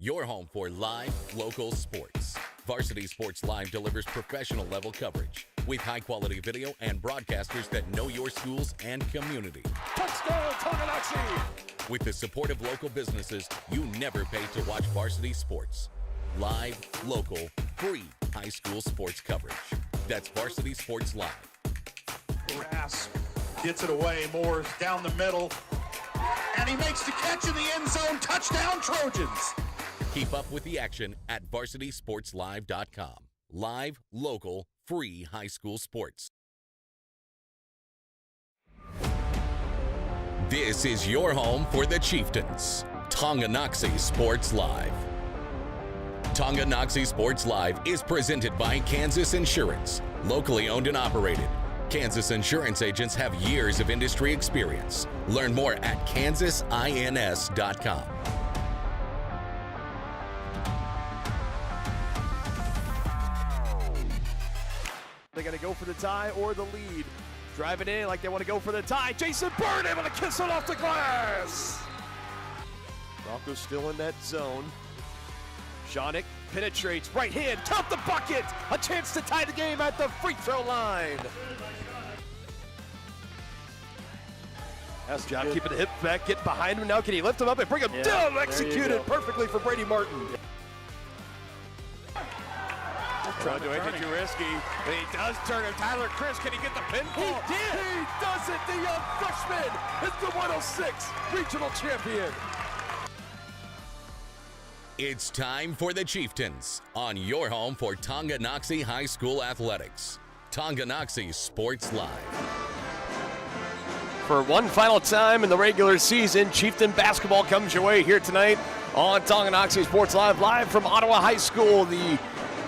your home for live, local sports. Varsity Sports Live delivers professional-level coverage with high-quality video and broadcasters that know your schools and community. Touchdown, Tonganoxie! With the support of local businesses, you never pay to watch varsity sports. Live, local, free high school sports coverage. That's Varsity Sports Live. Grass gets it away. Moore's down the middle. And he makes the catch in the end zone. Touchdown, Trojans! Keep up with the action at varsitysportslive.com. Live, local, free high school sports. This is your home for the Chieftains. Tonganoxie Sports Live. Tonganoxie Sports Live is presented by Kansas Insurance, locally owned and operated. Kansas Insurance agents have years of industry experience. Learn more at kansasins.com. They're going to go for the tie or the lead. Driving in like they want to go for the tie. Jason Byrne able to kiss it off the glass. Broncos still in that zone. Shawnick penetrates, right hand, count the bucket. A chance to tie the game at the free throw line. That's job keeping the hip back, getting behind him now. Can he lift him up and bring him down? Executed perfectly for Brady Martin. Trying to make it too risky, and he does turn it. Tyler Chris, can he get the pinfall? He did! He does it! The young freshman is the 106 regional champion. It's time for the Chieftains on your home for Tonganoxie High School Athletics. Tonganoxie Sports Live. For one final time in the regular season, Chieftain basketball comes your way here tonight on Tonganoxie Sports Live, live from Ottawa High School. The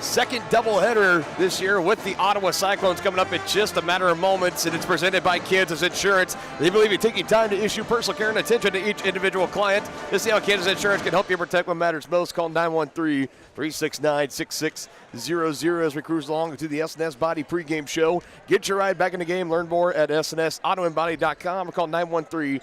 second doubleheader this year with the Ottawa Cyclones coming up in just a matter of moments, and it's presented by Kansas Insurance. They believe in taking time to issue personal care and attention to each individual client. To see how Kansas Insurance can help you protect what matters most, call 913-369-6600 as we cruise along to the S&S Body pregame show. Get your ride back in the game. Learn more at snsautoandbody.com or call 913-369-3193.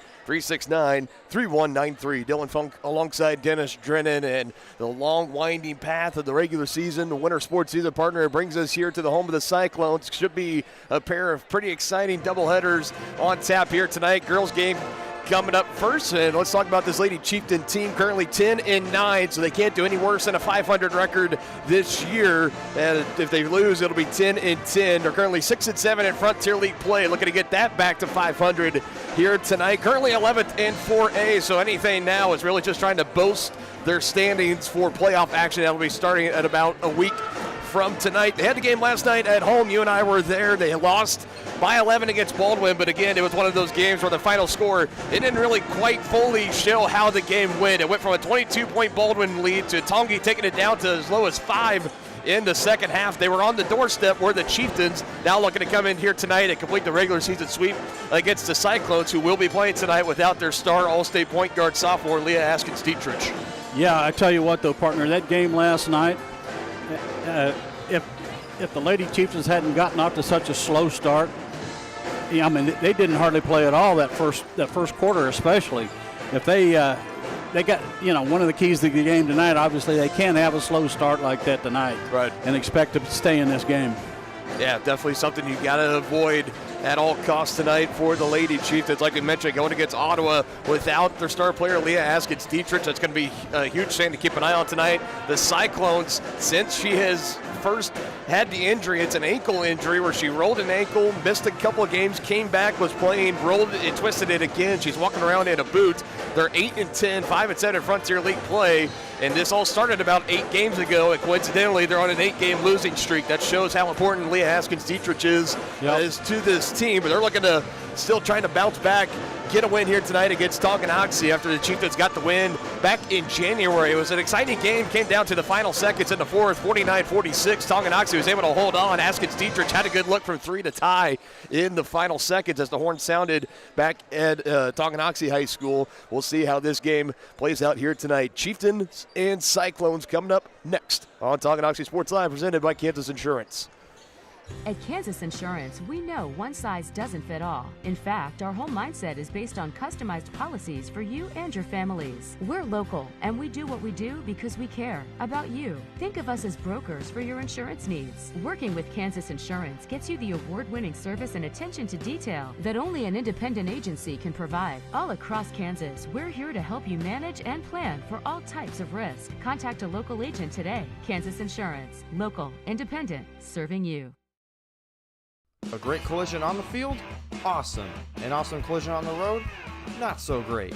Dylan Funk alongside Dennis Drennan, and the long winding path of the regular season, the winter sports season partner, brings us here to the home of the Cyclones. Should be a pair of pretty exciting doubleheaders on tap here tonight. Girls game coming up first, and let's talk about this Lady Chieftain team, currently 10-9, so they can't do any worse than a 500 record this year. And if they lose, it'll be 10-10. They're currently 6-7 in Frontier League play, looking to get that back to 500 here tonight. Currently 11th in 4A, so anything now is really just trying to boast their standings for playoff action. That'll be starting at about a week from tonight. They had the game last night at home. You and I were there. They lost by 11 against Baldwin, but again, it was one of those games where the final score, it didn't really quite fully show how the game went. It went from a 22-point Baldwin lead to Tongi taking it down to as low as 5 in the second half. They were on the doorstep where the Chieftains now looking to come in here tonight and complete the regular season sweep against the Cyclones, who will be playing tonight without their star All-State point guard sophomore Leah Askins-Dietrich. Yeah, I tell you what though, partner, that game last night, if the Lady Chieftains hadn't gotten off to such a slow start, I mean, they didn't hardly play at all that first quarter, especially. If they got, one of the keys to the game tonight, obviously they can't have a slow start like that tonight, right, and expect to stay in this game. Yeah, definitely something you got to avoid at all costs tonight for the Lady Chieftains. Like we mentioned, going against Ottawa without their star player, Leah Askins-Dietrich. That's going to be a huge thing to keep an eye on tonight. The Cyclones, since she has first had the injury, it's an ankle injury where she rolled an ankle, missed a couple of games, came back, was playing, rolled it and twisted it again. She's walking around in a boot. They're 8-10, 5-7 in Frontier League play, and this all started about 8 games ago, and coincidentally, they're on an 8-game losing streak. That shows how important Leah Askins-Dietrich is to this team, but they're looking to still trying to bounce back, get a win here tonight against Tonganoxie after the Chieftains got the win back in January. It was an exciting game, came down to the final seconds in the fourth, 49-46. Tonganoxie was able to hold on. Askins-Dietrich had a good look from 3 to tie in the final seconds as the horn sounded back at Tonganoxie High School. We'll see how this game plays out here tonight. Chieftains and Cyclones coming up next on Tonganoxie Sports Live, presented by Kansas Insurance. At Kansas Insurance, we know one size doesn't fit all. In fact, our whole mindset is based on customized policies for you and your families. We're local, and we do what we do because we care about you. Think of us as brokers for your insurance needs. Working with Kansas Insurance gets you the award-winning service and attention to detail that only an independent agency can provide. All across Kansas, we're here to help you manage and plan for all types of risk. Contact a local agent today. Kansas Insurance. Local, independent, serving you. A great collision on the field? Awesome. An awesome collision on the road? Not so great.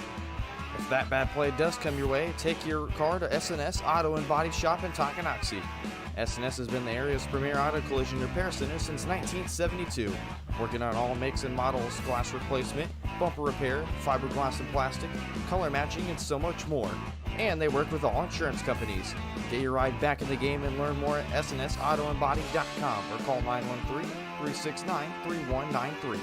If that bad play does come your way, take your car to SNS Auto and Body Shop in Tonganoxie. SNS has been the area's premier auto collision repair center since 1972, working on all makes and models, glass replacement, bumper repair, fiberglass and plastic, color matching, and so much more. And they work with all insurance companies. Get your ride back in the game and learn more at snsautoandbody.com or call 913-369-3193.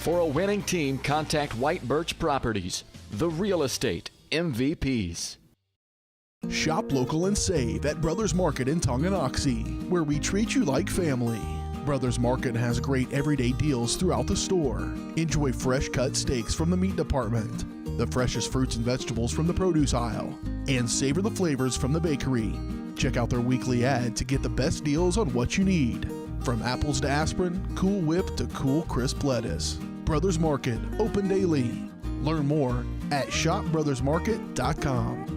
For a winning team, contact White Birch Properties, the real estate MVPs. Shop local and save at Brothers Market in Tonganoxie, where we treat you like family. Brothers Market has great everyday deals throughout the store. Enjoy fresh cut steaks from the meat department, the freshest fruits and vegetables from the produce aisle, and savor the flavors from the bakery. Check out their weekly ad to get the best deals on what you need. From apples to aspirin, Cool Whip to cool crisp lettuce. Brothers Market, open daily. Learn more at shopbrothersmarket.com.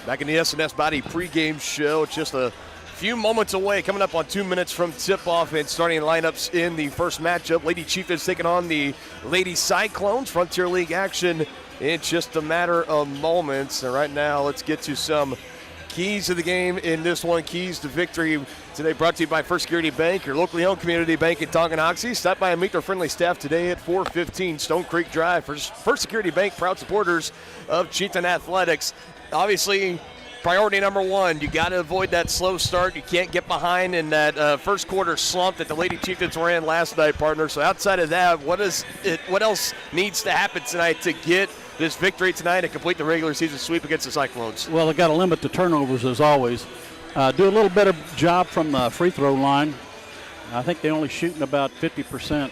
Back in the SNS Body pregame show, just a few moments away, coming up on 2 minutes from tip-off, and starting lineups in the first matchup. Lady Chieftains taking on the Lady Cyclones. Frontier League action in just a matter of moments. And right now, let's get to some keys to the game in this one. Keys to victory today brought to you by First Security Bank, your locally owned community bank in Tonganoxie. Stop by and meet their friendly staff today at 415 Stone Creek Drive. First Security Bank, proud supporters of Chieftain Athletics. Obviously, priority number one, you got to avoid that slow start. You can't get behind in that first quarter slump that the Lady Chieftains were in last night, partner. So outside of that, what else needs to happen tonight to get this victory tonight and complete the regular season sweep against the Cyclones? Well, they got to limit the turnovers as always. Do a little better job from the free throw line. I think they're only shooting about 50%,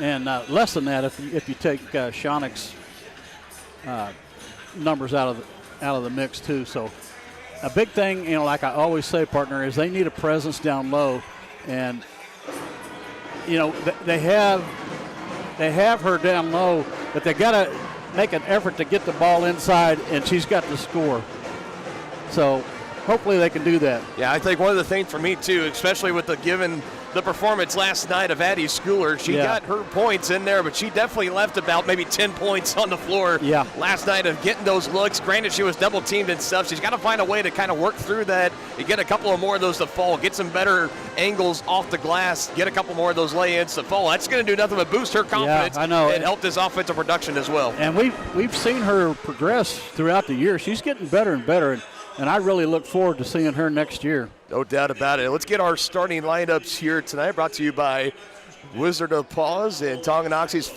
and less than that if you take Shawnick's numbers out of the mix too. So a big thing, like I always say, partner, is they need a presence down low, and they have her down low, but they got to make an effort to get the ball inside, and she's got to score. So hopefully they can do that. Yeah, I think one of the things for me too, especially with given the performance last night of Addie Schooler, she got her points in there, but she definitely left about maybe 10 points on the floor last night of getting those looks. Granted, she was double teamed and stuff. She's got to find a way to kind of work through that and get a couple of more of those to fall, get some better angles off the glass, get a couple more of those lay-ins to fall. That's going to do nothing but boost her confidence and help this offensive production as well. And we've seen her progress throughout the year. She's getting better and better, and I really look forward to seeing her next year. No doubt about it. Let's get our starting lineups here tonight, brought to you by Wizard of Paws and Tonganoxie's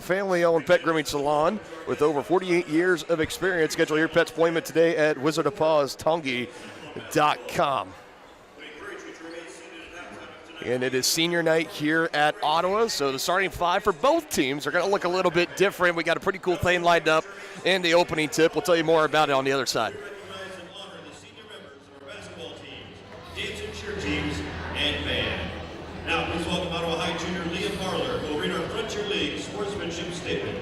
family-owned pet grooming salon with over 48 years of experience. Schedule your pet's appointment today at wizardofpawstongi.com. And it is senior night here at Ottawa, so the starting five for both teams are going to look a little bit different. We got a pretty cool thing lined up in the opening tip. We'll tell you more about it on the other side. Teams and band. Now, please welcome Ottawa High Junior Leah Parler, who will read our Frontier League sportsmanship statement.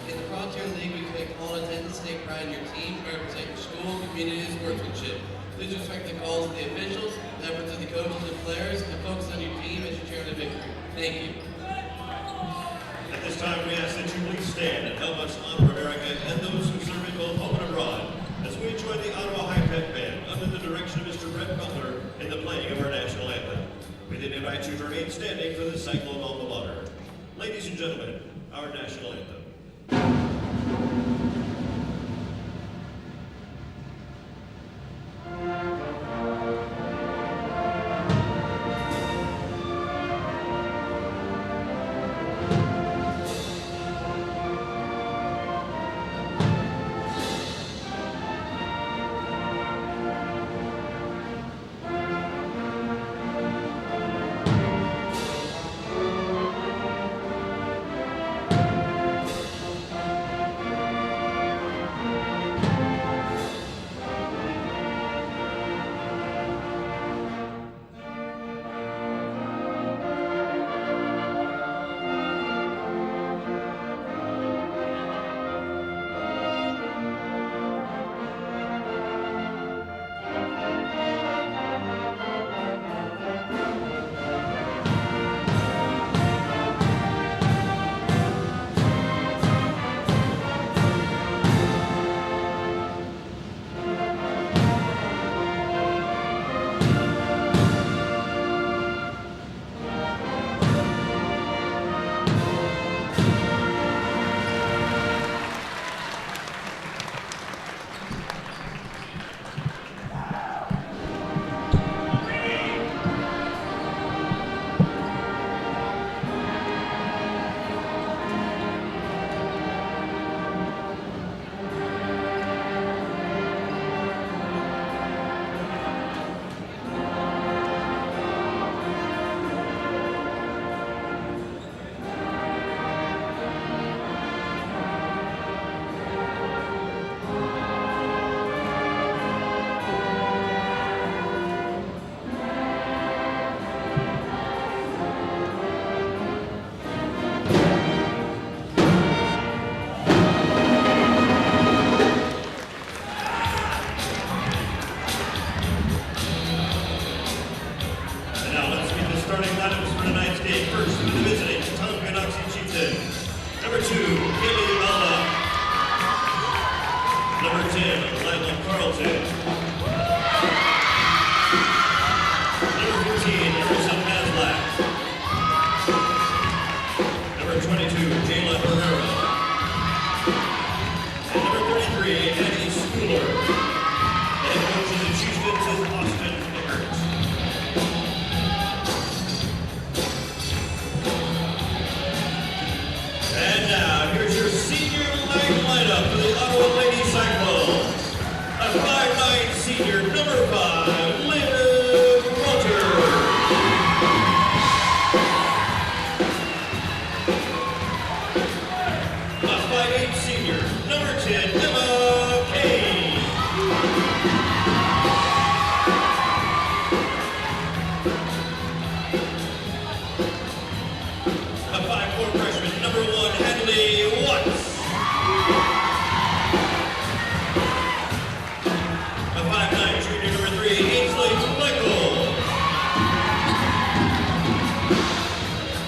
In the Frontier League, we take all attendance, take pride in your team, represent your school, community, and sportsmanship. Please respect the calls of the officials, efforts of the coaches and players, and focus on your team as you share the victory. Thank you. At this time, we ask that you please stand and help us honor America and those who serve in both home and abroad as we enjoy the Ottawa High Pet Band. I choose remain standing for the Cyclone alma mater. Ladies and gentlemen, our national anthem. Starting lineups for tonight's game. First, the visiting Tonganoxie Chieftains. Number 2, Haley Alma. Number 10, Lila Carlton. Number 15, Harrison Maslak. Number 22, Jayla Herrera. And number 33, Eddie Schooler. And coach of the Chieftains is Austin Eckert. And now, here's your senior night lineup for the Ottawa Lady Cyclones. A 5'9" senior, number 5, Liv Walters. A 5'8" senior, number 10, Emma Kane. A 5'4" freshman, number 1, Hadley Watts. A 5'9" junior, number 3, Ainsley Michael.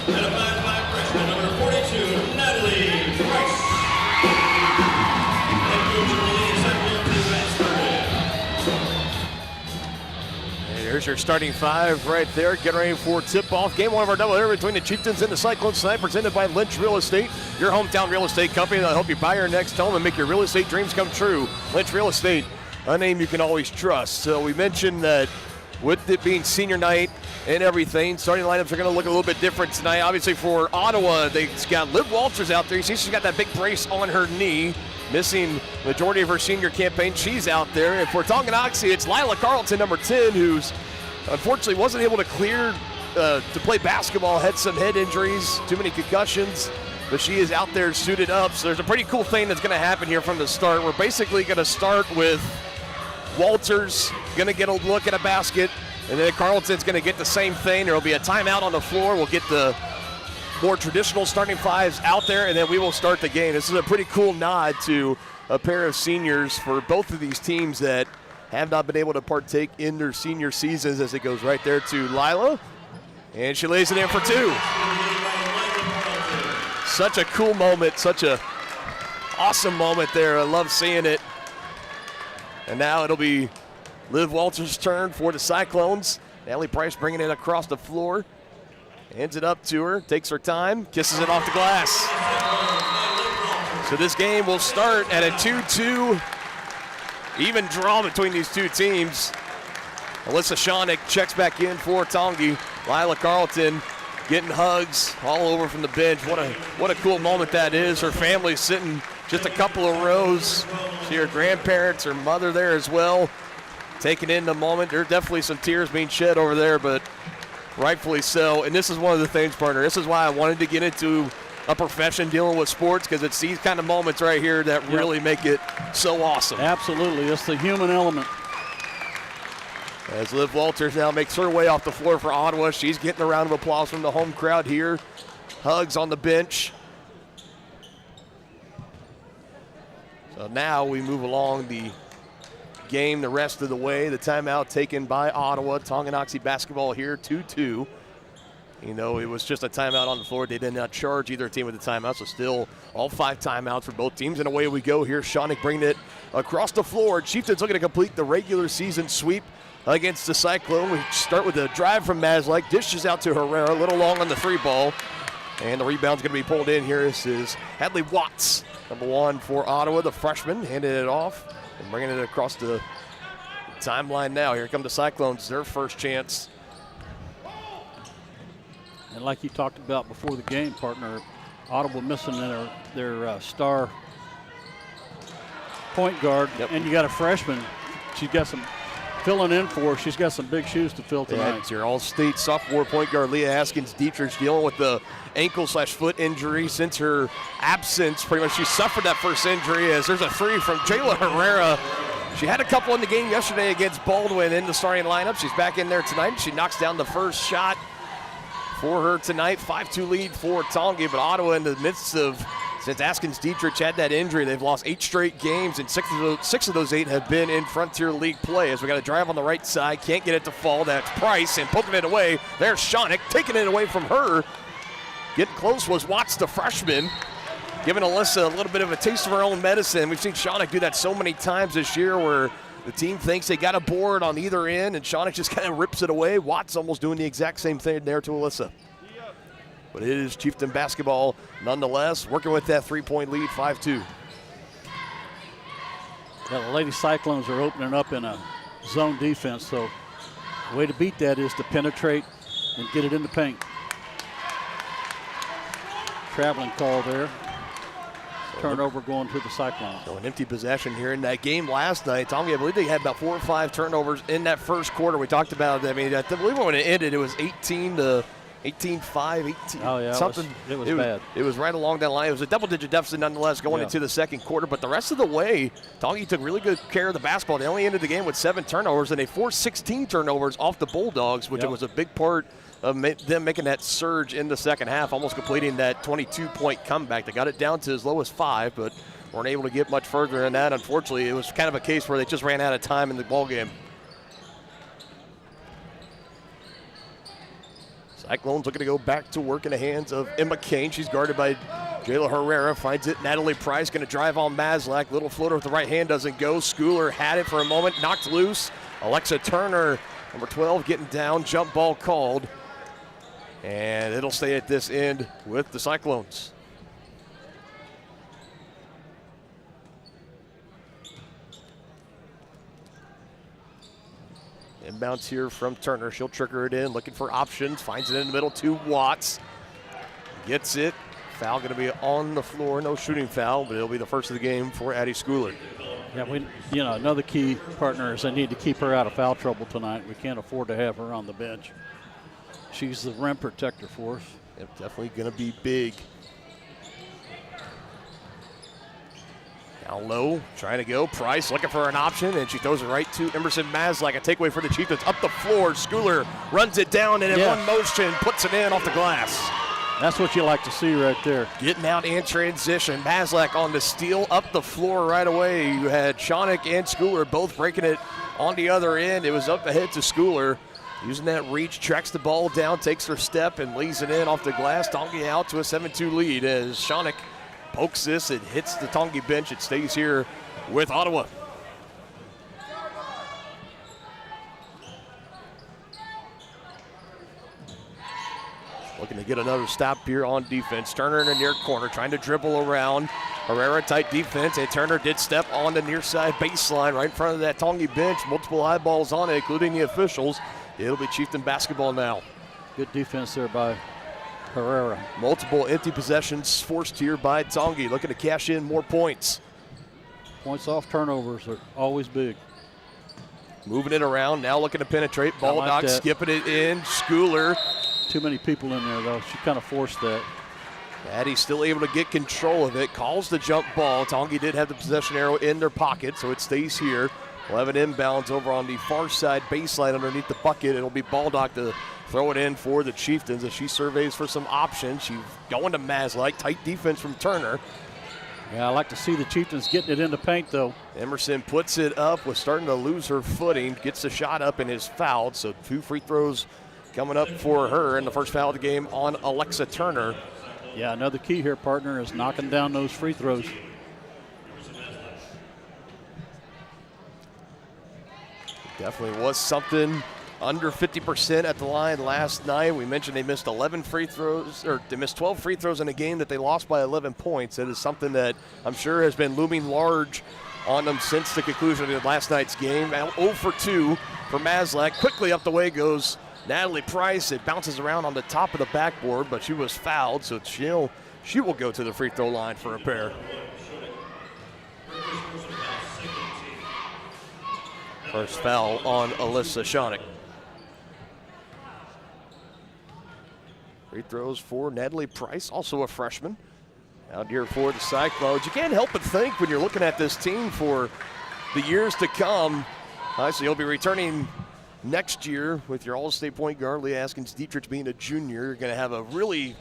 And a 5'5" freshman, number 42, Natalie Price. Head coach of the Lady Cyclones is Matt Sturman. And here's your starting 5 right there. Get ready for tip-off. Game 1 of our doubleheader between the Chieftains and the Cyclones tonight, presented by Lynch Real Estate, your hometown real estate company that'll help you buy your next home and make your real estate dreams come true. Lynch Real Estate, a name you can always trust. So we mentioned that with it being senior night and everything, starting lineups are going to look a little bit different tonight. Obviously for Ottawa, they've got Liv Walters out there. You see she's got that big brace on her knee, missing majority of her senior campaign. She's out there. And for Tonganoxie, it's Lila Carlton, number 10, who's unfortunately wasn't able to clear to play basketball, had some head injuries, too many concussions, but she is out there suited up. So there's a pretty cool thing that's going to happen here from the start. We're basically going to start with Walters going to get a look at a basket, and then Carlton's going to get the same thing. There will be a timeout on the floor. We'll get the more traditional starting 5s out there, and then we will start the game. This is a pretty cool nod to a pair of seniors for both of these teams that have not been able to partake in their senior seasons, as it goes right there to Lila. And she lays it in for 2. Such a cool moment, such a awesome moment there. I love seeing it. And now it'll be Liv Walters' turn for the Cyclones. Natalie Price bringing it across the floor. Hands it up to her, takes her time, kisses it off the glass. So this game will start at a 2-2 even draw between these two teams. Alyssa Shawnick checks back in for Tongi. Lila Carlton getting hugs all over from the bench. What a cool moment that is. Her family's sitting just a couple of rows. See her grandparents, her mother there as well, taking in the moment. There are definitely some tears being shed over there, but rightfully so. And this is one of the things, partner. This is why I wanted to get into a profession dealing with sports, because it's these kind of moments right here that really make it so awesome. Absolutely. It's the human element. As Liv Walters now makes her way off the floor for Ottawa. She's getting a round of applause from the home crowd here. Hugs on the bench. So now we move along the game the rest of the way. The timeout taken by Ottawa. Tonganoxie basketball here, 2-2. You know, it was just a timeout on the floor. They did not charge either team with a timeout, so still all 5 timeouts for both teams. And away we go here. Shawnick bringing it across the floor. Chieftains looking to complete the regular season sweep against the Cyclone. We start with a drive from Maslak. Dishes out to Herrera, a little long on the 3 ball. And the rebound's going to be pulled in here. This is Hadley Watts, number 1 for Ottawa, the freshman, handing it off and bringing it across the timeline now. Here come the Cyclones, their first chance. And like you talked about before the game, partner, Ottawa missing their star point guard, and you got a freshman. She's got some filling in for her. She's got some big shoes to fill tonight. It's your all-state sophomore point guard, Leah Haskins-Dietrich, dealing with the ankle/foot injury since her absence. Pretty much she suffered that first injury, as there's a 3 from Jayla Herrera. She had a couple in the game yesterday against Baldwin in the starting lineup. She's back in there tonight. She knocks down the first shot for her tonight. 5-2 lead for Tongi, but Ottawa in the midst of, since Haskins-Dietrich had that injury, they've lost 8 straight games, and 6 of those 8 have been in Frontier League play. As we got a drive on the right side, can't get it to fall. That's Price, and poking it away. There's Shawnick, taking it away from her. Getting close was Watts, the freshman, giving Alyssa a little bit of a taste of her own medicine. We've seen Shawnick do that so many times this year, where the team thinks they got a board on either end, and Shawnick just kind of rips it away. Watts almost doing the exact same thing there to Alyssa. But it is Chieftain basketball nonetheless, working with that 3-point lead, 5-2. Yeah, the Lady Cyclones are opening up in a zone defense, so the way to beat that is to penetrate and get it in the paint. Traveling call there. Turnover going to the Cyclones. So an empty possession here in that game last night. Tommy, I believe they had about 4 or 5 turnovers in that first quarter. We talked about it. I mean, I believe when it ended, it was 18-5, 18. Oh, yeah, something. It was bad. It was right along that line. It was a double-digit deficit nonetheless going into the second quarter. But the rest of the way, Tongi took really good care of the basketball. They only ended the game with 7 turnovers, and they forced 16 turnovers off the Bulldogs, which was a big part of them making that surge in the second half, almost completing that 22-point comeback. They got it down to as low as 5, but weren't able to get much further than that. Unfortunately, it was kind of a case where they just ran out of time in the ballgame. Cyclones looking to go back to work in the hands of Emma Kane. She's guarded by Jayla Herrera. Finds it. Natalie Price going to drive on Maslak. Little floater with the right hand doesn't go. Schooler had it for a moment. Knocked loose. Alexa Turner, number 12, getting down. Jump ball called. And it'll stay at this end with the Cyclones. Inbounds here from Turner. She'll trigger it in, looking for options. Finds it in the middle to Watts. Gets it. Foul going to be on the floor. No shooting foul, but it'll be the first of the game for Addie Schooler. Yeah, another key partner is they need to keep her out of foul trouble tonight. We can't afford to have her on the bench. She's the rim protector for us. Yep, definitely going to be big. Now low, trying to go. Price looking for an option, and she throws it right to Emerson Maslak. A takeaway for the Chieftains. Up the floor, Schooler runs it down, and in one motion, puts it in off the glass. That's what you like to see right there. Getting out in transition. Maslak on the steal, up the floor right away. You had Shawnick and Schooler both breaking it on the other end. It was up ahead to Schooler. Using that reach, tracks the ball down, takes her step, and lays it in off the glass. Tongi out to a 7-2 lead as Shawnick pokes this. It hits the Tongi bench. It stays here with Ottawa. Looking to get another stop here on defense. Turner in the near corner, trying to dribble around. Herrera tight defense, and Turner did step on the near side baseline right in front of that Tongi bench. Multiple eyeballs on it, including the officials. It'll be Chieftain basketball now. Good defense there by Herrera. Multiple empty possessions forced here by Tongi, looking to cash in more points. Points off turnovers are always big. Moving it around, now looking to penetrate. Ball like dog skipping it in. Schooler. Too many people in there, though. She kind of forced that. Addie's still able to get control of it. Calls the jump ball. Tongi did have the possession arrow in their pocket, so it stays here. We'll have it inbounds over on the far side baseline underneath the bucket. It'll be Baldock to throw it in for the Chieftains as she surveys for some options. She's going to Maslak. Tight defense from Turner. Yeah, I like to see the Chieftains getting it in the paint, though. Emerson puts it up, was starting to lose her footing, gets the shot up and is fouled. So 2 free throws coming up for her, in the first foul of the game on Alexa Turner. Yeah, another key here, partner, is knocking down those free throws. Definitely was something. Under 50% at the line last night. We mentioned they missed 11 free throws, or they missed 12 free throws in a game that they lost by 11 points. That is something that I'm sure has been looming large on them since the conclusion of last night's game. 0 for 2 for Maslak. Quickly up the way goes Natalie Price. It bounces around on the top of the backboard, but she was fouled, so she will go to the free throw line for a pair. First foul on Alyssa Schoenig. Free throws for Natalie Price, also a freshman. Out here for the Cyclones. You can't help but think when you're looking at this team for the years to come. Obviously, you'll be returning next year with your All-State point guard, Leah Askins-Dietrich, being a junior. You're going to have a really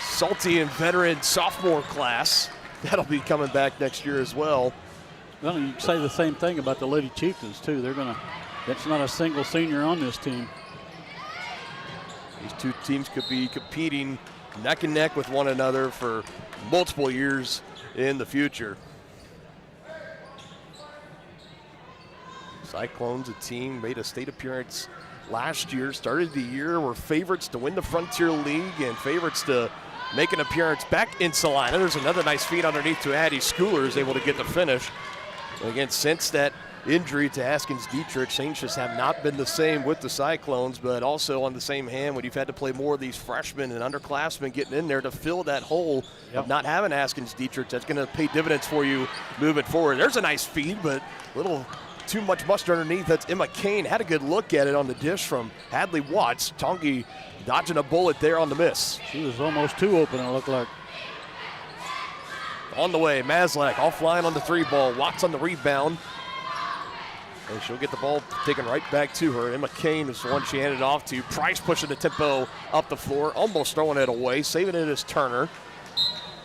salty and veteran sophomore class. That'll be coming back next year as well. Well, you can say the same thing about the Lady Chieftains, too. That's not a single senior on this team. These two teams could be competing neck and neck with one another for multiple years in the future. Cyclones, a team, made a state appearance last year, started the year, were favorites to win the Frontier League and favorites to make an appearance back in Salina. There's another nice feed underneath to Addie Schooler, is able to get the finish. Again, since that injury to Askins-Dietrich, Saints just have not been the same with the Cyclones, but also on the same hand, when you've had to play more of these freshmen and underclassmen getting in there to fill that hole of not having Askins-Dietrich, that's going to pay dividends for you moving forward. There's a nice feed, but a little too much mustard underneath. That's Emma Kane. Had a good look at it on the dish from Hadley Watts. Tongi dodging a bullet there on the miss. She was almost too open, it looked like. On the way, Maslak offline on the 3 ball. Watts on the rebound. And she'll get the ball taken right back to her. Emma Kane is the one she handed off to. Price pushing the tempo up the floor, almost throwing it away. Saving it is Turner.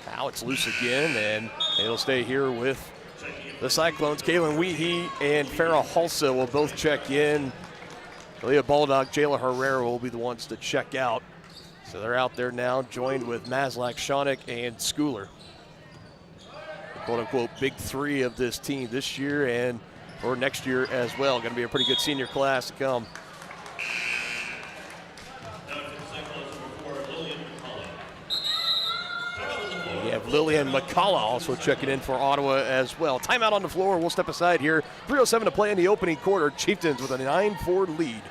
Now it's loose again, and it'll stay here with the Cyclones. Kaylin Weehee and Farrah Hulsa will both check in. Leah Baldock, Jayla Herrera will be the ones to check out. So they're out there now, joined with Maslak, Schoenig, and Schooler. The quote-unquote big three of this team this year and for next year as well. Going to be a pretty good senior class to come. We have Lillian McCullough also checking in for Ottawa as well. Timeout on the floor. We'll step aside here. 3:07 to play in the opening quarter. Chieftains with a 9-4 lead.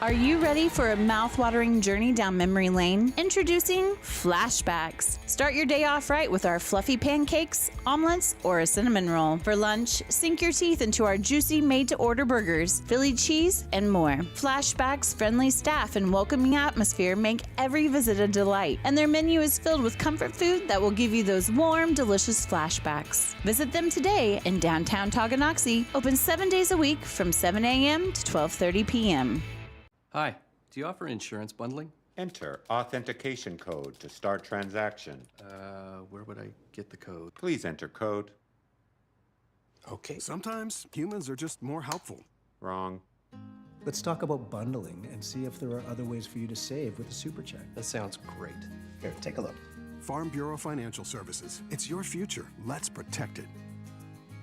Are you ready for a mouth-watering journey down memory lane? Introducing Flashbacks. Start your day off right with our fluffy pancakes, omelets, or a cinnamon roll. For lunch, sink your teeth into our juicy made-to-order burgers, Philly cheese, and more. Flashbacks' friendly staff and welcoming atmosphere make every visit a delight, and their menu is filled with comfort food that will give you those warm, delicious flashbacks. Visit them today in downtown Tonganoxie, open 7 days a week from 7 a.m. to 12:30 p.m. Hi, do you offer insurance bundling? Enter authentication code to start transaction. Where would I get the code? Please enter code. Okay. Sometimes humans are just more helpful. Wrong. Let's talk about bundling and see if there are other ways for you to save with a super check. That sounds great. Here, take a look. Farm Bureau Financial Services. It's your future. Let's protect it.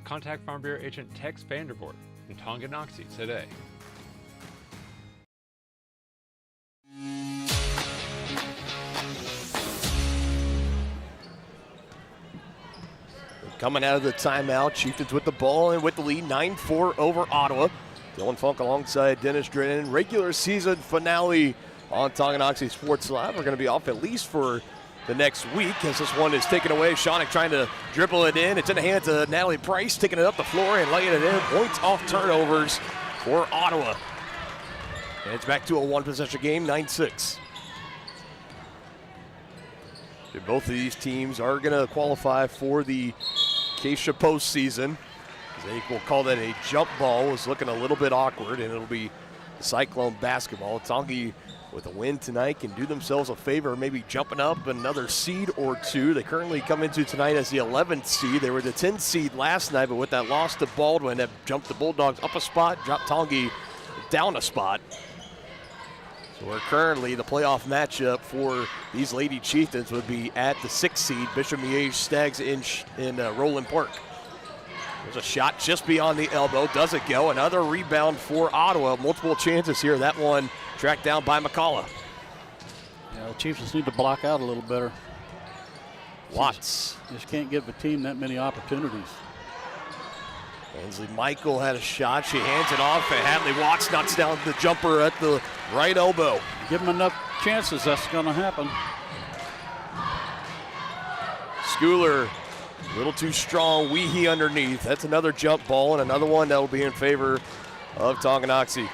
Contact Farm Bureau agent Tex Vandervoort in Tonganoxie today. coming out of the timeout. Chieftains with the ball and with the lead, 9-4 over Ottawa. Dylan Funk alongside Dennis Drennan. Regular season finale on Tonganoxie Sports Live. We're going to be off at least for the next week as this one is taken away. Shawnick trying to dribble it in. It's in the hands of Natalie Price, taking it up the floor and laying it in. Points off turnovers for Ottawa. And it's back to a one-possession game, 9-6. Both of these teams are going to qualify for the Acacia postseason. They will call that a jump ball. It's looking a little bit awkward, and it'll be Cyclone basketball. Tongi, with a win tonight, can do themselves a favor, maybe jumping up another seed or two. They currently come into tonight as the 11th seed. They were the 10th seed last night, but with that loss to Baldwin, that jumped the Bulldogs up a spot, dropped Tongi down a spot. So we're currently, the playoff matchup for these Lady Chieftains would be at the 6th seed, Bishop Miege Stags in Roland Park. There's a shot just beyond the elbow. Does it go? Another rebound for Ottawa. Multiple chances here. That one tracked down by McCullough. Yeah, the Chieftains need to block out a little better. Watts. Just can't give the team that many opportunities. Ainsley Michael had a shot. She hands it off, and Hadley Watts knocks down the jumper at the right elbow. Give them enough chances, that's going to happen. Schooler, a little too strong. Weehee underneath. That's another jump ball, and another one that will be in favor of Tonganoxie.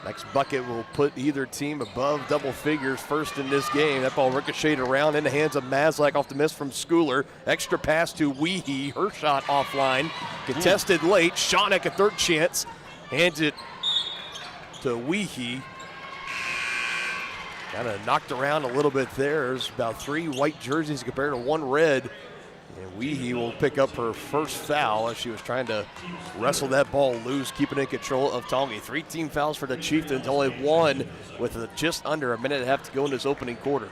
Next bucket will put either team above double figures first in this game. That ball ricocheted around in the hands of Maslak off the miss from Schooler. Extra pass to Weehee. Her shot offline. Contested late. Shawnick a third chance. Hands it to Weehee. Kind of knocked around a little bit there. There's about 3 white jerseys compared to 1 red. And Weehee will pick up her first foul as she was trying to wrestle that ball loose, keeping in control of Tongi. 3 team fouls for the Chieftains, only 1 with just under a minute and a half to go in this opening quarter.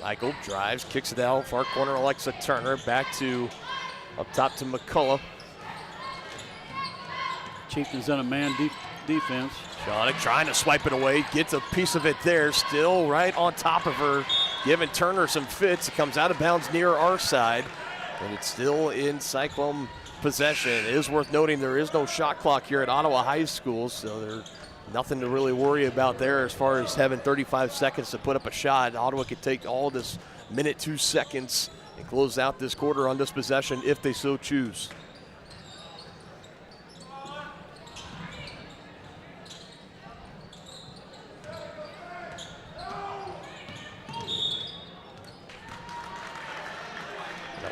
Michael drives, kicks it out, far corner Alexa Turner, back to up top to McCullough. Chieftains in a man defense. Shawnick trying to swipe it away, gets a piece of it there, still right on top of her, giving Turner some fits. It comes out of bounds near our side, and it's still in Cyclone possession. It is worth noting there is no shot clock here at Ottawa High School, so there's nothing to really worry about there as far as having 35 seconds to put up a shot. Ottawa could take all this minute 2 seconds and close out this quarter on this possession if they so choose.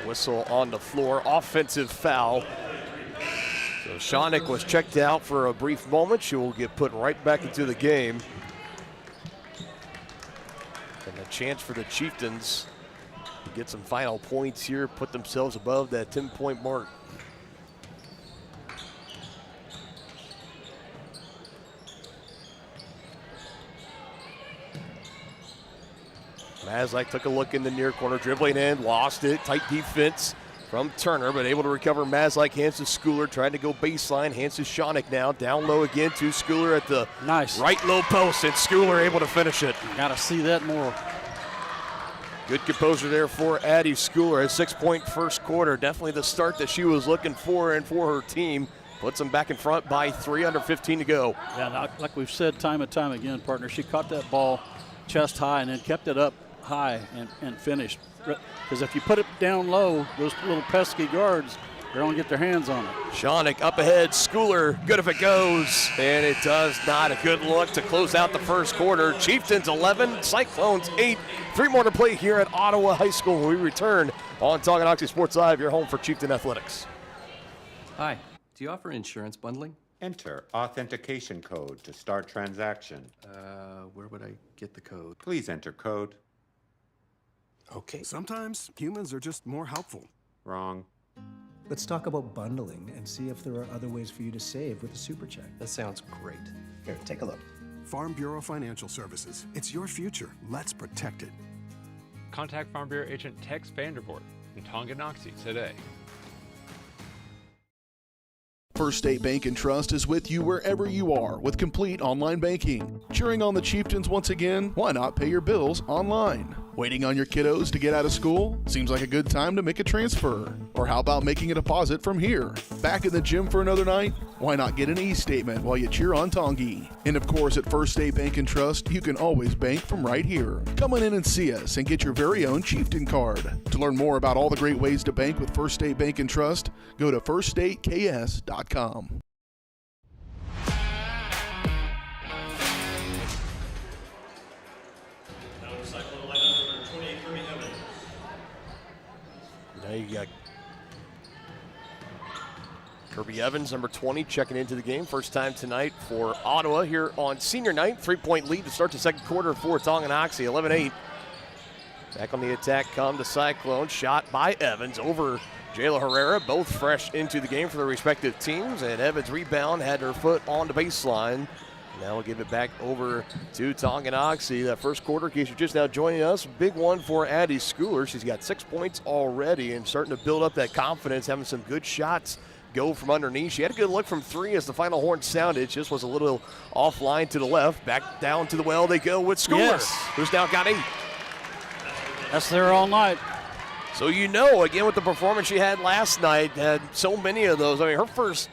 Whistle on the floor, offensive foul. So Shawnick was checked out for a brief moment. She will get put right back into the game. And a chance for the Chieftains to get some final points here, put themselves above that 10-point mark. Maslak took a look in the near corner, dribbling in, lost it. Tight defense from Turner, but able to recover. Maslak hands to Schooler, trying to go baseline. Hands to Shawnick now, down low again to Schooler at the right low post, and Schooler able to finish it. Got to see that more. Good composure there for Addie Schooler. A 6-point first quarter, definitely the start that she was looking for and for her team. Puts them back in front by 3 under 15 to go. Yeah, like we've said time and time again, partner, she caught that ball chest high and then kept it up high and finished. Because if you put it down low, those little pesky guards, they're going to get their hands on it. Shawnick up ahead, Schooler, good if it goes, and it does not. A good look to close out the first quarter. Chieftains 11, Cyclones 8. 3 more to play here at Ottawa High School when we return on Tonganoxie Sports Live, your home for Chieftain Athletics. Hi, do you offer insurance bundling? Enter authentication code to start transaction. Where would I get the code? Please enter code. Okay. Sometimes humans are just more helpful. Wrong. Let's talk about bundling and see if there are other ways for you to save with a super check. That sounds great. Here, take a look. Farm Bureau Financial Services. It's your future. Let's protect it. Contact Farm Bureau agent Tex Vandervoort in Tonganoxie today. First State Bank and Trust is with you wherever you are with complete online banking. Cheering on the Chieftains once again? Why not pay your bills online? Waiting on your kiddos to get out of school? Seems like a good time to make a transfer. Or how about making a deposit from here? Back in the gym for another night? Why not get an e-statement while you cheer on Tongi? And of course, at First State Bank and Trust, you can always bank from right here. Come on in and see us and get your very own Chieftain card. To learn more about all the great ways to bank with First State Bank and Trust, go to firststateks.com. Now you got Kirby Evans, number 20, checking into the game. First time tonight for Ottawa here on senior night. 3-point lead to start the second quarter for Tonganoxie, 11-8. Back on the attack come the Cyclones. Shot by Evans over Jayla Herrera, both fresh into the game for their respective teams. And Evans' rebound had her foot on the baseline. Now we'll give it back over to Tonganoxie. That first quarter, in case you're just now joining us, big one for Addie Schooler. She's got 6 points already and starting to build up that confidence, having some good shots go from underneath. She had a good look from three as the final horn sounded. Just was a little offline to the left. Back down to the well they go with Schooler, who's now got 8. That's there all night. So you know, again, with the performance she had last night, had so many of those. I mean, her first,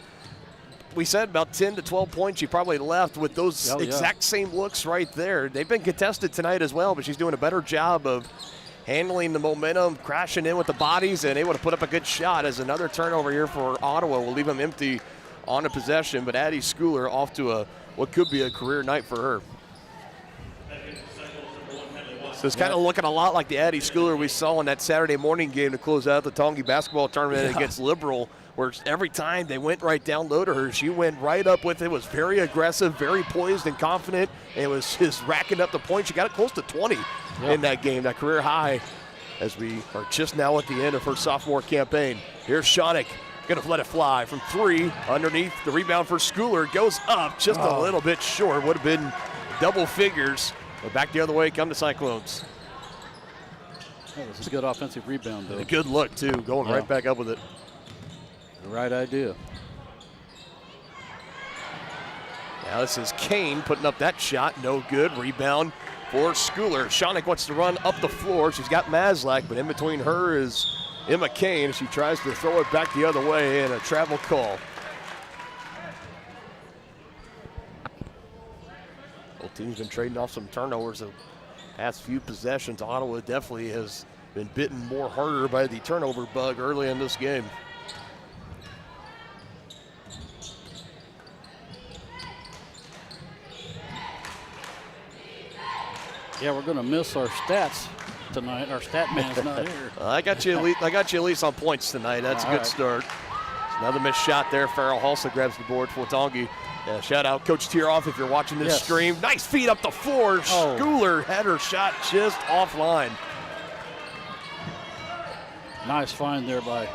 we said about 10 to 12 points she probably left with those exact same looks right there. They've been contested tonight as well, but she's doing a better job of handling the momentum, crashing in with the bodies, and able to put up a good shot. As another turnover here for Ottawa will leave them empty on a possession, but Addie Schooler off to what could be a career night for her. So it's kind of looking a lot like the Addie Schooler we saw in that Saturday morning game to close out the Tongi basketball tournament against Liberal, where every time they went right down low to her, she went right up with it, was very aggressive, very poised and confident, and was just racking up the points. She got it close to 20 in that game, that career high, as we are just now at the end of her sophomore campaign. Here's Shonick, gonna let it fly from 3 underneath. The rebound for Schooler goes up just a little bit short. Would have been double figures. But back the other way come the Cyclones. It was a good offensive rebound, though. A good look, too, going right back up with it. The right idea. Now this is Kane putting up that shot. No good. Rebound for Schooler. Shonick wants to run up the floor. She's got Maslak, but in between her is Emma Kane. She tries to throw it back the other way, and a travel call. Both teams been trading off some turnovers the past few possessions. Ottawa definitely has been bitten more harder by the turnover bug early in this game. Yeah, we're going to miss our stats tonight. Our stat man's not here. I got you at least on points tonight. That's a good start. Another missed shot there. Farrell Halsa grabs the board for Tongi. Yeah, shout out Coach Tieroff if you're watching this stream. Nice feed up the floor. Schooler had her shot just offline. Nice find there by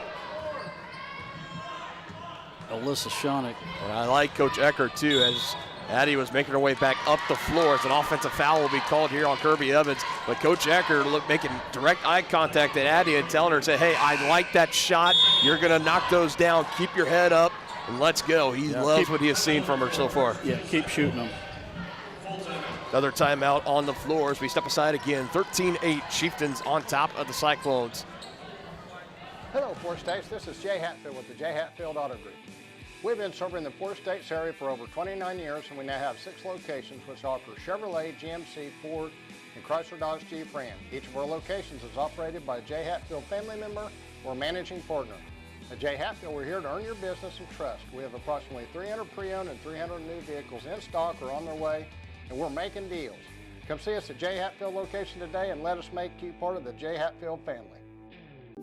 Alyssa Shonick. And I like Coach Eckert too, as Addie was making her way back up the floor. As an offensive foul will be called here on Kirby Evans. But Coach Eckert making direct eye contact at Addie and telling her, say, hey, I like that shot. You're going to knock those down. Keep your head up. And let's go. He loves what he has seen from her so far. Yeah, keep shooting them. Another timeout on the floor as we step aside again. 13-8, Chieftains on top of the Cyclones. Hello, Port States. This is Jay Hatfield with the Jay Hatfield Auto Group. We've been serving the Port States area for over 29 years, and we now have 6 locations which offer Chevrolet, GMC, Ford, and Chrysler Dodge Jeep Ram. Each of our locations is operated by a Jay Hatfield family member or managing partner. At Jay Hatfield, we're here to earn your business and trust. We have approximately 300 pre-owned and 300 new vehicles in stock or on their way, and we're making deals. Come see us at Jay Hatfield location today and let us make you part of the Jay Hatfield family.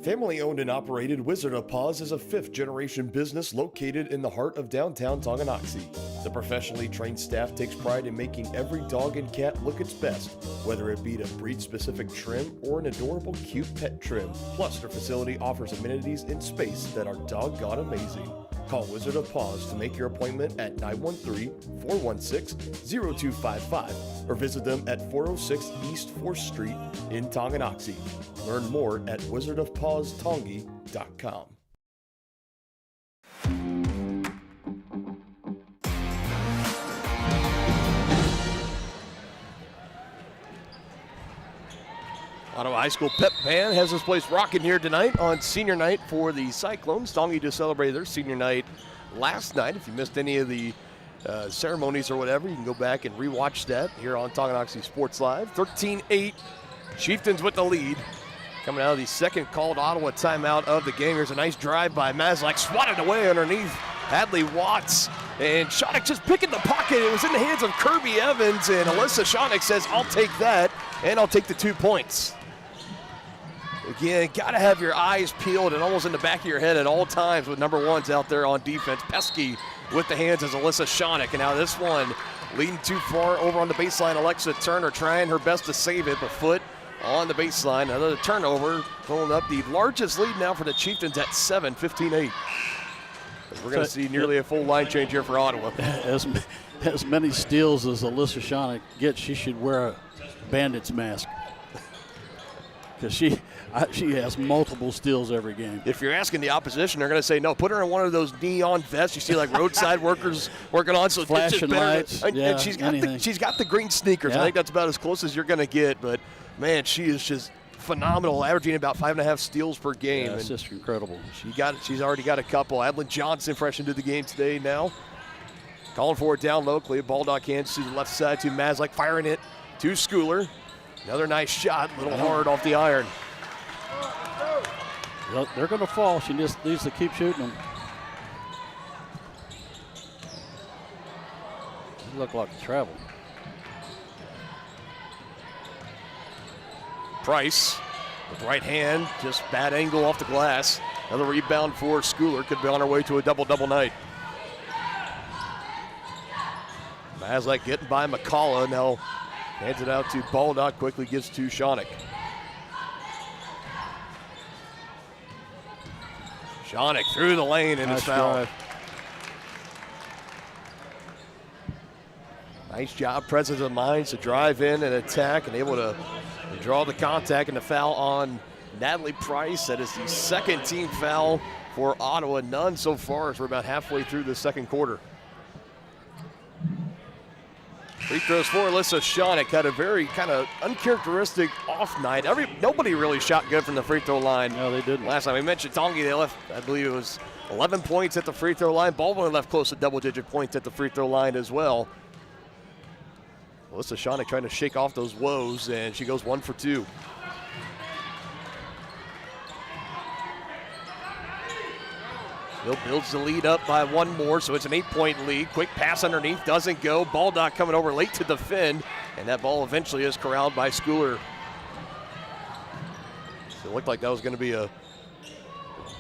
Family owned and operated, Wizard of Paws is a 5th-generation business located in the heart of downtown Tonganoxie. The professionally trained staff takes pride in making every dog and cat look its best, whether it be to breed-specific trim or an adorable, cute pet trim. Plus, their facility offers amenities and space that are doggone amazing. Call Wizard of Paws to make your appointment at 913-416-0255 or visit them at 406 East 4th Street in Tonganoxie. Learn more at wizardofpawstongi.com. Ottawa High School Pep Band has this place rocking here tonight on senior night for the Cyclones. Tongi just celebrated their senior night last night. If you missed any of the ceremonies or whatever, you can go back and rewatch that here on Tonganoxie Sports Live. 13-8, Chieftains with the lead. Coming out of the second called Ottawa timeout of the game. Here's a nice drive by Mazlak, swatted away underneath Hadley Watts. And Shonik just picking the pocket. It was in the hands of Kirby Evans, and Alyssa Shonik says, I'll take that, and I'll take the 2 points. Again, got to have your eyes peeled and almost in the back of your head at all times with number ones out there on defense. Pesky with the hands as Alyssa Shonik. And now this one leading too far over on the baseline. Alexa Turner trying her best to save it, but foot on the baseline. Another turnover, pulling up the largest lead now for the Chieftains at 7, 15-8. We're going to see nearly a full line change here for Ottawa. As many steals as Alyssa Shonik gets, she should wear a Bandits mask. Because she has multiple steals every game. If you're asking the opposition, they're going to say, no, put her in one of those neon vests you see like roadside workers working on. So flashing lights. And she's got the green sneakers. Yeah. I think that's about as close as you're going to get. But, man, she is just phenomenal, averaging about 5.5 steals per game. Yeah, it's just incredible. She's already got a couple. Adlin Johnson fresh into the game today now. Calling for it down low. Clea Baldock hands to the left side to Mazlak, firing it to Schooler. Another nice shot, a little hard off the iron. They're going to fall. She just needs to keep shooting them. They look like travel. Price with right hand, just bad angle off the glass. Another rebound for Schooler. Could be on her way to a double-double night. Mazlak getting by McCullough. Now hands it out to Baldock, quickly gives to Shonik. Shonik through the lane and it's foul. Nice job, presence of mind to drive in and attack and able to draw the contact and the foul on Natalie Price. That is the second team foul for Ottawa. None so far as we're about halfway through the second quarter. Free throws for Alyssa Shonik. Had a very kind of uncharacteristic off night. Nobody really shot good from the free throw line. No, they didn't. Last time we mentioned Tongi, they left, I believe it was 11 points at the free throw line. Baldwin left close to double-digit points at the free throw line as well. Alyssa Shonik trying to shake off those woes, and she goes 1 for 2. Still builds the lead up by one more, so it's an 8-point lead. Quick pass underneath, doesn't go. Baldock coming over late to defend, and that ball eventually is corralled by Schooler. So it looked like that was going to be a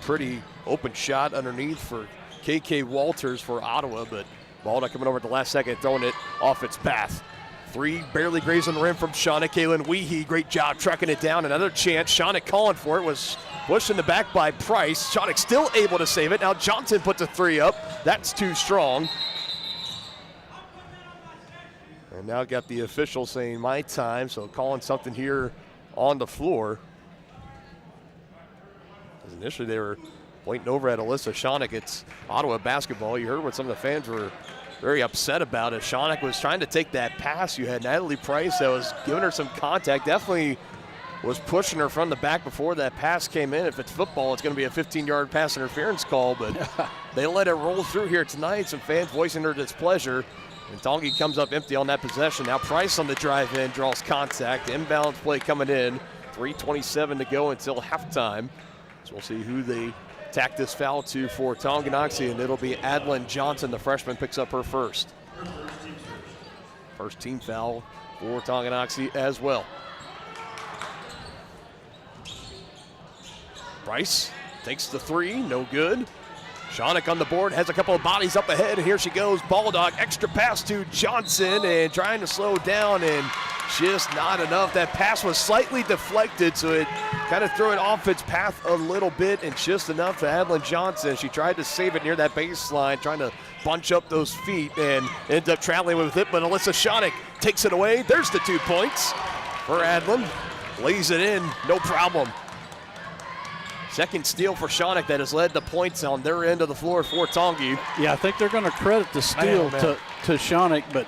pretty open shot underneath for KK Walters for Ottawa, but Baldock coming over at the last second, throwing it off its path. 3 barely grazing the rim from Shonik. Kaylin Weehee, great job tracking it down. Another chance. Shonik calling for it, was pushed in the back by Price. Shonik still able to save it. Now Johnson puts a 3 up. That's too strong. And now got the official saying my time, so calling something here on the floor. Because initially they were pointing over at Alyssa Shonik. It's Ottawa basketball. You heard what some of the fans were very upset about it. Shonik was trying to take that pass. You had Natalie Price that was giving her some contact. Definitely was pushing her from the back before that pass came in. If it's football, it's going to be a 15-yard pass interference call, but they let it roll through here tonight. Some fans voicing their displeasure. And Tongi comes up empty on that possession. Now Price on the drive in, draws contact. Inbound play coming in. 3:27 to go until halftime. So we'll see who they tack this foul to for Tonganoxie, and it'll be Adlin Johnson, the freshman, picks up her first. First team foul for Tonganoxie as well. Price takes the 3, no good. Shonik on the board, has a couple of bodies up ahead, and here she goes. Baldock, extra pass to Johnson, and trying to slow down, and just not enough. That pass was slightly deflected, so it kind of threw it off its path a little bit, and just enough to Adlin Johnson. She tried to save it near that baseline, trying to bunch up those feet, and ended up traveling with it, but Alyssa Schoenig takes it away. There's the 2 points for Adlin. Lays it in, no problem. Second steal for Schoenig that has led the points on their end of the floor for Tongi. Yeah, I think they're going to credit the steal to Schoenig, but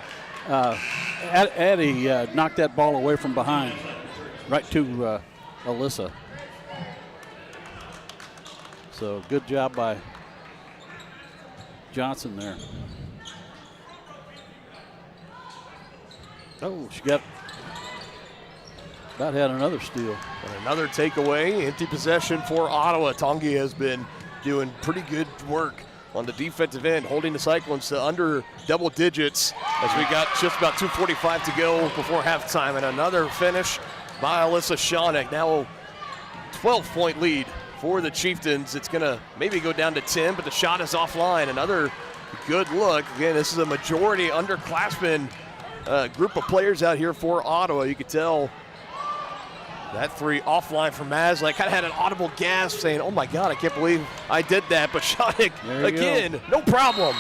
Addie knocked that ball away from behind, right to Alyssa. So good job by Johnson there. Oh, she got about had another steal. And another takeaway, empty possession for Ottawa. Tongi has been doing pretty good work on the defensive end, holding the Cyclones to under double digits as we got just about 2:45 to go before halftime. And another finish by Alyssa Schoenig. Now 12-point lead for the Chieftains. It's going to maybe go down to 10, but the shot is offline. Another good look. Again, this is a majority underclassmen group of players out here for Ottawa. You could tell that 3 offline from Maslach. Kind of had an audible gasp saying, oh my God, I can't believe I did that. But Schoenig, again, no problem.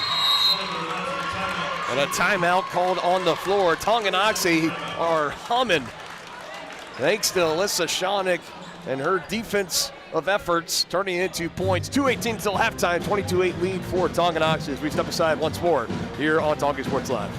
And a timeout called on the floor. Tonganoxie are humming. Thanks to Alyssa Schoenig and her defense of efforts turning into points. 2:18 until halftime, 22-8 lead for Tonganoxie as we step aside once more here on Tongi Sports Live.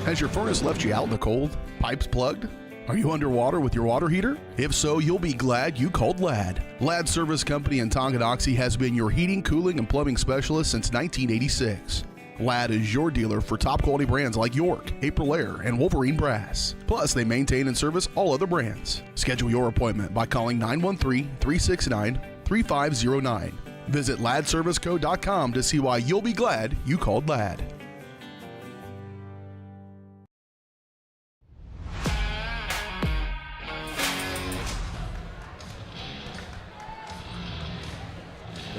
Has your furnace left you out in the cold? Pipes plugged? Are you underwater with your water heater? If so, you'll be glad you called Ladd. Ladd Service Company in Tonganoxie has been your heating, cooling, and plumbing specialist since 1986. Ladd is your dealer for top quality brands like York, Aprilaire, and Wolverine Brass. Plus, they maintain and service all other brands. Schedule your appointment by calling 913-369-3509. Visit laddserviceco.com to see why you'll be glad you called Ladd.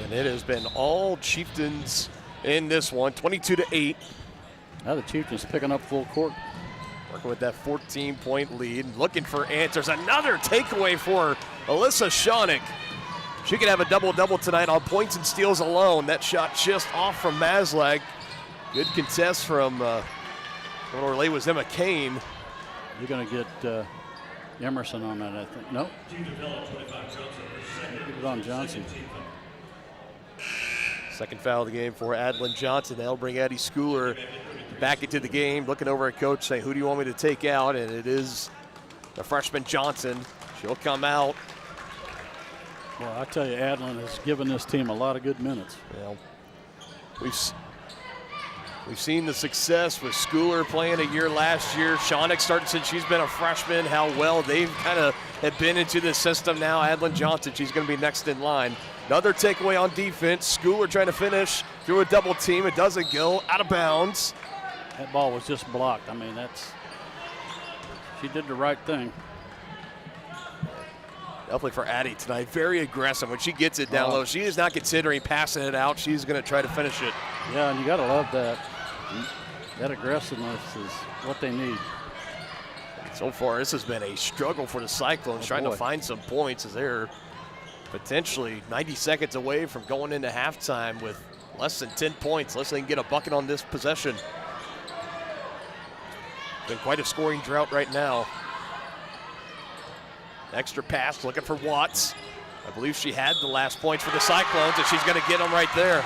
And it has been all Chieftains in this one, 22-8. Now the Chieftains picking up full court. Working with that 14-point lead, looking for answers. Another takeaway for Alyssa Schoenig. She could have a double-double tonight on points and steals alone. That shot just off from Maslach. Good contest from Orlay was Emma Kane. You're going to get Emerson on that, I think. No? Get it on Johnson. Second foul of the game for Adlin Johnson. That'll bring Addie Schooler back into the game, looking over at coach saying, who do you want me to take out? And it is the freshman Johnson. She'll come out. Well, I tell you, Adlin has given this team a lot of good minutes. Well, we've seen the success with Schooler playing a year last year. Schoenig started since she's been a freshman, how well they've kind of have been into the system now. Adlin Johnson, she's going to be next in line. Another takeaway on defense. Schooler trying to finish through a double team. It doesn't go, out of bounds. That ball was just blocked. I mean, she did the right thing. Definitely for Addie tonight. Very aggressive. When she gets it down low, she is not considering passing it out. She's going to try to finish it. Yeah, and you got to love that. That aggressiveness is what they need. So far, this has been a struggle for the Cyclones, trying to find some points as they're potentially 90 seconds away from going into halftime with less than 10 points, unless they can get a bucket on this possession. Been quite a scoring drought right now. Extra pass, looking for Watts. I believe she had the last points for the Cyclones, and she's going to get them right there.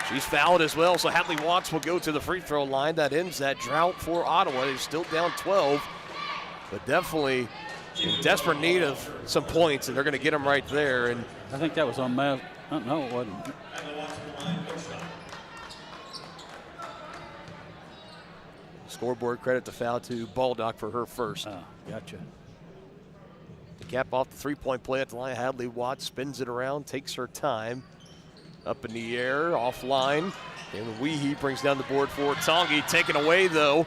She's fouled as well, so Hadley Watts will go to the free throw line. That ends that drought for Ottawa. They're still down 12, but definitely in desperate need of some points, and they're going to get them right there. And I think that was on Mav. No, it wasn't. Scoreboard credit the foul to Baldock for her first. Oh, gotcha. To cap off the three-point play at the line, Hadley Watts spins it around, takes her time. Up in the air, offline. And Weehee brings down the board for Tongi. Taken away, though.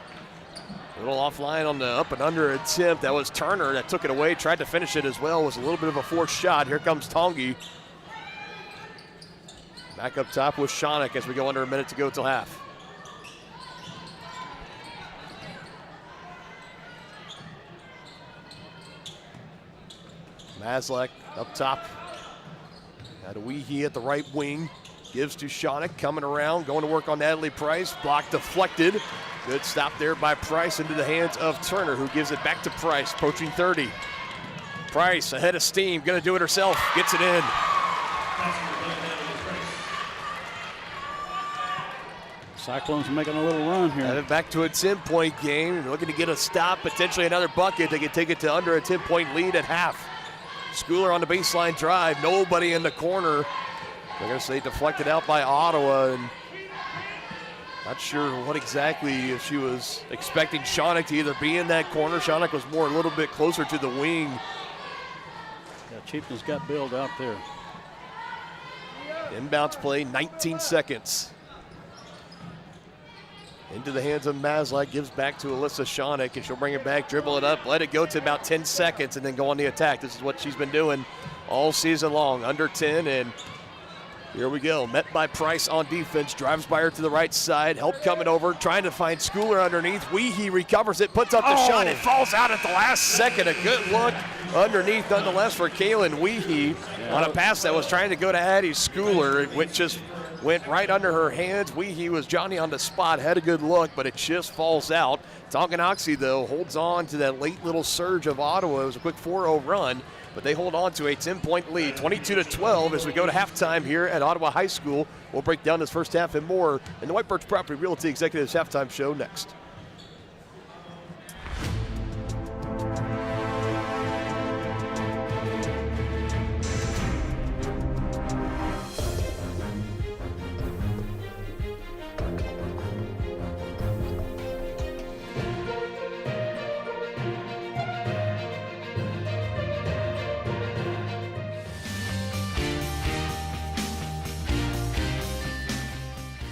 A little offline on the up and under attempt. That was Turner that took it away, tried to finish it as well. It was a little bit of a forced shot. Here comes Tongi. Back up top with Schoenig as we go under a minute to go till half. Maslak up top. Got a Weehee at the right wing. Gives to Shawnick, coming around, going to work on Natalie Price. Block deflected. Good stop there by Price into the hands of Turner, who gives it back to Price, approaching 30. Price ahead of steam, gonna do it herself, gets it in. Cyclones making a little run here. Headed back to a 10-point game, looking to get a stop, potentially another bucket. They can take it to under a 10-point lead at half. Schooler on the baseline drive, nobody in the corner. They're going to say deflected out by Ottawa, and not sure what exactly, if she was expecting Shawnick to either be in that corner. Shawnick was more a little bit closer to the wing. Yeah, Chieftains got Bill out there. Inbounds play, 19 seconds. Into the hands of Maslak, gives back to Alyssa Shawnick, and she'll bring it back, dribble it up, let it go to about 10 seconds, and then go on the attack. This is what she's been doing all season long, under 10, and here we go. Met by Price on defense, drives by her to the right side, help coming over, trying to find Schooler underneath. Weehee recovers it, puts up the shot, it falls out at the last second. A good look underneath nonetheless for Kaylin Weehee on a pass that was trying to go to Addie Schooler, which just went right under her hands. Weehee was Johnny on the spot, had a good look, but it just falls out. Tonganoxie, though, holds on to that late little surge of Ottawa. It was a quick 4-0 run, but they hold on to a 10-point lead, 22-12 as we go to halftime here at Ottawa High School. We'll break down this first half and more in the White Birch Property Realty Executives Halftime Show next.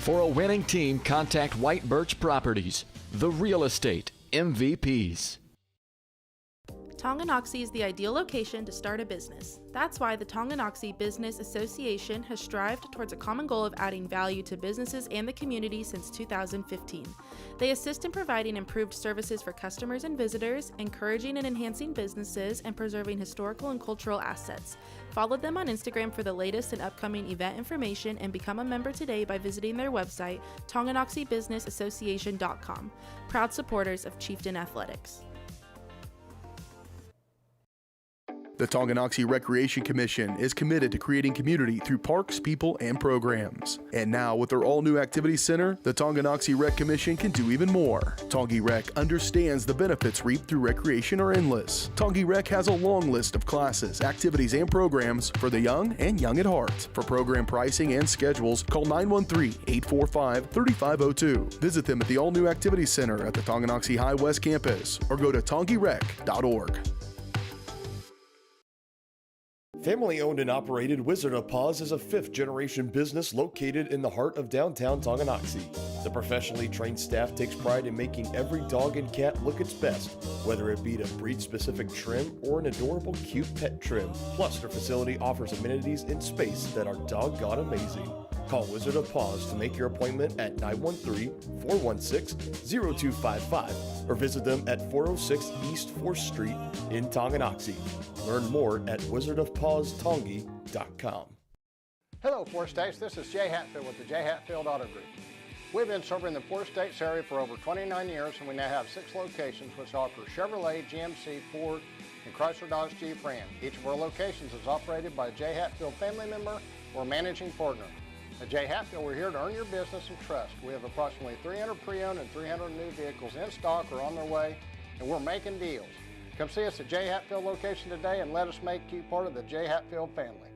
For a winning team, contact White Birch Properties, the real estate MVPs. Tonganoxie is the ideal location to start a business. That's why the Tonganoxie Business Association has strived towards a common goal of adding value to businesses and the community since 2015. They assist in providing improved services for customers and visitors, encouraging and enhancing businesses, and preserving historical and cultural assets. Follow them on Instagram for the latest and upcoming event information, and become a member today by visiting their website, TonganoxieBusinessAssociation.com. Proud supporters of Chieftain Athletics. The Tonganoxie Recreation Commission is committed to creating community through parks, people, and programs. And now, with their all-new activity center, the Tonganoxie Rec Commission can do even more. Tongi Rec understands the benefits reaped through recreation are endless. Tongi Rec has a long list of classes, activities, and programs for the young and young at heart. For program pricing and schedules, call 913-845-3502. Visit them at the all-new activity center at the Tonganoxie High West campus, or go to tongirec.org. Family owned and operated Wizard of Paws is a 5th-generation business located in the heart of downtown Tonganoxie. The professionally trained staff takes pride in making every dog and cat look its best, whether it be a breed-specific trim or an adorable cute pet trim. Plus, their facility offers amenities in space that are doggone amazing. Call Wizard of Paws to make your appointment at 913-416-0255 or visit them at 406 East 4th Street in Tonganoxie. Learn more at wizardofpawstongi.com. Hello, Four States. This is Jay Hatfield with the Jay Hatfield Auto Group. We've been serving the Four States area for over 29 years, and we now have 6 locations which offer Chevrolet, GMC, Ford, and Chrysler Dodge Jeep Ram. Each of our locations is operated by a Jay Hatfield family member or managing partner. At Jay Hatfield, we're here to earn your business and trust. We have approximately 300 pre-owned and 300 new vehicles in stock or on their way, and we're making deals. Come see us at Jay Hatfield location today and let us make you part of the Jay Hatfield family.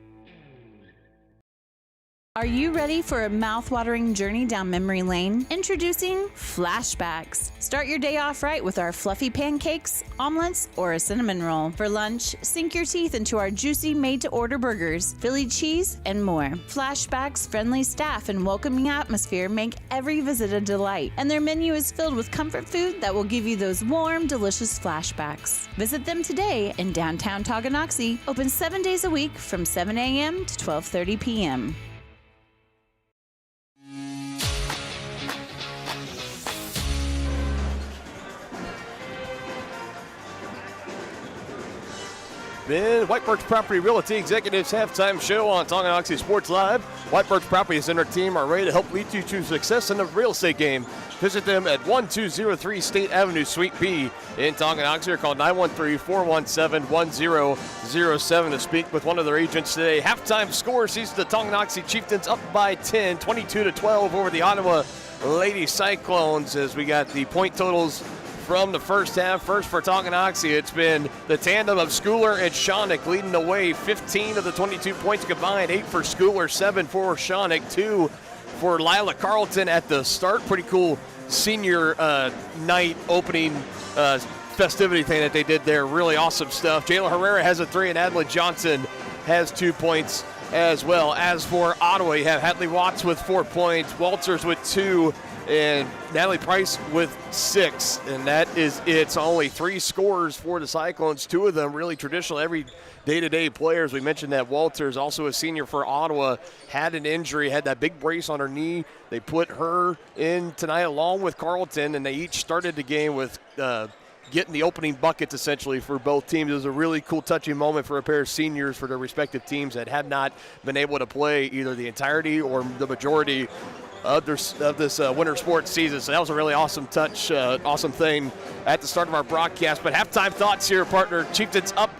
Are you ready for a mouth-watering journey down memory lane? Introducing Flashbacks. Start your day off right with our fluffy pancakes, omelets, or a cinnamon roll. For lunch, sink your teeth into our juicy made-to-order burgers, Philly cheese, and more. Flashbacks' friendly staff and welcoming atmosphere make every visit a delight, and their menu is filled with comfort food that will give you those warm, delicious flashbacks. Visit them today in downtown Tonganoxie, open 7 days a week from 7 a.m. to 12:30 p.m. been White Birch Property Realty Executives Halftime Show on Tonganoxie Sports Live. White Birch Properties and their team are ready to help lead you to success in the real estate game. Visit them at 1203 State Avenue, Suite B in Tonganoxie, or call 913-417-1007 to speak with one of their agents today. Halftime score sees the Tonganoxie Chieftains up by 10, 22-12 over the Ottawa Lady Cyclones, as we got the point totals from the first half. First for Tonganoxie, it's been the tandem of Schooler and Schoenig leading the way. 15 of the 22 points combined, 8 for Schooler, 7 for Schoenig, 2 for Lila Carlton at the start. Pretty cool senior night opening festivity thing that they did there. Really awesome stuff. Jayla Herrera has a 3, and Adelaide Johnson has 2 points as well. As for Ottawa, you have Hadley Watts with 4 points, Walters with 2, and Natalie Price with 6, and that is it's only 3 scores for the Cyclones, 2 of them really traditional every day-to-day players. We mentioned that Walters, also a senior for Ottawa, had an injury, had that big brace on her knee. They put her in tonight along with Carlton, and they each started the game with getting the opening buckets essentially for both teams. It was a really cool, touching moment for a pair of seniors for their respective teams that had not been able to play either the entirety or the majority of this winter sports season. So that was a really awesome touch, awesome thing at the start of our broadcast. But halftime thoughts here, partner. Chieftains up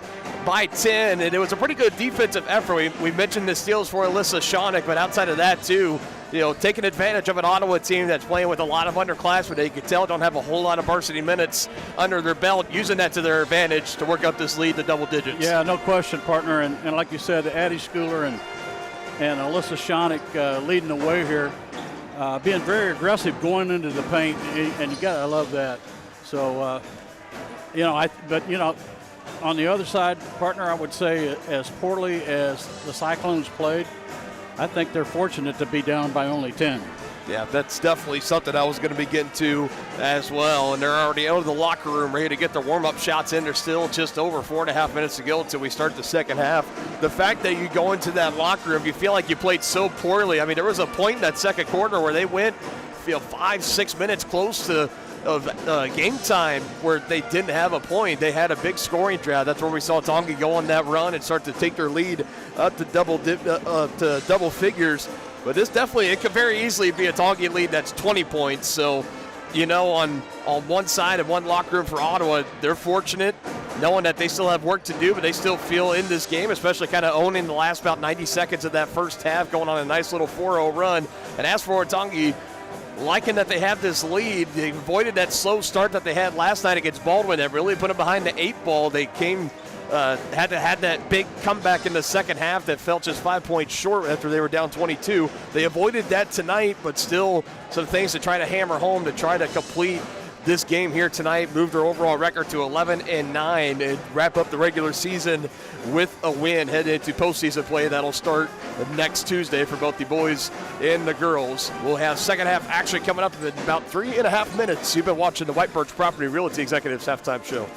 by 10, and it was a pretty good defensive effort. We mentioned the steals for Alyssa Schoenig, but outside of that too, taking advantage of an Ottawa team that's playing with a lot of underclassmen. They could tell don't have a whole lot of varsity minutes under their belt, using that to their advantage to work up this lead to double digits. Yeah, no question, partner. And like you said, Addie Schooler and Alyssa Schoenig leading the way here. Being very aggressive going into the paint, and I love that. So, on the other side, partner, I would say as poorly as the Cyclones played, I think they're fortunate to be down by only 10. Yeah, that's definitely something I was going to be getting to as well. And they're already out of the locker room ready to get their warm-up shots in. There's still just over 4.5 minutes to go until we start the second half. The fact that you go into that locker room, you feel like you played so poorly. I mean, there was a point in that second quarter where they went 5-6 minutes close to game time where they didn't have a point. They had a big scoring drought. That's where we saw Tonga go on that run and start to take their lead up to double figures. But this definitely, it could very easily be a Tonga lead that's 20 points. So, on one side of one locker room for Ottawa, they're fortunate knowing that they still have work to do, but they still feel in this game, especially kind of owning the last about 90 seconds of that first half, going on a nice little 4-0 run. And as for Tonga, liking that they have this lead, they avoided that slow start that they had last night against Baldwin that really put them behind the 8 ball. They had that big comeback in the second half that felt just 5 points short after they were down 22. They avoided that tonight, but still some things to try to hammer home to try to complete this game here tonight, move their overall record to 11-9, and wrap up the regular season with a win, head into postseason play that'll start next Tuesday for both the boys and the girls. We'll have second half action coming up in about 3.5 minutes. You've been watching the White Birch Property Realty Executives Halftime Show.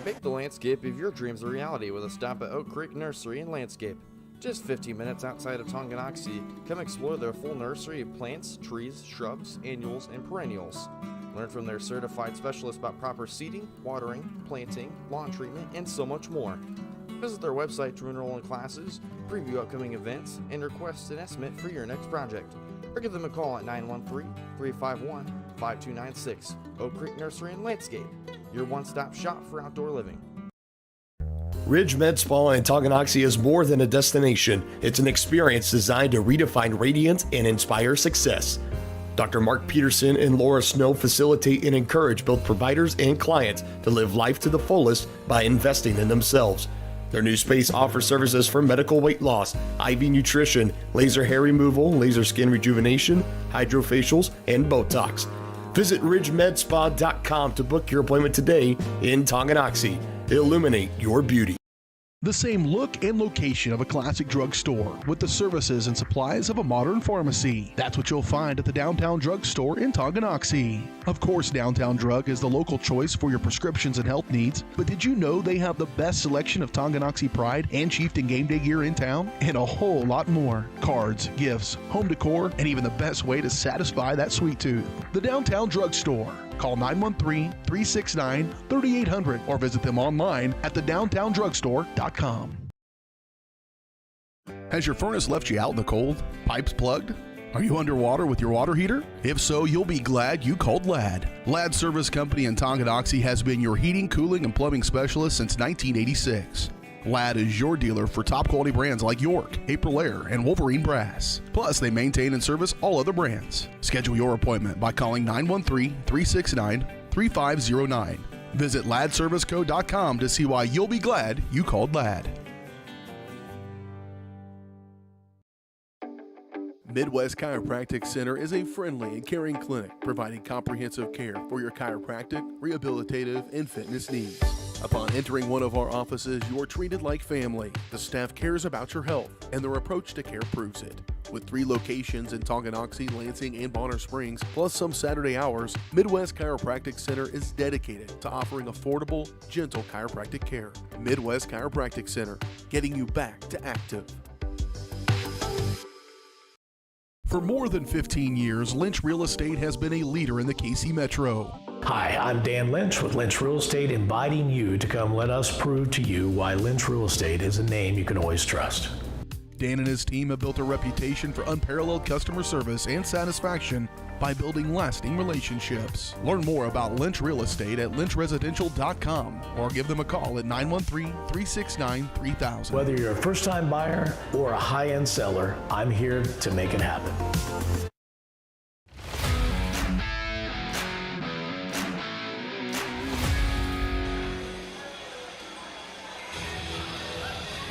Make the landscape of your dreams a reality with a stop at Oak Creek Nursery and Landscape. Just 15 minutes outside of Tonganoxie, come explore their full nursery of plants, trees, shrubs, annuals, and perennials. Learn from their certified specialists about proper seeding, watering, planting, lawn treatment, and so much more. Visit their website to enroll in classes, preview upcoming events, and request an estimate for your next project. Or give them a call at 913-351-5296. Oak Creek Nursery and Landscape, your one-stop shop for outdoor living. Ridge Med Spa in Tonganoxie is more than a destination. It's an experience designed to redefine radiance and inspire success. Dr. Mark Peterson and Laura Snow facilitate and encourage both providers and clients to live life to the fullest by investing in themselves. Their new space offers services for medical weight loss, IV nutrition, laser hair removal, laser skin rejuvenation, hydrofacials, and Botox. Visit ridgemedspa.com to book your appointment today in Tonganoxie. Illuminate your beauty. The same look and location of a classic drugstore with the services and supplies of a modern pharmacy. That's what you'll find at the Downtown Drug Store in Tonganoxie. Of course, Downtown Drug is the local choice for your prescriptions and health needs, but did you know they have the best selection of Tonganoxie Pride and Chieftain game day gear in town? And a whole lot more. Cards, gifts, home decor, and even the best way to satisfy that sweet tooth. The Downtown Drug Store. Call 913-369-3800 or visit them online at thedowntowndrugstore.com. Has your furnace left you out in the cold? Pipes plugged? Are you underwater with your water heater? If so, you'll be glad you called Ladd. Ladd Service Company in Tonganoxie has been your heating, cooling, and plumbing specialist since 1986. Ladd is your dealer for top quality brands like York, Aprilaire, and Wolverine Brass. Plus, they maintain and service all other brands. Schedule your appointment by calling 913-369-3509. Visit LaddServiceCo.com to see why you'll be glad you called Ladd. Midwest Chiropractic Center is a friendly and caring clinic providing comprehensive care for your chiropractic, rehabilitative, and fitness needs. Upon entering one of our offices, you are treated like family. The staff cares about your health, and their approach to care proves it. With 3 locations in Tonganoxie, Lansing, and Bonner Springs, plus some Saturday hours, Midwest Chiropractic Center is dedicated to offering affordable, gentle chiropractic care. Midwest Chiropractic Center, getting you back to active. For more than 15 years, Lynch Real Estate has been a leader in the KC Metro. Hi, I'm Dan Lynch with Lynch Real Estate, inviting you to come let us prove to you why Lynch Real Estate is a name you can always trust. Dan and his team have built a reputation for unparalleled customer service and satisfaction by building lasting relationships. Learn more about Lynch Real Estate at lynchresidential.com or give them a call at 913-369-3000. Whether you're a first-time buyer or a high-end seller, I'm here to make it happen.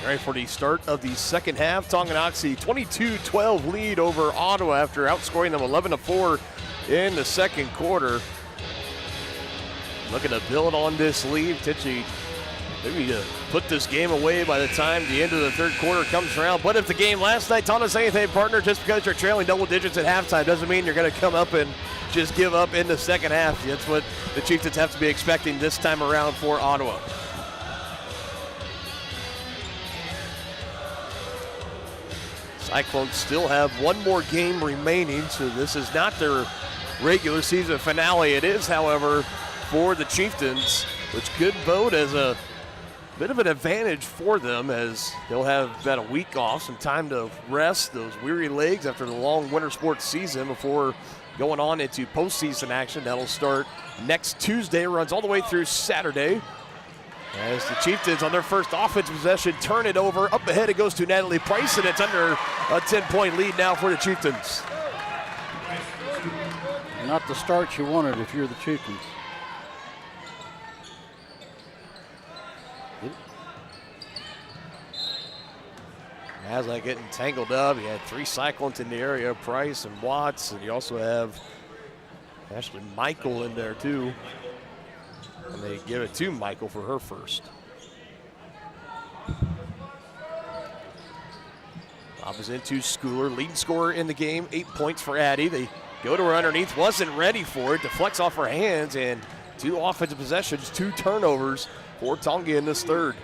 All right, for the start of the second half, Tonganoxie 22-12 lead over Ottawa after outscoring them 11-4 in the second quarter. Looking to build on this lead, potentially maybe to put this game away by the time the end of the third quarter comes around. But if the game last night taught us anything, partner, just because you're trailing double digits at halftime doesn't mean you're going to come up and just give up in the second half. That's what the Chieftains have to be expecting this time around for Ottawa. Cyclones still have one more game remaining, so this is not their regular season finale. It is, however, for the Chieftains, which could bode as a bit of an advantage for them, as they'll have about a week off, some time to rest those weary legs after the long winter sports season before going on into postseason action. That'll start next Tuesday, runs all the way through Saturday. As the Chieftains on their first offensive possession turn it over. Up ahead it goes to Natalie Price, and it's under a 10-point lead now for the Chieftains. Not the start you wanted if you're the Chieftains. Mazak getting tangled up. You had 3 Cyclones in the area, Price and Watts, and you also have Ashley Michael in there too. And they give it to Michael for her first. Lob is into Schooler, leading scorer in the game, 8 points for Addie. They go to her underneath, wasn't ready for it, deflects off her hands, and 2 offensive possessions, 2 turnovers for Tonga in this third.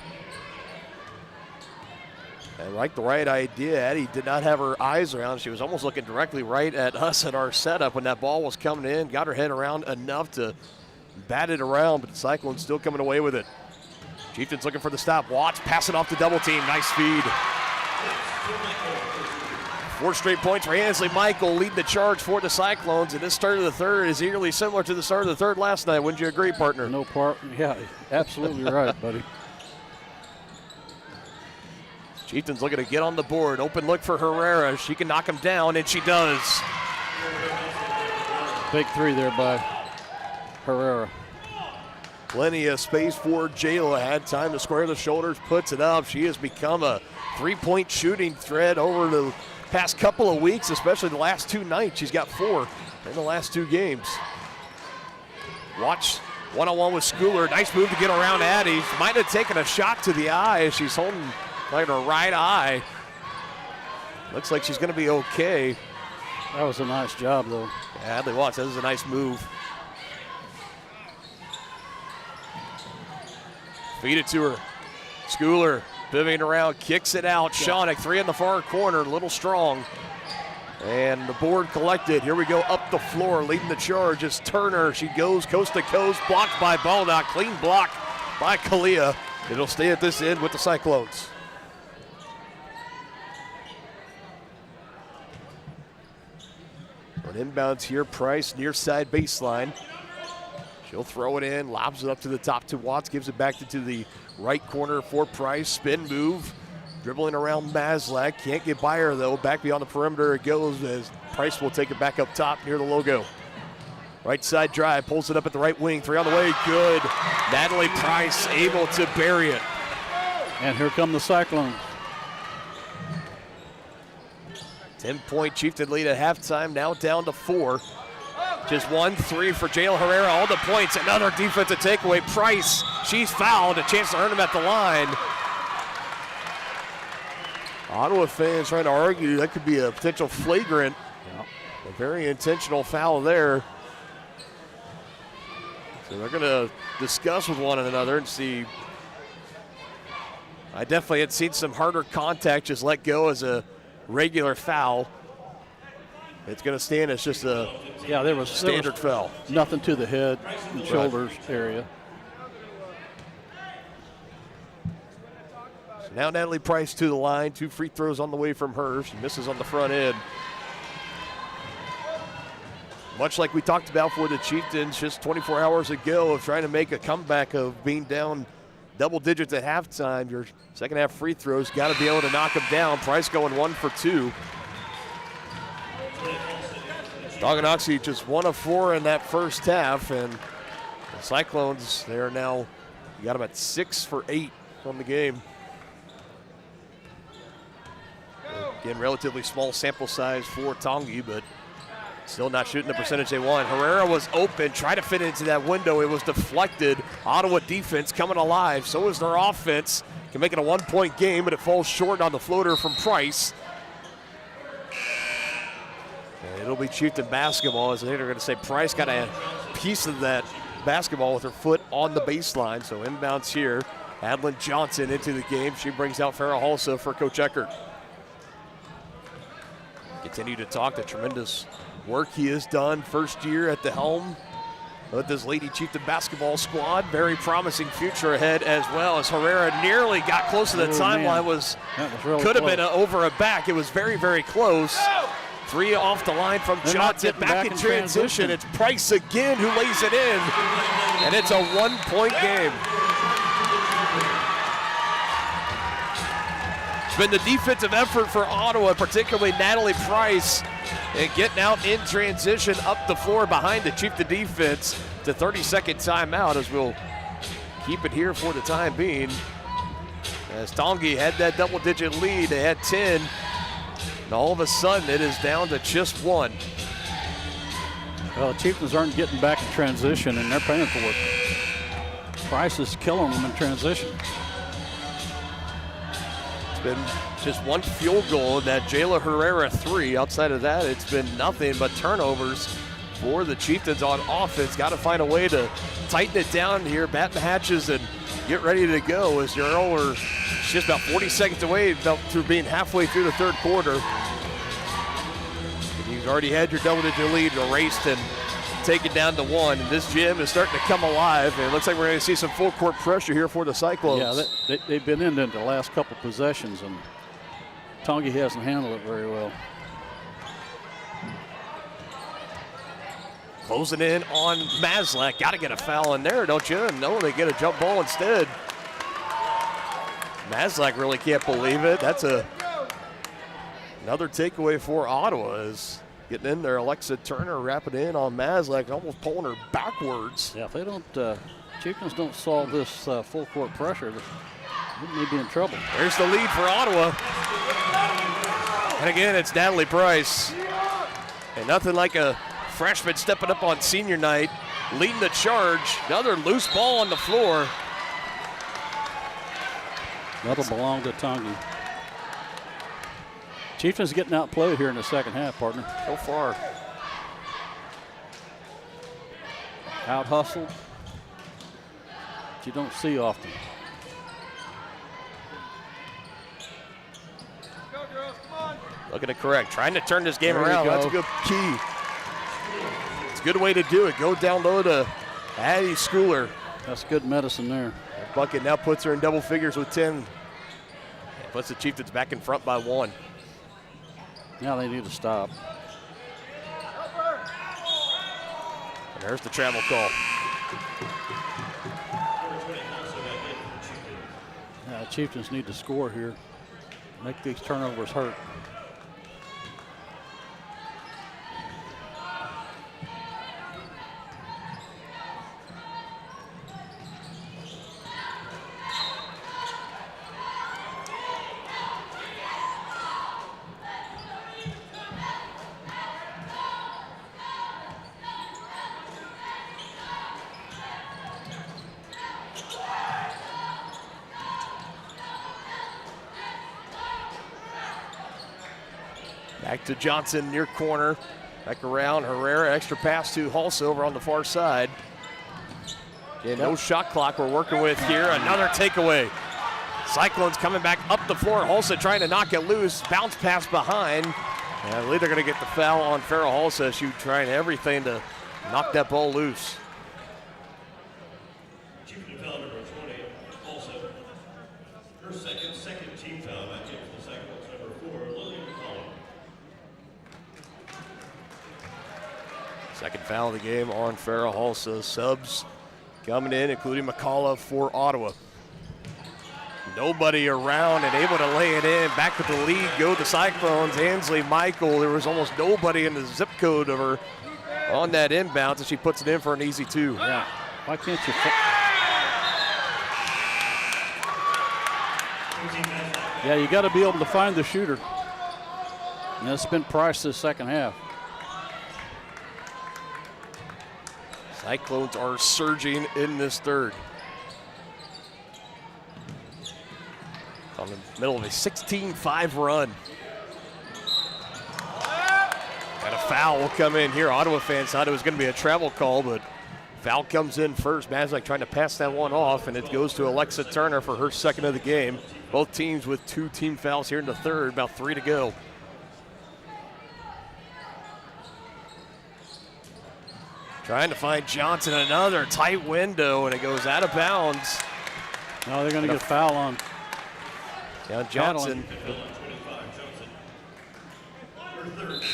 And like the right idea, Addie did not have her eyes around. She was almost looking directly right at us at our setup when that ball was coming in, got her head around enough to bat it around, but the Cyclones still coming away with it. Chieftains looking for the stop. Watts passing off the double team. Nice feed. 4 straight points for Ansley Michael, leading the charge for the Cyclones, and this start of the third is eerily similar to the start of the third last night. Wouldn't you agree, partner? No part. Yeah, absolutely right, buddy. Chieftains looking to get on the board. Open look for Herrera. She can knock him down, and she does. Big 3 there by Herrera. Plenty of space for Jayla. Had time to square the shoulders, puts it up. She has become a 3-point shooting threat over the past couple of weeks, especially the last 2 nights. She's got 4 in the last 2 games. Watch one-on-one with Schooler. Nice move to get around Addie. Might have taken a shot to the eye. She's holding like her right eye. Looks like she's going to be okay. That was a nice job, though. Yeah, Adley Watts, that was a nice move. Feed it to her. Schooler pivoting around, kicks it out. Shawnick, 3 in the far corner, a little strong. And the board collected. Here we go up the floor. Leading the charge is Turner. She goes coast to coast. Blocked by Baldock. Clean block by Kalia. It'll stay at this end with the Cyclones. On inbounds here, Price near side baseline. She'll throw it in, lobs it up to the top to Watts, gives it back to the right corner for Price. Spin move. Dribbling around Maslak, can't get by her though. Back beyond the perimeter it goes as Price will take it back up top near the logo. Right side drive, pulls it up at the right wing. 3 on the way, good. Natalie Price able to bury it. And here come the Cyclones. 10-point Chieftain lead at halftime, now down to 4. Just 1-3 for Jayla Herrera, all the points. Another defensive takeaway. Price, she's fouled, a chance to earn him at the line. Ottawa fans trying to argue that could be a potential flagrant. A very intentional foul there. So they're going to discuss with one another and see. I definitely had seen some harder contact just let go as a regular foul. It's going to stand as just a standard foul. Nothing to the head and shoulders area. Now Natalie Price to the line. 2 free throws on the way from her. She misses on the front end. Much like we talked about for the Chieftains just 24 hours ago of trying to make a comeback of being down double digits at halftime. Your second half free throws got to be able to knock them down. Price going 1 for 2. Tonganoxie just 1 of 4 in that first half. And the Cyclones, they are now, you got them at 6 for 8 from the game. Again, relatively small sample size for Tongi, but still not shooting the percentage they want. Herrera was open, tried to fit into that window. It was deflected. Ottawa defense coming alive. So is their offense. Can make it a 1-point game, but it falls short on the floater from Price. And it'll be Chieftain basketball, as they're going to say Price got a piece of that basketball with her foot on the baseline. So inbounds here. Adlin Johnson into the game. She brings out Farrah Halsa for Coach Eckert. Continue to talk the tremendous work he has done first year at the helm with this Lady Chieftain basketball squad. Very promising future ahead as well, as Herrera nearly got close to the timeline. Could have been over a back. It was very, very close. 3 off the line from Johnson. Back in transition. It's Price again who lays it in, and it's a 1-point game. Been the defensive effort for Ottawa, particularly Natalie Price, and getting out in transition up the floor behind the Chieftain defense. It's a 30-second timeout as we'll keep it here for the time being. As Tongi had that double-digit lead, they had 10, and all of a sudden it is down to just 1. Well, the Chieftains aren't getting back in transition, and they're paying for it. Price is killing them in transition. Been just 1 field goal, that Jayla Herrera 3. Outside of that, it's been nothing but turnovers for the Chieftains on offense. Got to find a way to tighten it down here, bat the hatches, and get ready to go as you're over just about 40 seconds away through being halfway through the third quarter. And you've already had your double-digit lead erased and taken down to 1. And this gym is starting to come alive, and it looks like we're going to see some full court pressure here for the Cyclones. Yeah, they've been in the last couple possessions, and Tongi hasn't handled it very well. Closing in on Maslak. Got to get a foul in there, don't you? No, they get a jump ball instead. Maslak really can't believe it. That's another takeaway for Ottawa. Is getting in there, Alexa Turner wrapping in on Maslak, almost pulling her backwards. Yeah, if they don't, Chieftains don't solve this full court pressure, they may be in trouble. There's the lead for Ottawa. And again, it's Natalie Price. And nothing like a freshman stepping up on senior night, leading the charge. Another loose ball on the floor. That'll belong to Tongi. Chieftains getting outplayed here in the second half, partner. So far. Out hustled, which you don't see often. Looking to correct, trying to turn this game There you around. go. That's a good key. It's a good way to do it. Go down low to Addie Schooler. That's good medicine there. Bucket now puts her in double figures with 10. Puts the Chieftains back in front by 1. Now they need to stop. And there's the travel call. Chieftains need to score here. Make these turnovers hurt. Back to Johnson, near corner. Back around, Herrera, extra pass to Hulse over on the far side. Yeah, no shot clock we're working with here. Another takeaway. Cyclones coming back up the floor. Hulse trying to knock it loose. Bounce pass behind. And I believe they're going to get the foul on Farrah Hulse. She trying everything to knock that ball loose. Chieftain foul number 20, also. Her second team foul, that came from the Cyclones, number 4, Lillian McCollum. Second foul of the game on Farrah Hulse. Subs coming in, including McCullough for Ottawa. Nobody around and able to lay it in. Back with the lead go the Cyclones. Ansley Michael, there was almost nobody in the zip code of her on that inbound, and she puts it in for an easy 2. Yeah, why can't you? Yeah, you got to be able to find the shooter. And that's been Price this second half. Cyclones are surging in this third. On the middle of a 16-5 run. And a foul will come in here. Ottawa fans thought it was going to be a travel call, but foul comes in first. Mazak trying to pass that one off, and it goes to Alexa Turner for her second of the game. Both teams with 2 team fouls here in the third, about 3 to go. Trying to find Johnson, another tight window, and it goes out of bounds. No, they're going to get a foul on. Down Johnson.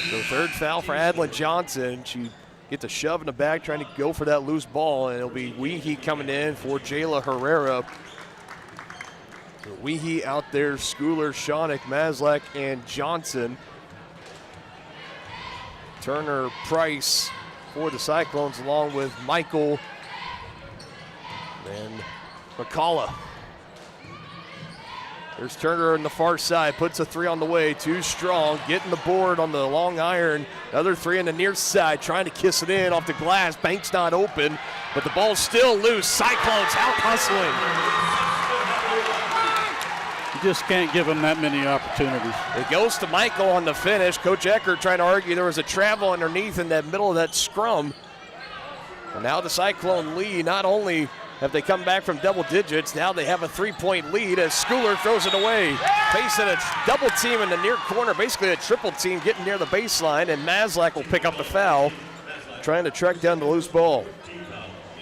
So third foul for Adlin Johnson. She gets a shove in the back, trying to go for that loose ball, and it'll be Weehee coming in for Jayla Herrera. So Weehee out there, Schooler, Shawnick, Maslak, and Johnson. Turner, Price for the Cyclones, along with Michael and McCullough. There's Turner on the far side, puts a 3 on the way, 2 strong, getting the board on the long iron. Another 3 on the near side, trying to kiss it in off the glass. Bank's not open, but the ball's still loose. Cyclones out hustling. You just can't give them that many opportunities. It goes to Michael on the finish. Coach Eckert trying to argue there was a travel underneath in that middle of that scrum. And now the Cyclone lead. Not only have they come back from double digits, now they have a 3-point lead as Schooler throws it away. Facing a double team in the near corner, basically a triple team getting near the baseline, and Maslak will pick up the foul, trying to track down the loose ball.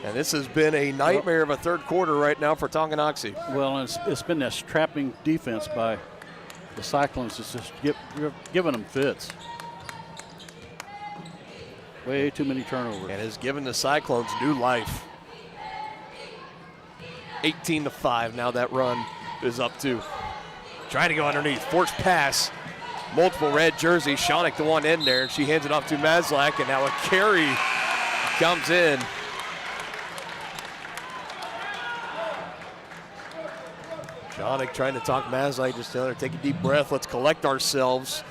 And this has been a nightmare of a third quarter right now for Tonganoxie. Well, it's been this trapping defense by the Cyclones. It's just giving them fits. Way too many turnovers. And has given the Cyclones new life. 18-5 now that run is up to. Trying to go underneath, forced pass. Multiple red jerseys, Shawnick the one in there. She hands it off to Maslak, and now a carry comes in. Shawnick trying to talk Maslak, just telling her, take a deep breath, let's collect ourselves.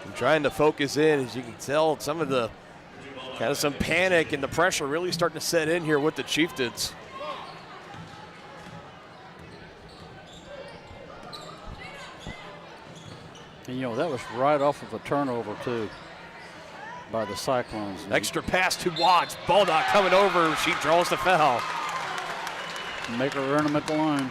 And trying to focus in, as you can tell, some of the, kind of some panic and the pressure really starting to set in here with the Chieftains. And, that was right off of a turnover, too, by the Cyclones. Extra pass to Watts. Ball not coming over. She draws the foul. Make her earn them at the line.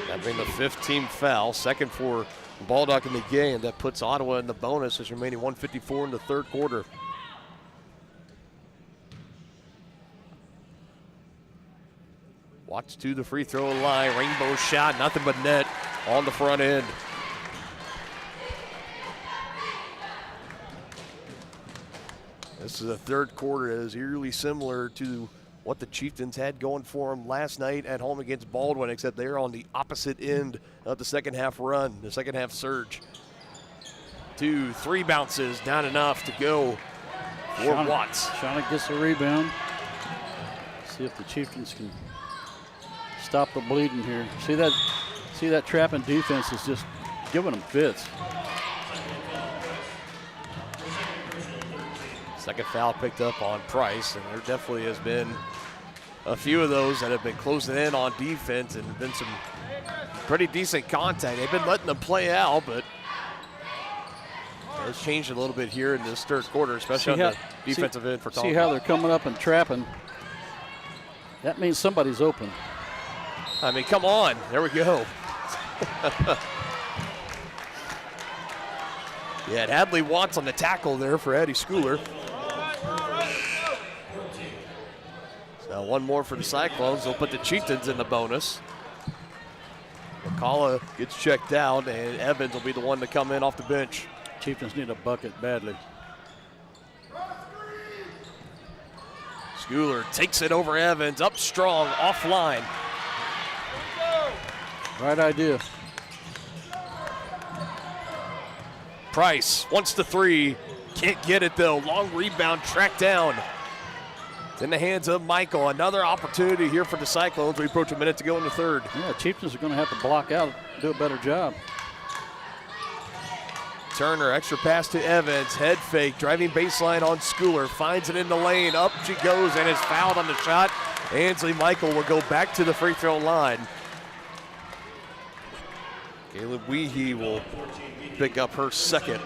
That being the 15th foul, second for Baldock in the game. That puts Ottawa in the bonus. There's remaining 1:54 in the third quarter. Watch to the free throw line. Rainbow shot, nothing but net on the front end. This is the third quarter that is eerily similar to what the Chieftains had going for them last night at home against Baldwin, except they're on the opposite end of the second half run, the second half surge. 2, 3 bounces, not enough to go for Watts. Shonick gets the rebound. See if the Chieftains can stop the bleeding here. See that trapping defense is just giving them fits. Second foul picked up on Price, and there definitely has been a few of those that have been closing in on defense and been some pretty decent contact. They've been letting them play out, but it's changed a little bit here in this third quarter, especially on the defensive end for Tom. See how they're coming up and trapping. That means somebody's open. I mean, come on. There we go. Yeah, and Hadley Watts on the tackle there for Eddie Schooler. So one more for the Cyclones. They'll put the Chieftains in the bonus. McCullough gets checked out, and Evans will be the one to come in off the bench. Chieftains need a bucket badly. Schooler takes it over Evans, up strong, offline. Right idea. Price wants the three, can't get it though. Long rebound, tracked down. It's in the hands of Michael. Another opportunity here for the Cyclones. We approach a minute to go in the third. Yeah, Chieftains are going to have to block out, do a better job. Turner, extra pass to Evans, head fake, driving baseline on Schooler, finds it in the lane, up she goes and is fouled on the shot. Ansley Michael will go back to the free throw line. Caleb Weehee will pick up her second.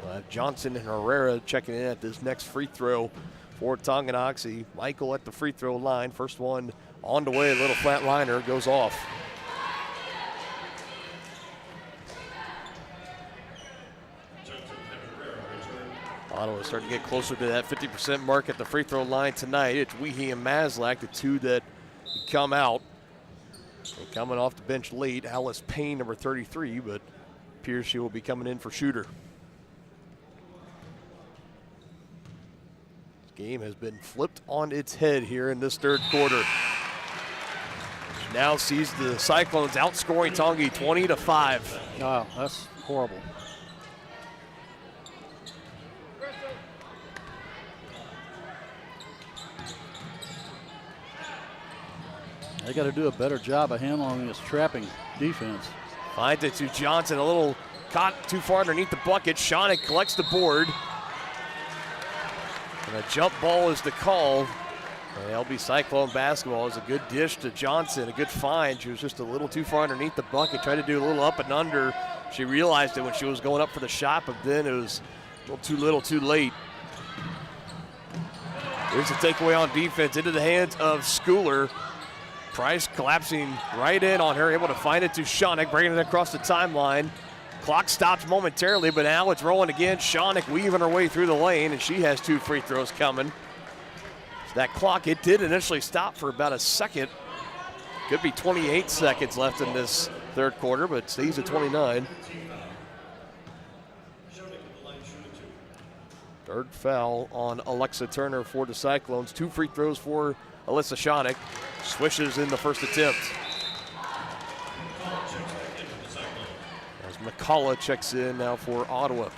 We'll have Johnson and Herrera checking in at this next free throw for Tonganoxie. Michael at the free throw line. First one on the way, a little flat liner, goes off. Ottawa starting to get closer to that 50% mark at the free throw line tonight. It's Weehee and Maslak, the two that come out. And coming off the bench late, Alice Payne, number 33, but appears she will be coming in for shooter. This game has been flipped on its head here in this third quarter. Now sees the Cyclones outscoring Tongi 20-5. Wow, that's horrible. They got to do a better job of handling this trapping defense. Finds it to Johnson, a little caught too far underneath the bucket. Shonick collects the board. And a jump ball is the call. And LB Cyclone basketball is a good dish to Johnson, a good find. She was just a little too far underneath the bucket, tried to do a little up and under. She realized it when she was going up for the shot, but then it was a little too late. Here's the takeaway on defense into the hands of Schooler. Price collapsing right in on her, able to find it to Shonick, bringing it across the timeline. Clock stops momentarily, but now it's rolling again. Shonick weaving her way through the lane, and she has two free throws coming. So that clock, it did initially stop for about a second. Could be 28 seconds left in this third quarter, but stays at 29. Third foul on Alexa Turner for the Cyclones. Two free throws for Alyssa Shonick. Swishes in the first attempt. As McCullough checks in now for Ottawa.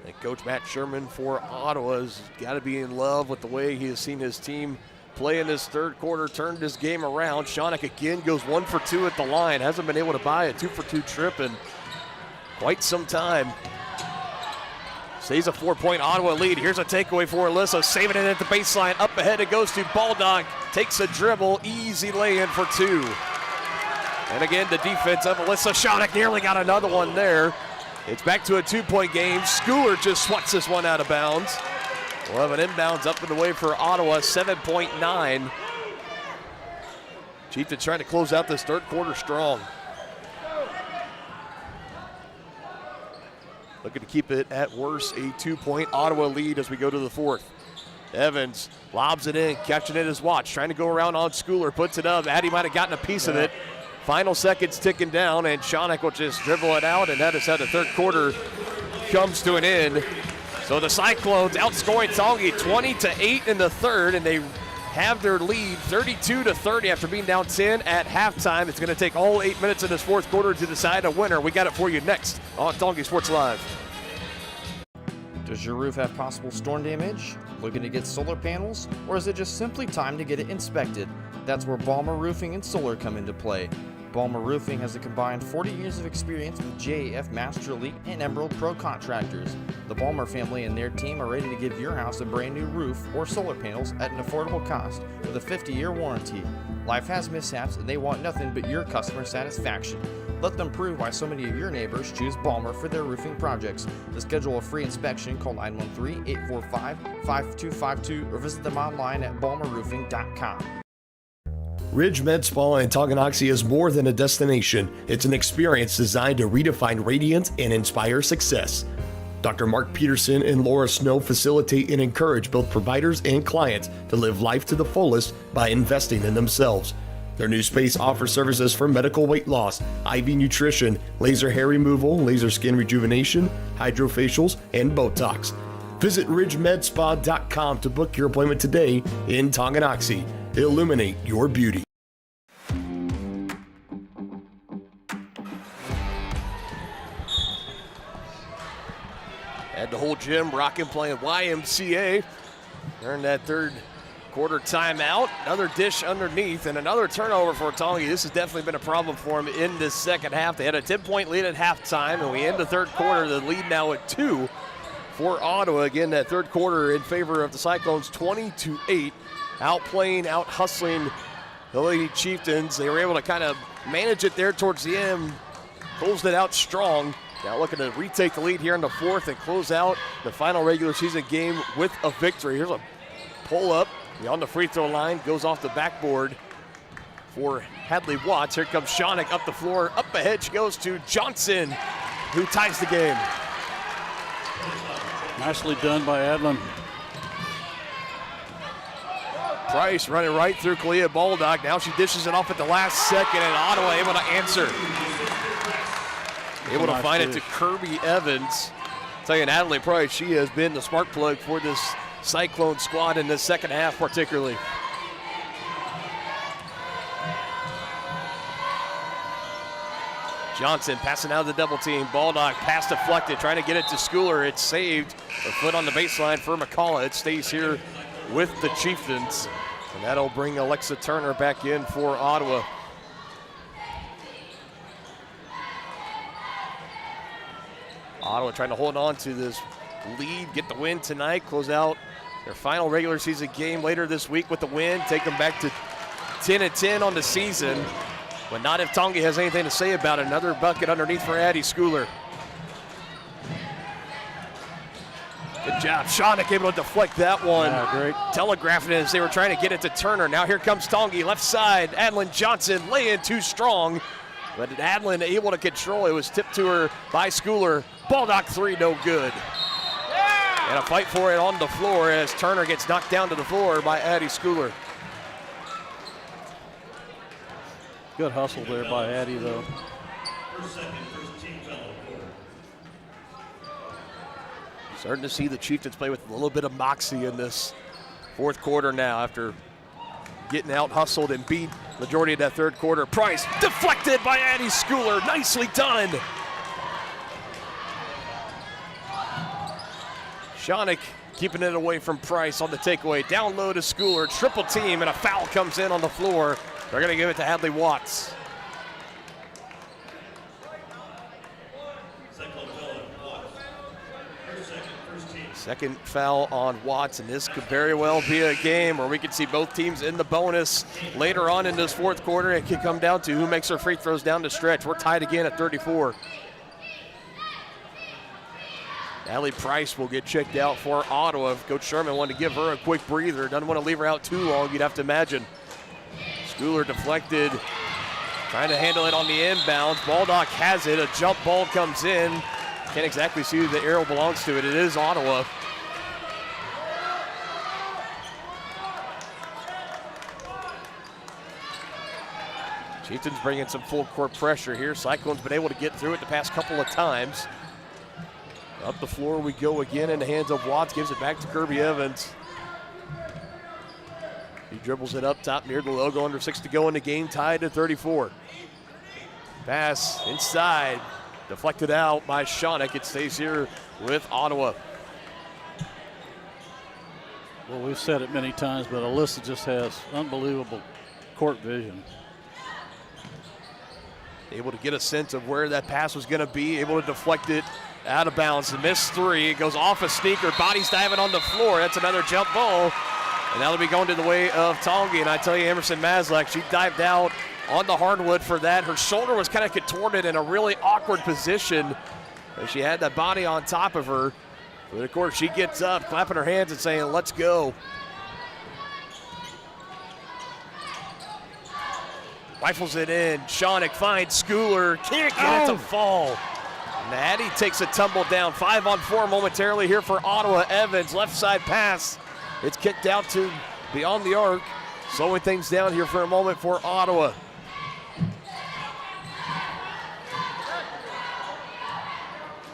And Coach Matt Sherman for Ottawa has got to be in love with the way he has seen his team play in this third quarter, turned this game around. Shonick again goes 1 for 2 at the line. Hasn't been able to buy a 2 for 2 trip in quite some time. Stays a 4-point Ottawa lead. Here's a takeaway for Alyssa, saving it at the baseline. Up ahead it goes to Baldock. Takes a dribble, easy lay-in for 2. And again, the defense of Alyssa Shonik nearly got another one there. It's back to a 2-point game. Schooler just swats this one out of bounds. We'll have an inbounds up and away for Ottawa, 7.9. Chieftains trying to close out this third quarter strong. Looking to keep it at worst a 2-point Ottawa lead as we go to the fourth. Evans lobs it in, catching it as Watts, trying to go around on Schooler, puts it up. Addie might have gotten a piece of it. Final seconds ticking down, and Shonik will just dribble it out, and that is how the third quarter comes to an end. So the Cyclones outscoring Tongi 20-8 in the third, and they have their lead 32-30 after being down 10 at halftime. It's going to take all 8 minutes in this fourth quarter to decide a winner. We got it for you next on Tongi Sports Live. Does your roof have possible storm damage? Looking to get solar panels? Or is it just simply time to get it inspected? That's where Balmer Roofing and Solar come into play. Balmer Roofing has a combined 40 years of experience with JAF Master Elite and Emerald Pro contractors. The Balmer family and their team are ready to give your house a brand new roof or solar panels at an affordable cost with a 50-year warranty. Life has mishaps and they want nothing but your customer satisfaction. Let them prove why so many of your neighbors choose Balmer for their roofing projects. To schedule a free inspection, call 913-845-5252 or visit them online at balmerroofing.com. Ridge Med Spa in Tonganoxie is more than a destination. It's an experience designed to redefine radiance and inspire success. Dr. Mark Peterson and Laura Snow facilitate and encourage both providers and clients to live life to the fullest by investing in themselves. Their new space offers services for medical weight loss, IV nutrition, laser hair removal, laser skin rejuvenation, hydrofacials, and Botox. Visit ridgemedspa.com to book your appointment today in Tonganoxie. Illuminate your beauty. Had the whole gym rocking, playing YMCA. Earned that third quarter timeout. Another dish underneath and another turnover for Tongi. This has definitely been a problem for them in this second half. They had a 10-point lead at halftime, and we end the third quarter. The lead now at 2 for Ottawa. Again, that third quarter in favor of the Cyclones, 20-8. Outplaying, out-hustling the Lady Chieftains. They were able to kind of manage it there towards the end. Closed it out strong. Now looking to retake the lead here in the fourth and close out the final regular season game with a victory. Here's a pull-up on the free throw line. Goes off the backboard for Hadley Watts. Here comes Shonik up the floor. Up ahead she goes to Johnson, who ties the game. Nicely done by Adlin. Price running right through Kalia Baldock. Now she dishes it off at the last second, and Ottawa able to answer. Able to find it to Kirby Evans. Tell you, Natalie Price, she has been the spark plug for this Cyclone squad in the second half particularly. Johnson passing out of the double team. Baldock pass deflected, trying to get it to Schooler. It's saved. A foot on the baseline for McCullough. It stays here with the Chieftains. And that'll bring Alexa Turner back in for Ottawa. Ottawa trying to hold on to this lead, get the win tonight, close out their final regular season game later this week with the win, take them back to 10-10 on the season. But not if Tongi has anything to say about it. Another bucket underneath for Addie Schooler. Good job. Shonik able to deflect that one. Yeah, great. Telegraphing it as they were trying to get it to Turner. Now here comes Tongi, left side. Adlin Johnson laying too strong. But Adlin able to control. It was tipped to her by Schooler. Baldock three, no good. Yeah! And a fight for it on the floor as Turner gets knocked down to the floor by Addie Schooler. Good hustle there by Addie, though. Starting to see the Chieftains play with a little bit of moxie in this fourth quarter now after getting out hustled and beat majority of that third quarter. Price deflected by Addie Schooler. Nicely done. Shonik keeping it away from Price on the takeaway. Down low to Schooler. Triple team and a foul comes in on the floor. They're going to give it to Hadley Watts. Second foul on Watts, and this could very well be a game where we could see both teams in the bonus later on in this fourth quarter. It could come down to who makes their free throws down the stretch. We're tied again at 34. Natalie Price will get checked out for Ottawa. If Coach Sherman wanted to give her a quick breather, doesn't want to leave her out too long, you'd have to imagine. Schooler deflected, trying to handle it on the inbound. Baldock has it, a jump ball comes in. Can't exactly see who the arrow belongs to. It is Ottawa. Chieftains bringing some full court pressure here. Cyclones been able to get through it the past couple of times. Up the floor we go again in the hands of Watts, gives it back to Kirby Evans. He dribbles it up top near the logo, under 6 to go in the game, tied at 34. Pass inside, deflected out by Shawnick. It stays here with Ottawa. Well, we've said it many times, but Alyssa just has unbelievable court vision. Able to get a sense of where that pass was going to be, able to deflect it out of bounds. The missed three, it goes off a sneaker, bodies diving on the floor. That's another jump ball. And that'll be going to the way of Tongi. And I tell you, Emerson Maslak, she dived out on the hardwood for that. Her shoulder was kind of contorted in a really awkward position. And she had that body on top of her. But of course, she gets up, clapping her hands and saying, let's go. Rifles it in. Shawnick finds Schooler. Can't get it to fall. Natty takes a tumble down. 5-on-4 momentarily here for Ottawa. Evans, left side pass. It's kicked out to beyond the arc. Slowing things down here for a moment for Ottawa.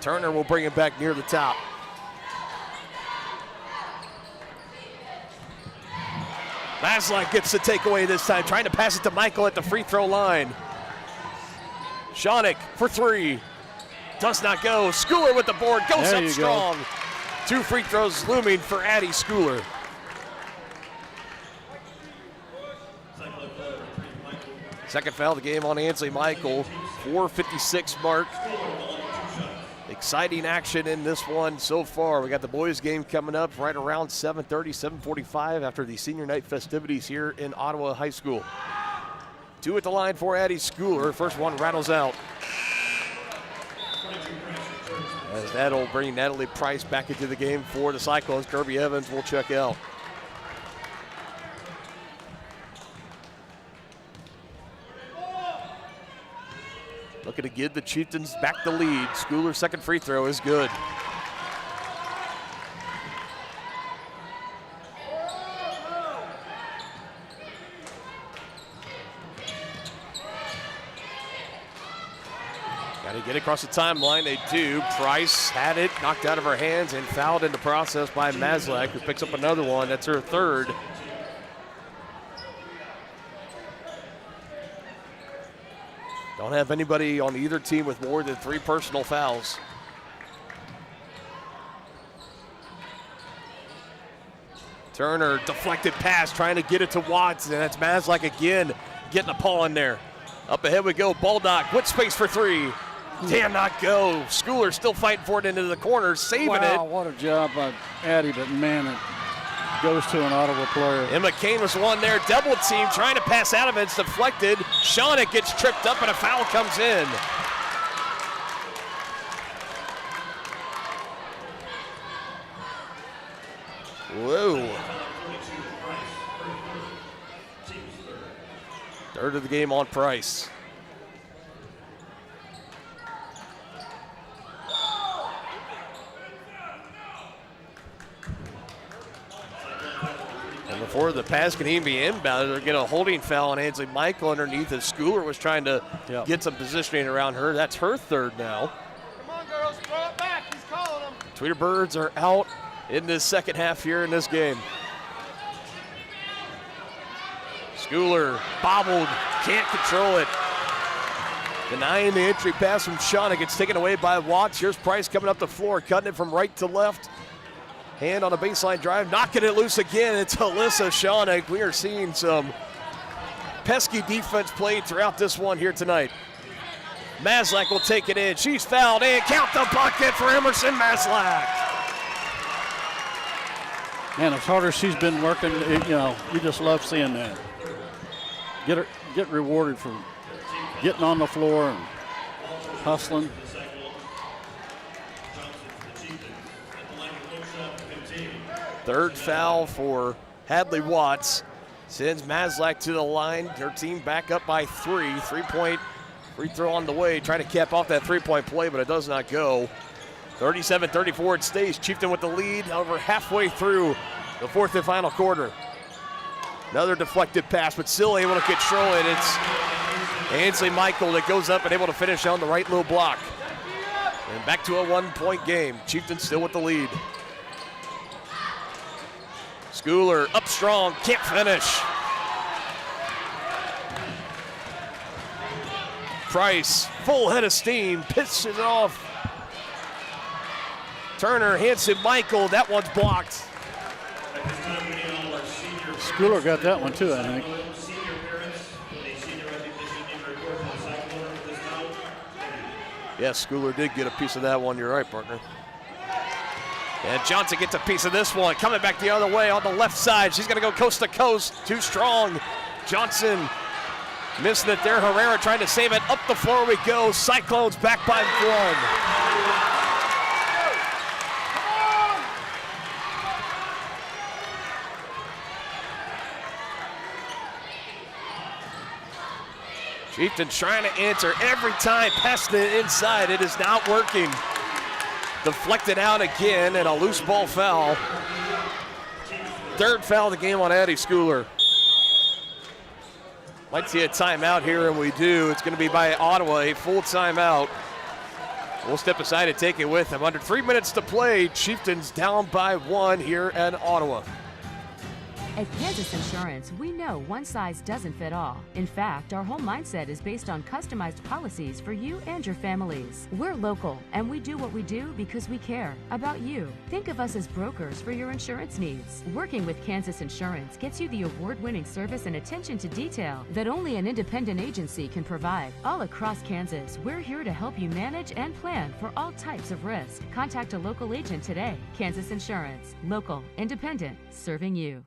Turner will bring it back near the top. Maslak gets the takeaway this time, trying to pass it to Michael at the free throw line. Shawnick for three. Does not go. Schooler with the board, goes up strong. 2 free throws looming for Addie Schooler. Second foul of the game on Ansley Michael. 4:56 mark. Exciting action in this one so far. We got the boys game coming up right around 7:30, 7:45 after the senior night festivities here in Ottawa High School. 2 at the line for Addie Schooler. First one rattles out. As that'll bring Natalie Price back into the game for the Cyclones. Kirby Evans will check out. Looking to give the Chieftains back the lead. Schooler's second free throw is good. Got to get across the timeline. They do. Price had it knocked out of her hands and fouled in the process by Maslak, who picks up another one. That's her third. Don't have anybody on either team with more than 3 personal fouls. Turner, deflected pass, trying to get it to Watts, and that's Maslak again getting a paw in there. Up ahead we go, Baldock with space for 3. Damn, not go. Schooler still fighting for it into the corner, saving it. Wow, what a job by Addie, but man, it goes to an Ottawa player. And McCain was one there, double team, trying to pass out of it. It's deflected. Shawnick gets tripped up and a foul comes in. Whoa. Third of the game on Price. And before the pass can even be inbounded, they're getting a holding foul on Ansley Michael underneath as Schooler was trying to get some positioning around her. That's her third now. Come on, girls, throw it back. He's calling them. Tweeter Birds are out in this second half here in this game. Schooler bobbled, can't control it. Denying the entry pass from Shawnick. It's taken away by Watts. Here's Price coming up the floor, cutting it from right to left. Hand on a baseline drive, knocking it loose again. It's Alyssa Shawnick. We are seeing some pesky defense played throughout this one here tonight. Maslak will take it in. She's fouled and count the bucket for Emerson Maslak. Man, as hard as she's been working, you just love seeing that. Get rewarded for getting on the floor and hustling. Third foul for Hadley Watts. Sends Maslak to the line. Her team back up by 3. 3-point free throw on the way. Trying to cap off that 3-point play, but it does not go. 37-34 it stays. Chieftain with the lead over halfway through the fourth and final quarter. Another deflected pass, but still able to control it. It's Ainsley Michael that goes up and able to finish on the right low block. And back to a 1-point game. Chieftain still with the lead. Schooler up strong, can't finish. Price, full head of steam, pisses it off. Turner, Hanson, Michael, that one's blocked. Schooler got that one too, I think. Yes, Schooler did get a piece of that one. You're right, partner. And Johnson gets a piece of this one. Coming back the other way on the left side. She's going to go coast to coast. Too strong. Johnson missing it there. Herrera trying to save it. Up the floor we go. Cyclones back by 1. Chieftains trying to answer every time, passing it inside. It is not working. Deflected out again, and a loose ball foul. Third foul of the game on Addie Schooler. Might see a timeout here, and we do. It's going to be by Ottawa, a full timeout. We'll step aside and take it with them. Under 3 minutes to play, Chieftains down by 1 here at Ottawa. At Kansas Insurance, we know one size doesn't fit all. In fact, our whole mindset is based on customized policies for you and your families. We're local, and we do what we do because we care about you. Think of us as brokers for your insurance needs. Working with Kansas Insurance gets you the award-winning service and attention to detail that only an independent agency can provide. All across Kansas, we're here to help you manage and plan for all types of risk. Contact a local agent today. Kansas Insurance. Local, independent, serving you.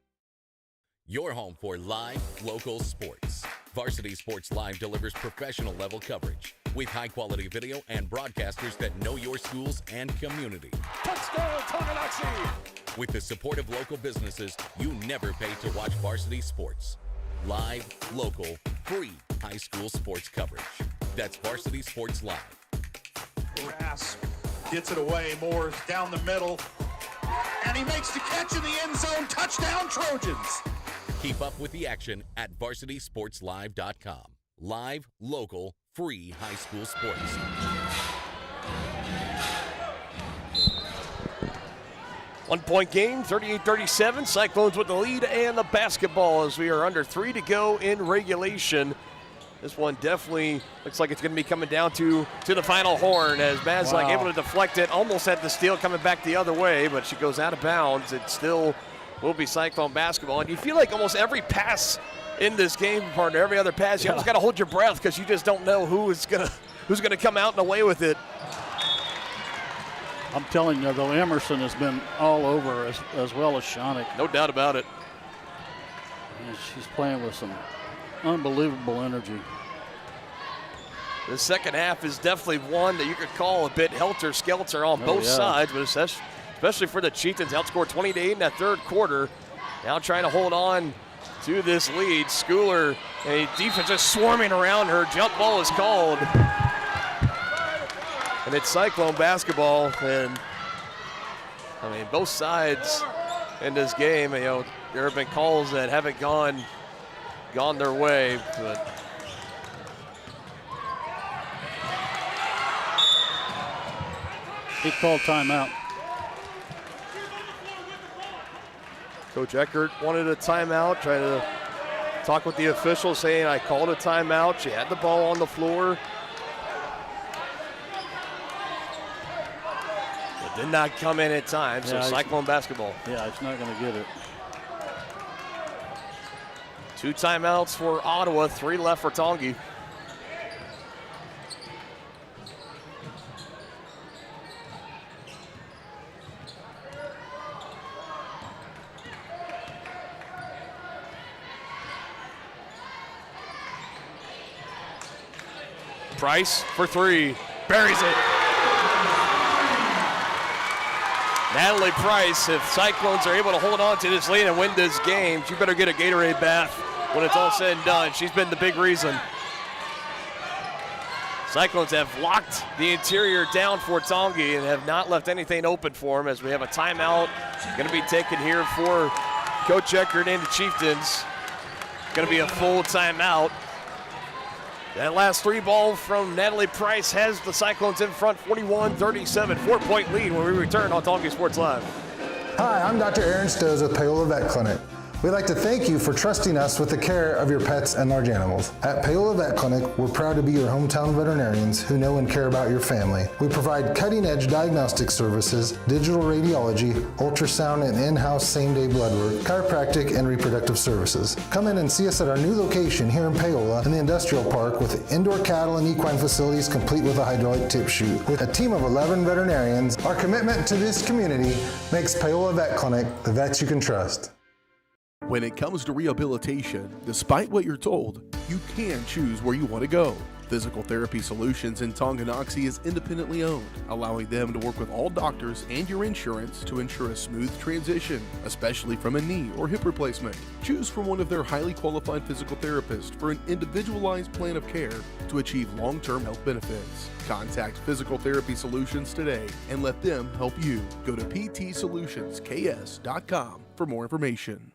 Your home for live, local sports. Varsity Sports Live delivers professional level coverage with high quality video and broadcasters that know your schools and community. Touchdown, Tonganoxie! With the support of local businesses, you never pay to watch varsity sports. Live, local, free high school sports coverage. That's Varsity Sports Live. Grass gets it away. Moore's down the middle. And he makes the catch in the end zone. Touchdown, Trojans! Keep up with the action at varsitysportslive.com. Live, local, free high school sports. One-point game, 38-37. Cyclones with the lead and the basketball as we are under 3 to go in regulation. This one definitely looks like it's going to be coming down to the final horn as Maslak able to deflect it. Almost had the steal coming back the other way, but she goes out of bounds. It still will be Cyclone basketball. And you feel like almost every pass in this game, partner, every other pass, you almost got to hold your breath because you just don't know who's gonna come out and away with it. I'm telling you, though, Emerson has been all over as well as Shonick. No doubt about it. And she's playing with some unbelievable energy. The second half is definitely one that you could call a bit helter-skelter on both sides, but especially for the Chieftains, outscored 20-8 in that third quarter. Now trying to hold on to this lead. Schooler, a defense just swarming around her. Jump ball is called. And it's Cyclone basketball. And I mean, both sides in this game, there have been calls that haven't gone their way, but he called timeout. Coach Eckert wanted a timeout, trying to talk with the official, saying, I called a timeout. She had the ball on the floor. It did not come in at time, so Cyclone basketball. Yeah, it's not going to get it. 2 timeouts for Ottawa, 3 left for Tongi. Price for three. Buries it. Natalie Price, if Cyclones are able to hold on to this lead and win this game, you better get a Gatorade bath when it's all said and done. She's been the big reason. Cyclones have locked the interior down for Tongi and have not left anything open for them as we have a timeout going to be taken here for Coach Eckert and the Chieftains. Going to be a full timeout. That last three ball from Natalie Price has the Cyclones in front 41-37, 4-point lead when we return on Tongi Sports Live. Hi, I'm Dr. Aaron Stoes with Paola Vet Clinic. We'd like to thank you for trusting us with the care of your pets and large animals. At Paola Vet Clinic, we're proud to be your hometown veterinarians who know and care about your family. We provide cutting-edge diagnostic services, digital radiology, ultrasound, and in-house same-day blood work, chiropractic, and reproductive services. Come in and see us at our new location here in Paola in the Industrial Park with indoor cattle and equine facilities complete with a hydraulic tip chute. With a team of 11 veterinarians, our commitment to this community makes Paola Vet Clinic the vets you can trust. When it comes to rehabilitation, despite what you're told, you can choose where you want to go. Physical Therapy Solutions in Tonganoxie is independently owned, allowing them to work with all doctors and your insurance to ensure a smooth transition, especially from a knee or hip replacement. Choose from one of their highly qualified physical therapists for an individualized plan of care to achieve long-term health benefits. Contact Physical Therapy Solutions today and let them help you. Go to ptsolutionsks.com for more information.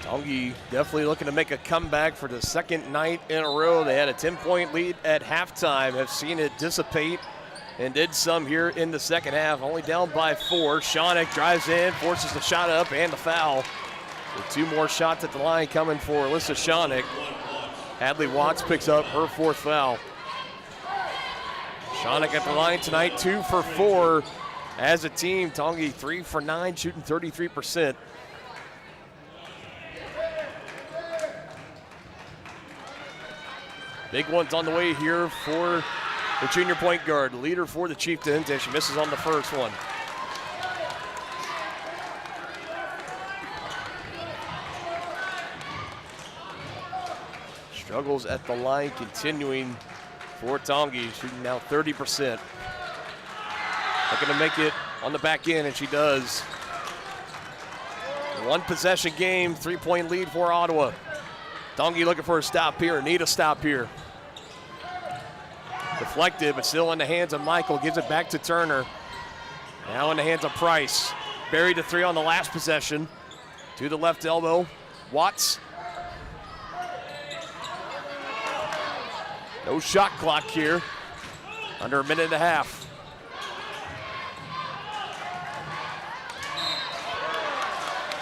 Tongi definitely looking to make a comeback for the second night in a row. They had a 10-point lead at halftime, have seen it dissipate, and did some here in the second half. Only down by 4. Shawnick drives in, forces the shot up and the foul. With 2 more shots at the line coming for Alyssa Shawnick. Hadley Watts picks up her 4th foul. Shawnick at the line tonight, 2 for 4 as a team. Tongi 3 for 9, shooting 33%. Big one's on the way here for the junior point guard, leader for the Chieftains, and she misses on the first one. Struggles at the line continuing for Tongi, shooting now 30%. Looking to make it on the back end, and she does. 1 possession game, 3-point lead for Ottawa. Tongi looking for a stop here, need a stop here. Deflected, but still in the hands of Michael, gives it back to Turner. Now in the hands of Price. Buried the 3 on the last possession. To the left elbow, Watts. No shot clock here. Under a minute and a half.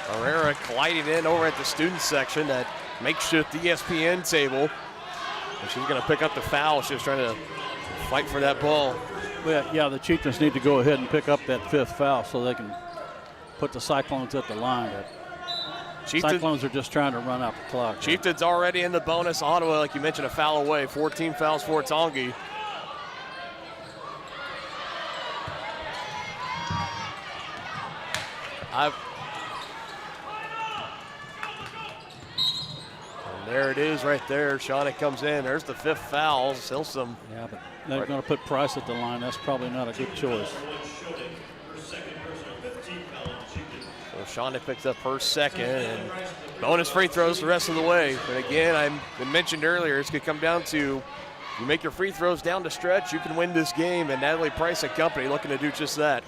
Herrera colliding in over at the student section, that makeshift ESPN table. And she's going to pick up the foul. She was trying to fight for that ball. Well, yeah, the Chieftains need to go ahead and pick up that 5th foul so they can put the Cyclones at the line. Cyclones are just trying to run out the clock. Chieftains already in the bonus. Ottawa, like you mentioned, a foul away. 14 fouls for Tongi. There it is right there. Shawnick comes in. There's the 5th foul. Silsum. Yeah, but they're going to put Price at the line. That's probably not a good choice. So Shawnick picks up her 2nd, and bonus free throws the rest of the way. But again, I mentioned earlier, it's going to come down to, you make your free throws down the stretch, you can win this game, and Natalie Price and company looking to do just that.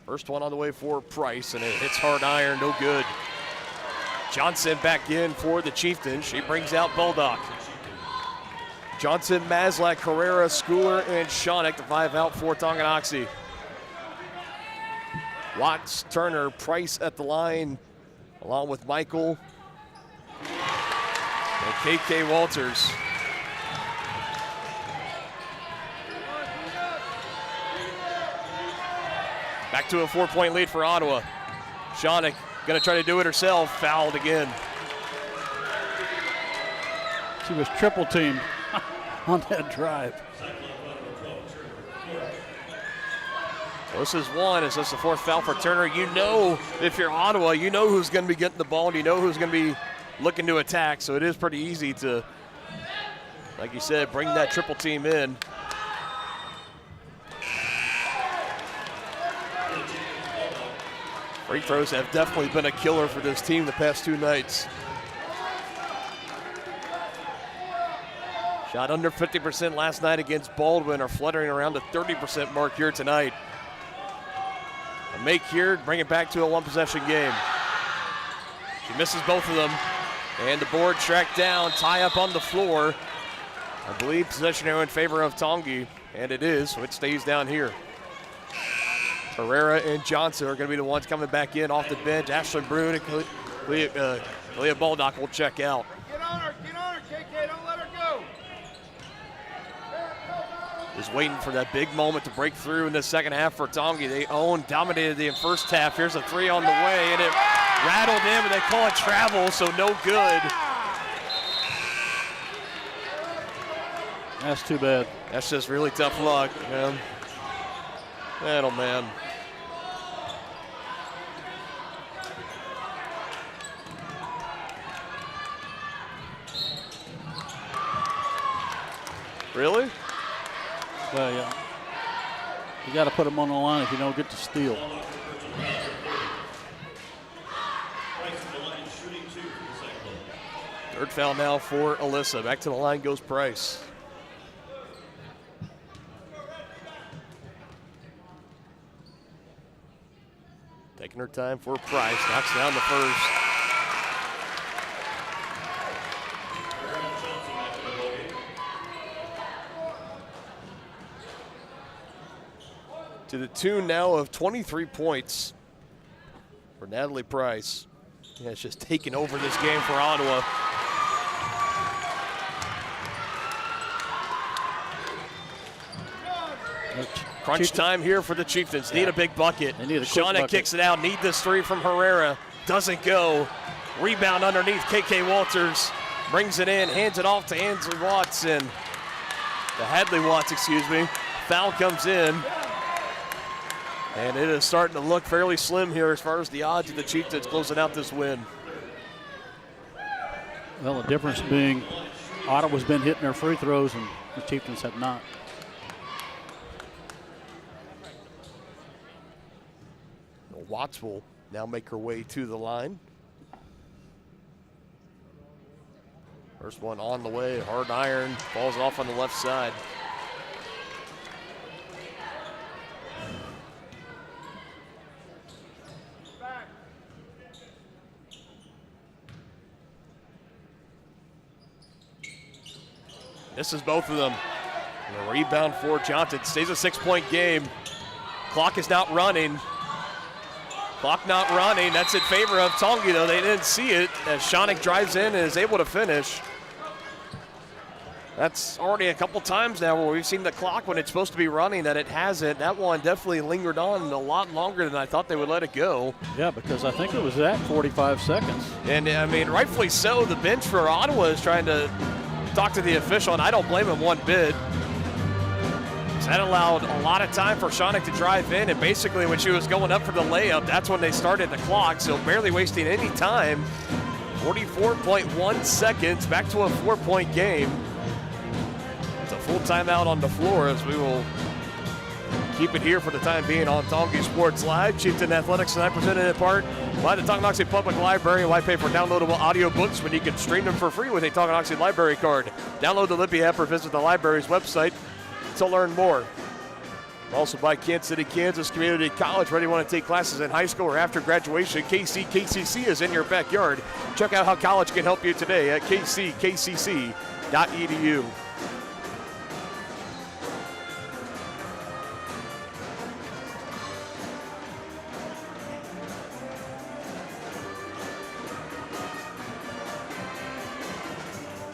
First one on the way for Price, and it hits hard iron, no good. Johnson back in for the Chieftains. She brings out Bulldog. Johnson, Maslak, Herrera, Schooler, and Shawnick, the 5 out for Tonganoxie. Watts, Turner, Price at the line, along with Michael and KK Walters. Back to a 4-point lead for Ottawa. Shawnick gonna try to do it herself, fouled again. She was triple teamed on that drive. This is one. Is this the fourth foul for Turner? You know, if you're Ottawa, you know who's going to be getting the ball and you know who's going to be looking to attack. So it is pretty easy to, like you said, bring that triple team in. Free throws have definitely been a killer for this team the past 2 nights. Shot under 50% last night against Baldwin, are fluttering around the 30% mark here tonight. A make here, bring it back to a 1-possession game. She misses both of them, and the board tracked down, tie up on the floor. I believe possession arrow in favor of Tongi, and it is, so it stays down here. Herrera and Johnson are going to be the ones coming back in off the bench. Ashlyn Brood and Leah Baldock will check out. Get on her, KK, don't let her go. Just waiting for that big moment to break through in the second half for Tongi. They dominated the first half. Here's a 3 on the way, and it rattled in, but they call it travel, so no good. That's too bad. That's just really tough luck, man. Man, oh man. Really? Yeah. You got to put them on the line if you don't get to steal. Third foul now for Alyssa. Back to the line goes Price. Taking her time for Price. Knocks down the first. To the tune now of 23 points for Natalie Price. Yeah, it's just taking over this game for Ottawa. Crunch time here for the Chieftains. Need a big bucket. Shauna kicks it out. Need this 3 from Herrera. Doesn't go. Rebound underneath. KK Walters brings it in. Hands it off to Ansley Watson. The Hadley Watts, excuse me. Foul comes in. And it is starting to look fairly slim here as far as the odds of the Chieftains closing out this win. Well, the difference being Ottawa's been hitting their free throws and the Chieftains have not. Watts will now make her way to the line. First one on the way, hard iron, falls off on the left side. Misses both of them. And a rebound for Johnson. Stays a 6-point game. Clock is not running. Clock not running. That's in favor of Tongi, though. They didn't see it as Shonik drives in and is able to finish. That's already a couple times now where we've seen the clock when it's supposed to be running that it hasn't. That one definitely lingered on a lot longer than I thought they would let it go. Yeah, because I think it was at 45 seconds. And, I mean, rightfully so. The bench for Ottawa is trying to talk to the official, and I don't blame him one bit. That allowed a lot of time for Shonik to drive in, and basically when she was going up for the layup, that's when they started the clock, so barely wasting any time. 44.1 seconds, back to a 4-point game. It's a full timeout on the floor as we will keep it here for the time being on Tongi Sports Live. Chieftain Athletics tonight presented in part by the Tonganoxie Public Library. Why pay for downloadable audiobooks when you can stream them for free with a Tonganoxie Library card? Download the Libby app or visit the library's website to learn more. Also by Kansas City, Kansas Community College. Whether you want to take classes in high school or after graduation, KCC is in your backyard. Check out how college can help you today at kckcc.edu.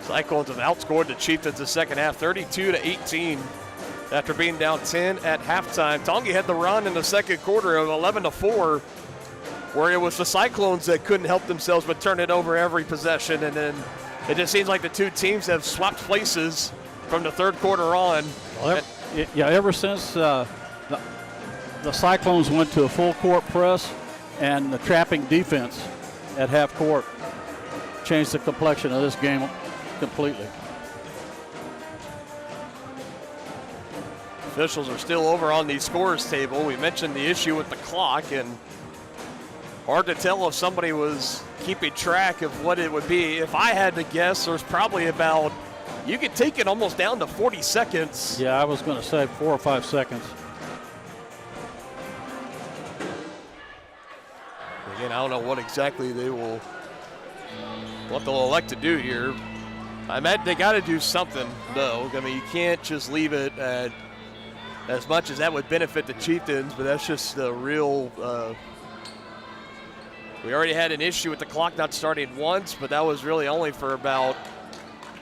Cyclones have outscored the Chieftains the second half, 32-18. After being down 10 at halftime. Tongi had the run in the second quarter of 11-4, where it was the Cyclones that couldn't help themselves but turn it over every possession. And then it just seems like the two teams have swapped places from the third quarter on. Well, ever since the the Cyclones went to a full court press, and the trapping defense at half court changed the complexion of this game completely. Officials are still over on the scorers table. We mentioned the issue with the clock, and hard to tell if somebody was keeping track of what it would be. If I had to guess, there's probably about, you could take it almost down to 40 seconds. Yeah, I was going to say 4 or 5 seconds. Again, I don't know what exactly what they'll elect to do here. I imagine they got to do something, though. I mean, you can't just leave it at, as much as that would benefit the Chieftains, but that's just the real. We already had an issue with the clock not starting once, but that was really only for about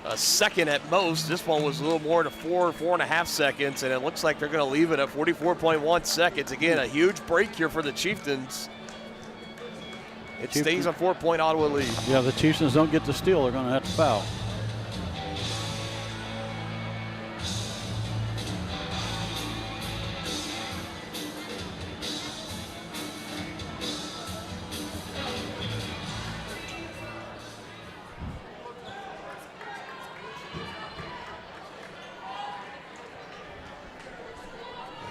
a second at most. This one was a little more to 4.5 seconds, and it looks like they're going to leave it at 44.1 seconds. Again, a huge break here for the Chieftains. It stays a 4-point Ottawa lead. Yeah, the Chieftains don't get the steal. They're going to have to foul.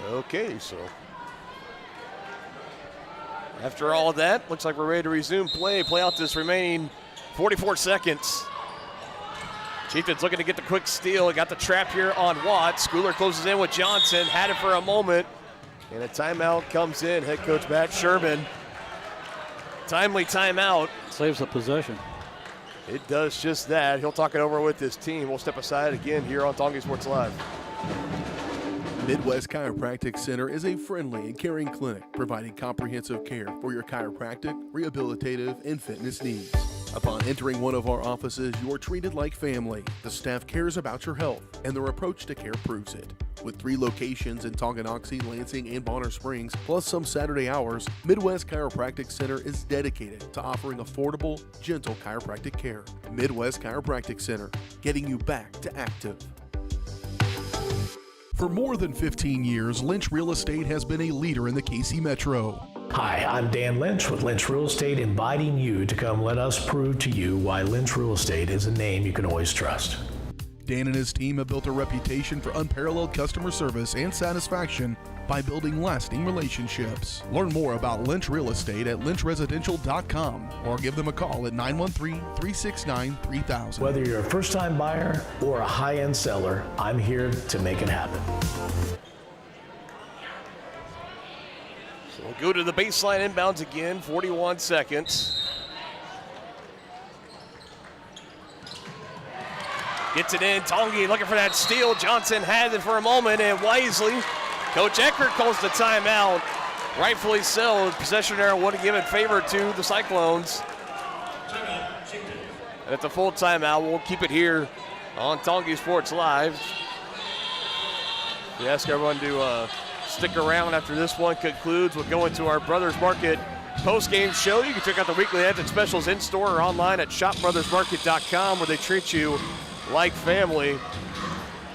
Okay, so after all of that, looks like we're ready to resume play out this remaining 44 seconds. Chieftains looking to get the quick steal. Got the trap here on Watt. Schooler closes in with Johnson. Had it for a moment. And a timeout comes in. Head coach Matt Sherman. Timely timeout. Saves the possession. It does just that. He'll talk it over with his team. We'll step aside again here on Tonganoxie Sports Live. Midwest Chiropractic Center is a friendly and caring clinic providing comprehensive care for your chiropractic, rehabilitative, and fitness needs. Upon entering one of our offices, you are treated like family. The staff cares about your health, and their approach to care proves it. With 3 locations in Tonganoxie, Lansing, and Bonner Springs, plus some Saturday hours, Midwest Chiropractic Center is dedicated to offering affordable, gentle chiropractic care. Midwest Chiropractic Center, getting you back to active. For more than 15 years, Lynch Real Estate has been a leader in the KC Metro. Hi, I'm Dan Lynch with Lynch Real Estate, inviting you to come let us prove to you why Lynch Real Estate is a name you can always trust. Dan and his team have built a reputation for unparalleled customer service and satisfaction by building lasting relationships. Learn more about Lynch Real Estate at lynchresidential.com or give them a call at 913-369-3000. Whether you're a first-time buyer or a high-end seller, I'm here to make it happen. So we'll go to the baseline inbounds again, 41 seconds. Gets it in, Tongi looking for that steal. Johnson has it for a moment, and wisely, Coach Eckert calls the timeout. Rightfully so, possession error would have given favor to the Cyclones. And at the full timeout, we'll keep it here on Tonganoxie Sports Live. We ask everyone to stick around after this one concludes. We'll go into our Brothers Market post-game show. You can check out the weekly ads and specials in-store or online at shopbrothersmarket.com, where they treat you like family.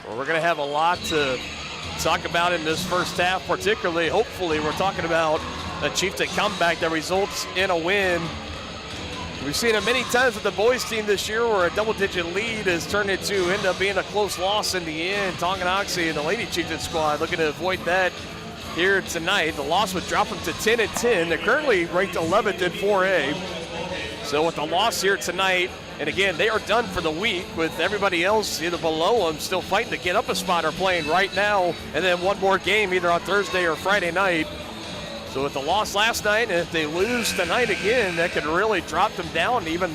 Well, we're going to have a lot to talk about in this first half, particularly, hopefully, we're talking about a Chieftain comeback that results in a win. We've seen it many times with the boys team this year where a double-digit lead has turned into end up being a close loss in the end. Tonganoxie and the Lady Chieftain squad looking to avoid that here tonight. The loss would drop them to 10-10. They're currently ranked 11th in 4A. So with the loss here tonight, and again, they are done for the week with everybody else either below them still fighting to get up a spot or playing right now, and then one more game either on Thursday or Friday night. So with the loss last night, and if they lose tonight again, that could really drop them down even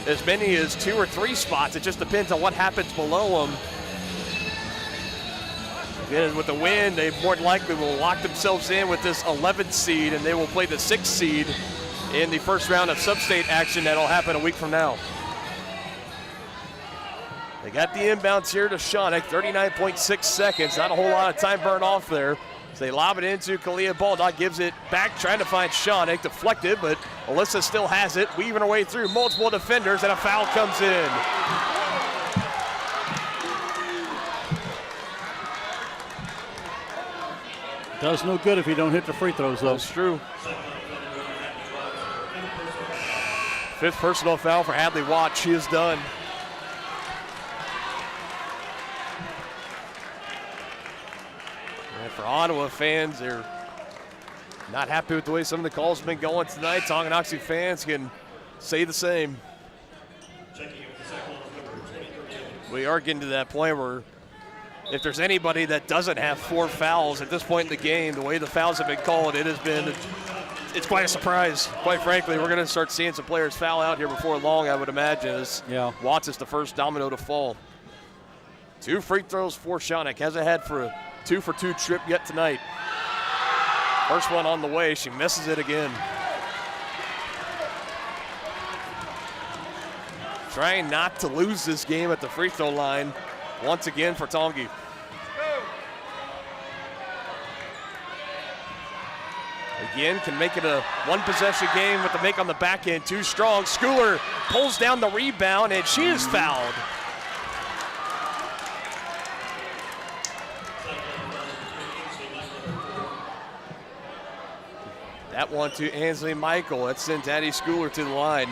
as many as 2 or 3 spots. It just depends on what happens below them. Again, with the win, they more than likely will lock themselves in with this 11th seed, and they will play the 6th seed in the first round of sub-state action that'll happen a week from now. They got the inbounds here to Shonick, 39.6 seconds. Not a whole lot of time burned off there. So they lob it into Kalia Baldock, gives it back, trying to find Shonick, deflected, but Alyssa still has it, weaving her way through multiple defenders, and a foul comes in. Does no good if you don't hit the free throws, though. That's true. 5th personal foul for Hadley Watts. She is done. And for Ottawa fans, they're not happy with the way some of the calls have been going tonight. Tonganoxie fans can say the same. We are getting to that point where if there's anybody that doesn't have 4 fouls at this point in the game, the way the fouls have been called, it's quite a surprise. Quite frankly, we're going to start seeing some players foul out here before long, I would imagine, as Watts is the first domino to fall. 2 free throws for Shonik. Hasn't had for a 2-for-2 trip yet tonight. First one on the way. She misses it again. Trying not to lose this game at the free throw line once again for Tongi. Again, can make it a 1-possession game with the make on the back end. Too strong. Schooler pulls down the rebound, and she is fouled. That one to Ansley Michael. That sent Addie Schooler to the line.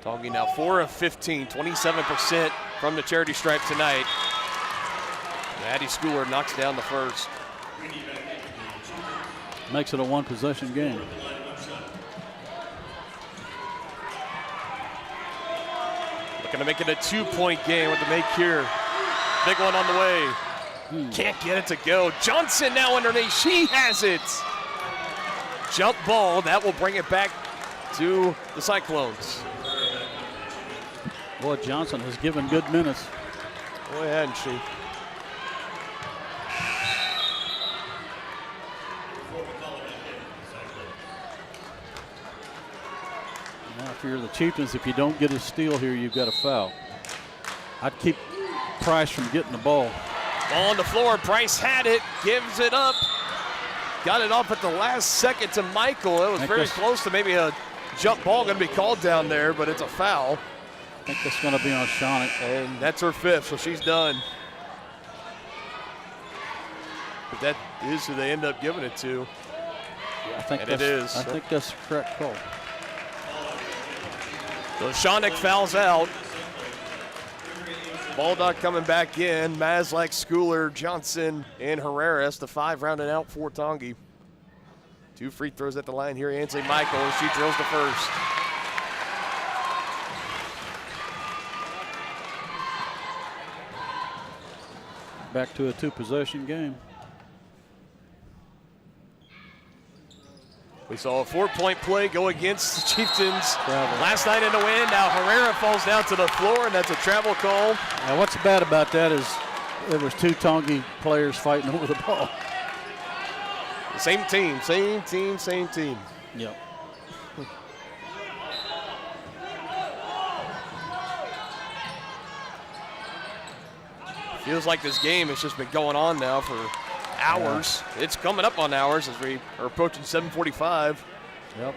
Tongi now 4 of 15, 27% from the charity stripe tonight. Addie Schooler knocks down the first. Makes it a 1-possession game. Looking to make it a 2-point game with the make here. Big one on the way. Can't get it to go. Johnson now underneath. She has it. Jump ball. That will bring it back to the Cyclones. Boy, Johnson has given good minutes. Boy, hadn't she. Now, if you're the Chieftains, if you don't get a steal here, you've got a foul. I'd keep Price from getting the ball. Ball on the floor. Price had it. Gives it up. Got it off at the last second to Michael. It was very close to maybe a jump ball going to be called down there, but it's a foul. I think that's going to be on Shonik. And that's her 5th, so she's done. But that is who they end up giving it to. Yeah, I think I think that's the correct call. So Shonik fouls out. Baldock coming back in. Maslak, Schooler, Johnson, and Herreras. The 5 rounded out for Tongi. 2 free throws at the line here. Ansley Michael, and she drills the first. Back to a 2-possession game. We saw a 4-point play go against the Chieftains last night in the win. Now Herrera falls down to the floor, and that's a travel call. Now what's bad about that is there was 2 Tongi players fighting over the ball. Same team, same team, same team. Yep. Feels like this game has just been going on now for hours. Yeah. It's coming up on hours as we are approaching 7:45. Yep.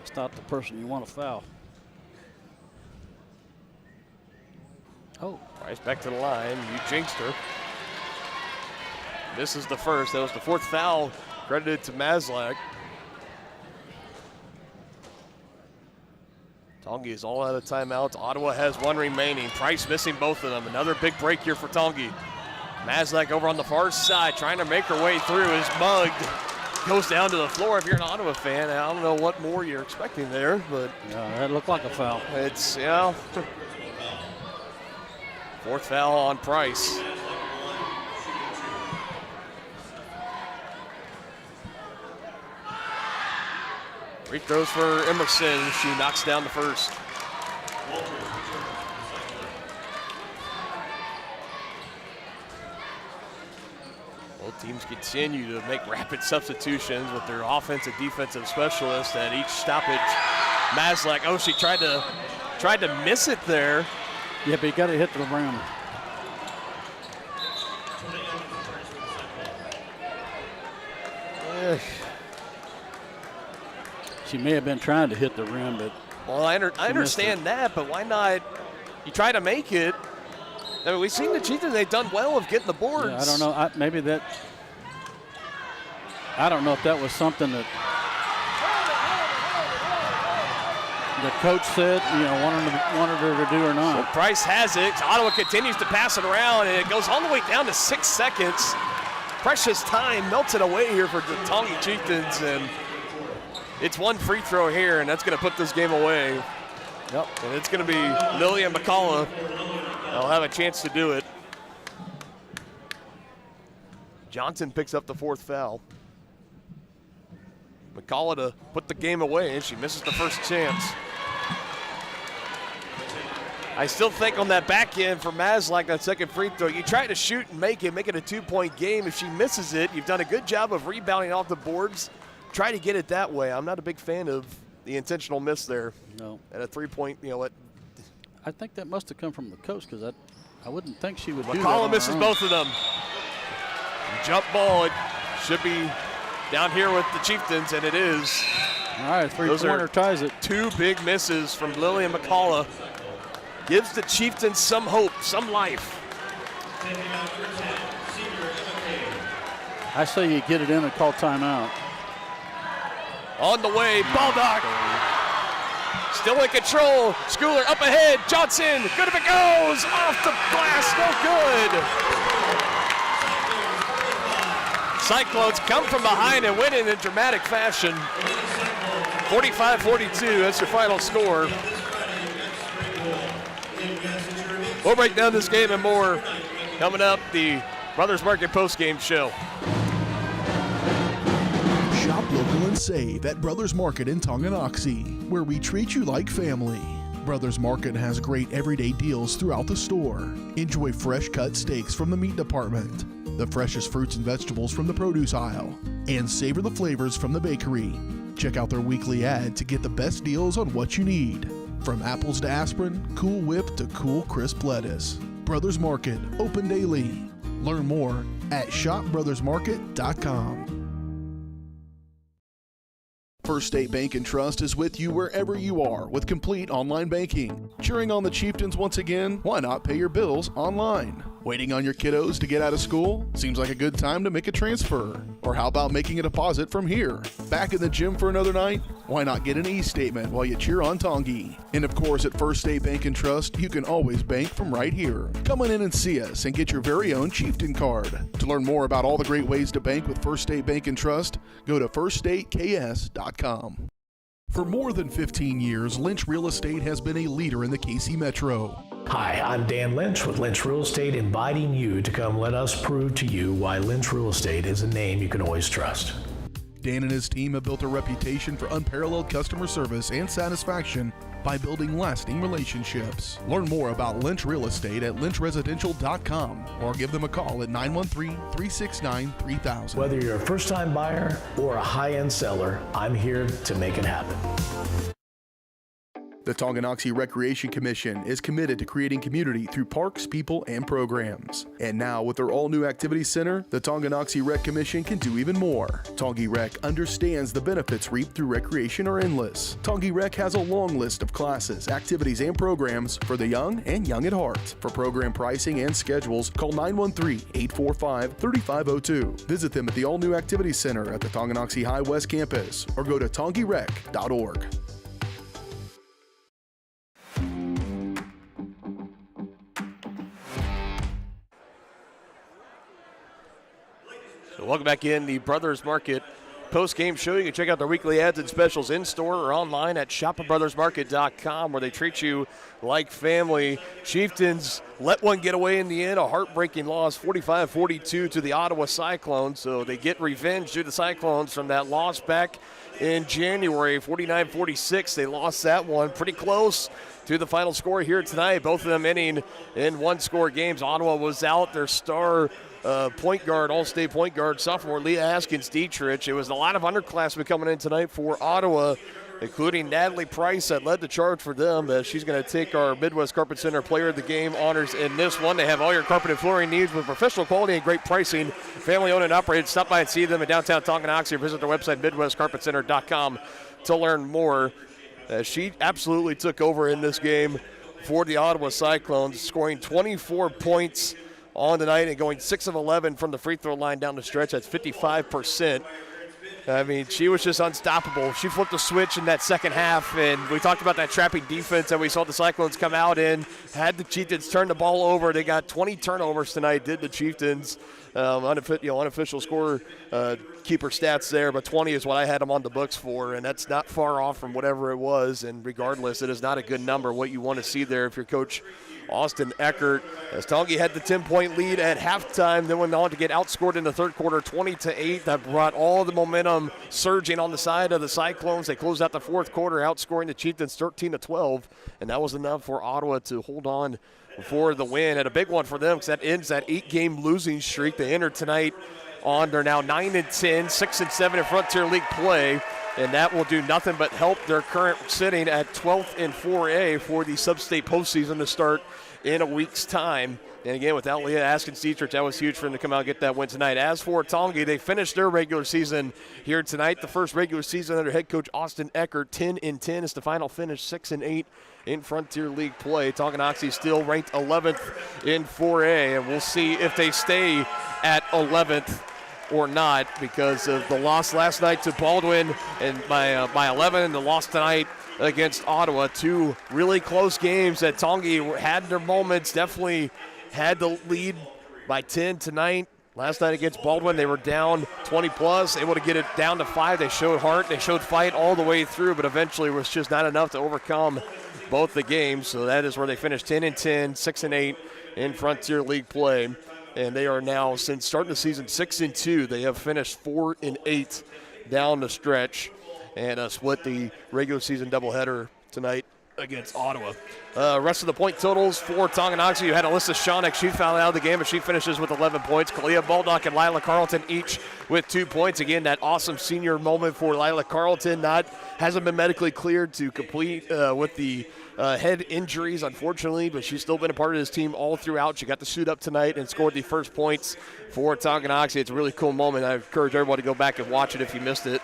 It's not the person you want to foul. Oh. Price back to the line. You jinxed her. This is the first. That was the 4th foul credited to Maslak. Tongi is all out of timeouts. Ottawa has 1 remaining. Price missing both of them. Another big break here for Tongi. Maslak over on the far side trying to make her way through. Is mugged. Goes down to the floor. If you're an Ottawa fan, I don't know what more you're expecting there, but yeah, that looked like a foul. It's, yeah. 4th foul on Price. Free throws for Emerson. She knocks down the first. Both teams continue to make rapid substitutions with their offensive, defensive specialists at each stoppage. Maslak, oh, she tried to miss it there. Yeah, but you got to hit the rim. She may have been trying to hit the rim, but well, I understand that, but why not? You try to make it. I mean, we've seen the Chieftains; they've done well of getting the boards. Yeah, I don't know. I don't know if that was something that the coach said, wanted her to do or not. So Price has it. Ottawa continues to pass it around, and it goes all the way down to 6 seconds. Precious time melted away here for the Tongi Chieftains, and it's one free throw here, and that's going to put this game away. Yep. And it's going to be Lillian McCullough. They'll have a chance to do it. Johnson picks up the 4th foul. McCullough to put the game away, and she misses the first chance. I still think on that back end for Maslach, that second free throw, you try to shoot and make it a 2-point game. If she misses it, you've done a good job of rebounding off the boards. Try to get it that way. I'm not a big fan of the intentional miss there. No. At a 3-point, I think that must have come from the coach, because I wouldn't think she would do that. McCullough misses both of them. Jump ball, it should be down here with the Chieftains, and it is. All right, three-pointer ties it. 2 big misses from Lillian McCullough. Gives the Chieftains some hope, some life. I say you get it in and call timeout. On the way, Baldock. Still in control. Schooler up ahead. Johnson, good if it goes. Off the glass, no good. Cyclones come from behind and win it in dramatic fashion. 45-42, that's your final score. We'll break down this game and more coming up, the Brothers Market postgame show. Shop local and save at Brothers Market in Tonganoxie, where we treat you like family. Brothers Market has great everyday deals throughout the store. Enjoy fresh cut steaks from the meat department, the freshest fruits and vegetables from the produce aisle, and savor the flavors from the bakery. Check out their weekly ad to get the best deals on what you need. From apples to aspirin, Cool Whip to cool crisp lettuce. Brothers Market, open daily. Learn more at shopbrothersmarket.com. First State Bank and Trust is with you wherever you are with complete online banking. Cheering on the Chieftains once again? Why not pay your bills online? Waiting on your kiddos to get out of school? Seems like a good time to make a transfer. Or how about making a deposit from here? Back in the gym for another night? Why not get an e-statement while you cheer on Tongi? And of course, at First State Bank and Trust, you can always bank from right here. Come on in and see us and get your very own Chieftain card. To learn more about all the great ways to bank with First State Bank and Trust, go to firststateks.com. For more than 15 years, Lynch Real Estate has been a leader in the KC Metro. Hi, I'm Dan Lynch with Lynch Real Estate, inviting you to come let us prove to you why Lynch Real Estate is a name you can always trust. Dan and his team have built a reputation for unparalleled customer service and satisfaction by building lasting relationships. Learn more about Lynch Real Estate at lynchresidential.com or give them a call at 913-369-3000. Whether you're a first-time buyer or a high-end seller, I'm here to make it happen. The Tonganoxie Recreation Commission is committed to creating community through parks, people, and programs. And now, with their all-new activity center, the Tonganoxie Rec Commission can do even more. Tongi Rec understands the benefits reaped through recreation are endless. Tongi Rec has a long list of classes, activities, and programs for the young and young at heart. For program pricing and schedules, call 913-845-3502. Visit them at the all-new activity center at the Tonganoxie High West Campus or go to tongirec.org. So welcome back in the Brothers Market post-game show. You can check out their weekly ads and specials in-store or online at shopbrothersmarket.com, where they treat you like family. Chieftains let one get away in the end, a heartbreaking loss, 45-42 to the Ottawa Cyclones. So they get revenge to the Cyclones from that loss back in January, 49-46. They lost that one pretty close to the final score here tonight. Both of them ending in one-score games. Ottawa was out their star point guard, all-state point guard, sophomore Leah Haskins-Dietrich. It was a lot of underclassmen coming in tonight for Ottawa. including Natalie Price that led the charge for them. She's going to take our Midwest Carpet Center Player of the Game honors in this one. They have all your carpet and flooring needs with professional quality and great pricing. Family owned and operated. Stop by and see them in downtown Tonganoxie or visit their website, MidwestCarpetCenter.com, to learn more. She absolutely took over in this game for the Ottawa Cyclones, scoring 24 points on the night and going 6 of 11 from the free throw line down the stretch. That's 55%. I mean, she was just unstoppable. She flipped the switch in that second half, and we talked about that trapping defense that we saw the Cyclones come out in. Had the Chieftains turn the ball over. They got 20 turnovers tonight, did the Chieftains. Unofficial score keeper stats there, but 20 is what I had them on the books for, and that's not far off from whatever it was. And regardless, it is not a good number, what you want to see there if you're Coach Austin Eckert, as Tongi had the 10-point lead at halftime, then went on to get outscored in the third quarter 20-8. That brought all the momentum surging on the side of the Cyclones. They closed out the fourth quarter, outscoring the Chieftains 13-12, and that was enough for Ottawa to hold on for the win, and a big one for them because that ends that 8-game losing streak. They entered tonight on, they're now 9-10, 6-7 in Frontier League play, and that will do nothing but help their current sitting at 12th in 4A for the sub-state postseason to start in a week's time. And again, without Leah Askins-Dietrich, that was huge for them to come out and get that win tonight. As for Tongi, they finished their regular season here tonight. The first regular season under head coach Austin Eckert, 10-10 is the final finish, 6-8 in Frontier League play. Tonganoxie still ranked 11th in 4A, and we'll see if they stay at 11th or not because of the loss last night to Baldwin and by 11, and the loss tonight against Ottawa. Two really close games that Tongi had their moments, definitely had the lead by 10 tonight. Last night against Baldwin, they were down 20+, able to get it down to 5. They showed heart, they showed fight all the way through, but eventually was just not enough to overcome both the games. So that is where they finished 10-10, 6-8 in Frontier League play. And they are now, since starting the season, 6-2. They have finished 4-8 down the stretch and split the regular season doubleheader tonight against Ottawa. Rest of the point totals for Tonganoxie. You had Alyssa Shonick. She fouled out of the game, but she finishes with 11 points. Kalia Baldock and Lila Carlton each with 2 points. Again, that awesome senior moment for Lila Carlton. Hasn't been medically cleared to complete with the head injuries, unfortunately, but she's still been a part of this team all throughout. She got to suit up tonight and scored the first points for Tonganoxie. It's a really cool moment. I encourage everybody to go back and watch it if you missed it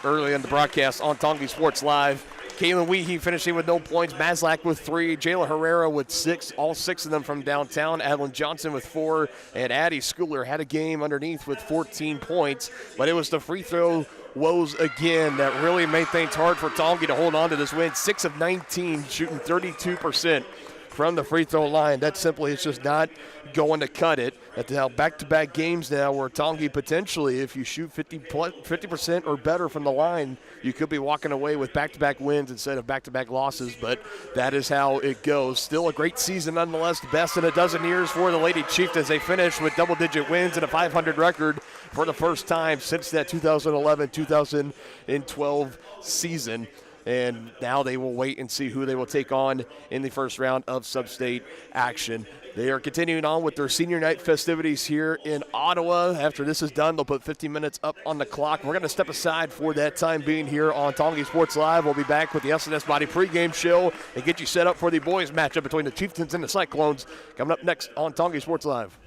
early in the broadcast on Tongi Sports Live. Kaylin Weehee finishing with no points. Maslak with 3. Jayla Herrera with 6. All 6 of them from downtown. Adeline Johnson with 4. And Addie Schooler had a game underneath with 14 points. But it was the free throw woes again that really made things hard for Tongi to hold on to this win. 6 of 19, shooting 32% from the free throw line. That simply is just not going to cut it. At now back-to-back games now where Tongi potentially, if you shoot 50% or better from the line, you could be walking away with back-to-back wins instead of back-to-back losses, but that is how it goes. Still a great season nonetheless, the best in a dozen years for the Lady Chieftains. They finished with double-digit wins and a 500 record for the first time since that 2011-2012 season. And now they will wait and see who they will take on in the first round of sub-state action. They are continuing on with their senior night festivities here in Ottawa. After this is done, they'll put 15 minutes up on the clock. We're going to step aside for that time being here on Tongi Sports Live. We'll be back with the SNS Body pregame show and get you set up for the boys matchup between the Chieftains and the Cyclones coming up next on Tongi Sports Live.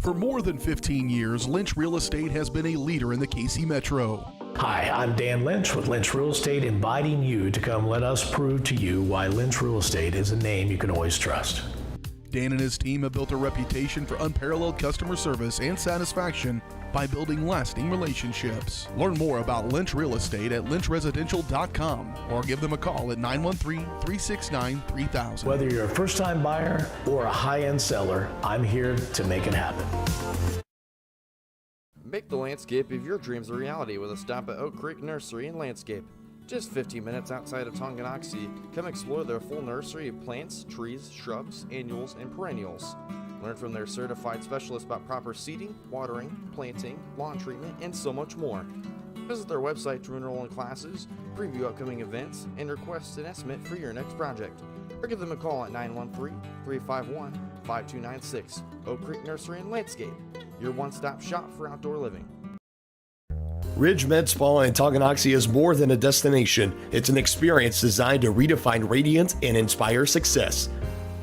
For more than 15 years, Lynch Real Estate has been a leader in the KC Metro. Hi, I'm Dan Lynch with Lynch Real Estate, inviting you to come let us prove to you why Lynch Real Estate is a name you can always trust. Dan and his team have built a reputation for unparalleled customer service and satisfaction by building lasting relationships. Learn more about Lynch Real Estate at lynchresidential.com or give them a call at 913-369-3000. Whether you're a first-time buyer or a high-end seller, I'm here to make it happen. Make the landscape of your dreams a reality with a stop at Oak Creek Nursery and Landscape. Just 15 minutes outside of Tonganoxie, come explore their full nursery of plants, trees, shrubs, annuals, and perennials. Learn from their certified specialists about proper seeding, watering, planting, lawn treatment, and so much more. Visit their website to enroll in classes, preview upcoming events, and request an estimate for your next project. Or give them a call at 913-351-5296. Oak Creek Nursery and Landscape, your one-stop shop for outdoor living. Ridge Med Spa in Tonganoxie is more than a destination. It's an experience designed to redefine radiance and inspire success.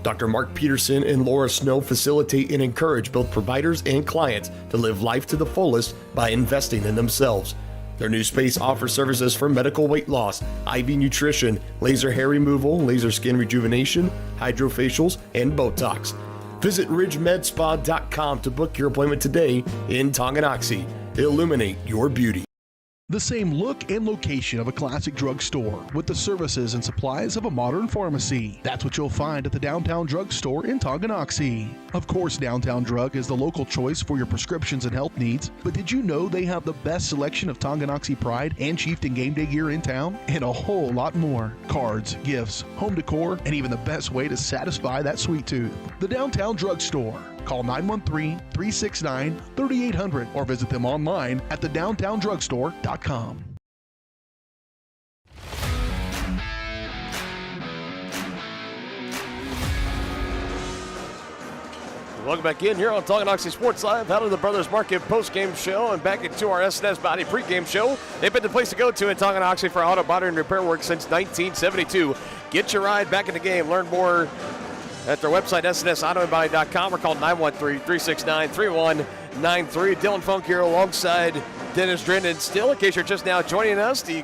Dr. Mark Peterson and Laura Snow facilitate and encourage both providers and clients to live life to the fullest by investing in themselves. Their new space offers services for medical weight loss, IV nutrition, laser hair removal, laser skin rejuvenation, hydrofacials, and Botox. Visit ridgemedspa.com to book your appointment today in Tonganoxie. Illuminate your beauty. The same look and location of a classic drugstore with the services and supplies of a modern pharmacy. That's what you'll find at the Downtown Drug Store in Tonganoxie. Of course, Downtown Drug is the local choice for your prescriptions and health needs, but did you know they have the best selection of Tonganoxie Pride and Chieftain game day gear in town? And a whole lot more. Cards, gifts, home decor, and even the best way to satisfy that sweet tooth. The Downtown Drug Store. Call 913-369-3800 or visit them online at thedowntowndrugstore.com. Welcome back in here on Tonganoxie Sports Live, out of the Brothers Market post-game show and back into our SNS Body pre-game show. They've been the place to go to in Tonganoxie for auto body and repair work since 1972. Get your ride back in the game. Learn more at their website, snsautoandbody.com, or call 913-369-3193. Dylan Funk here alongside Dennis Drennan. Still, in case you're just now joining us, the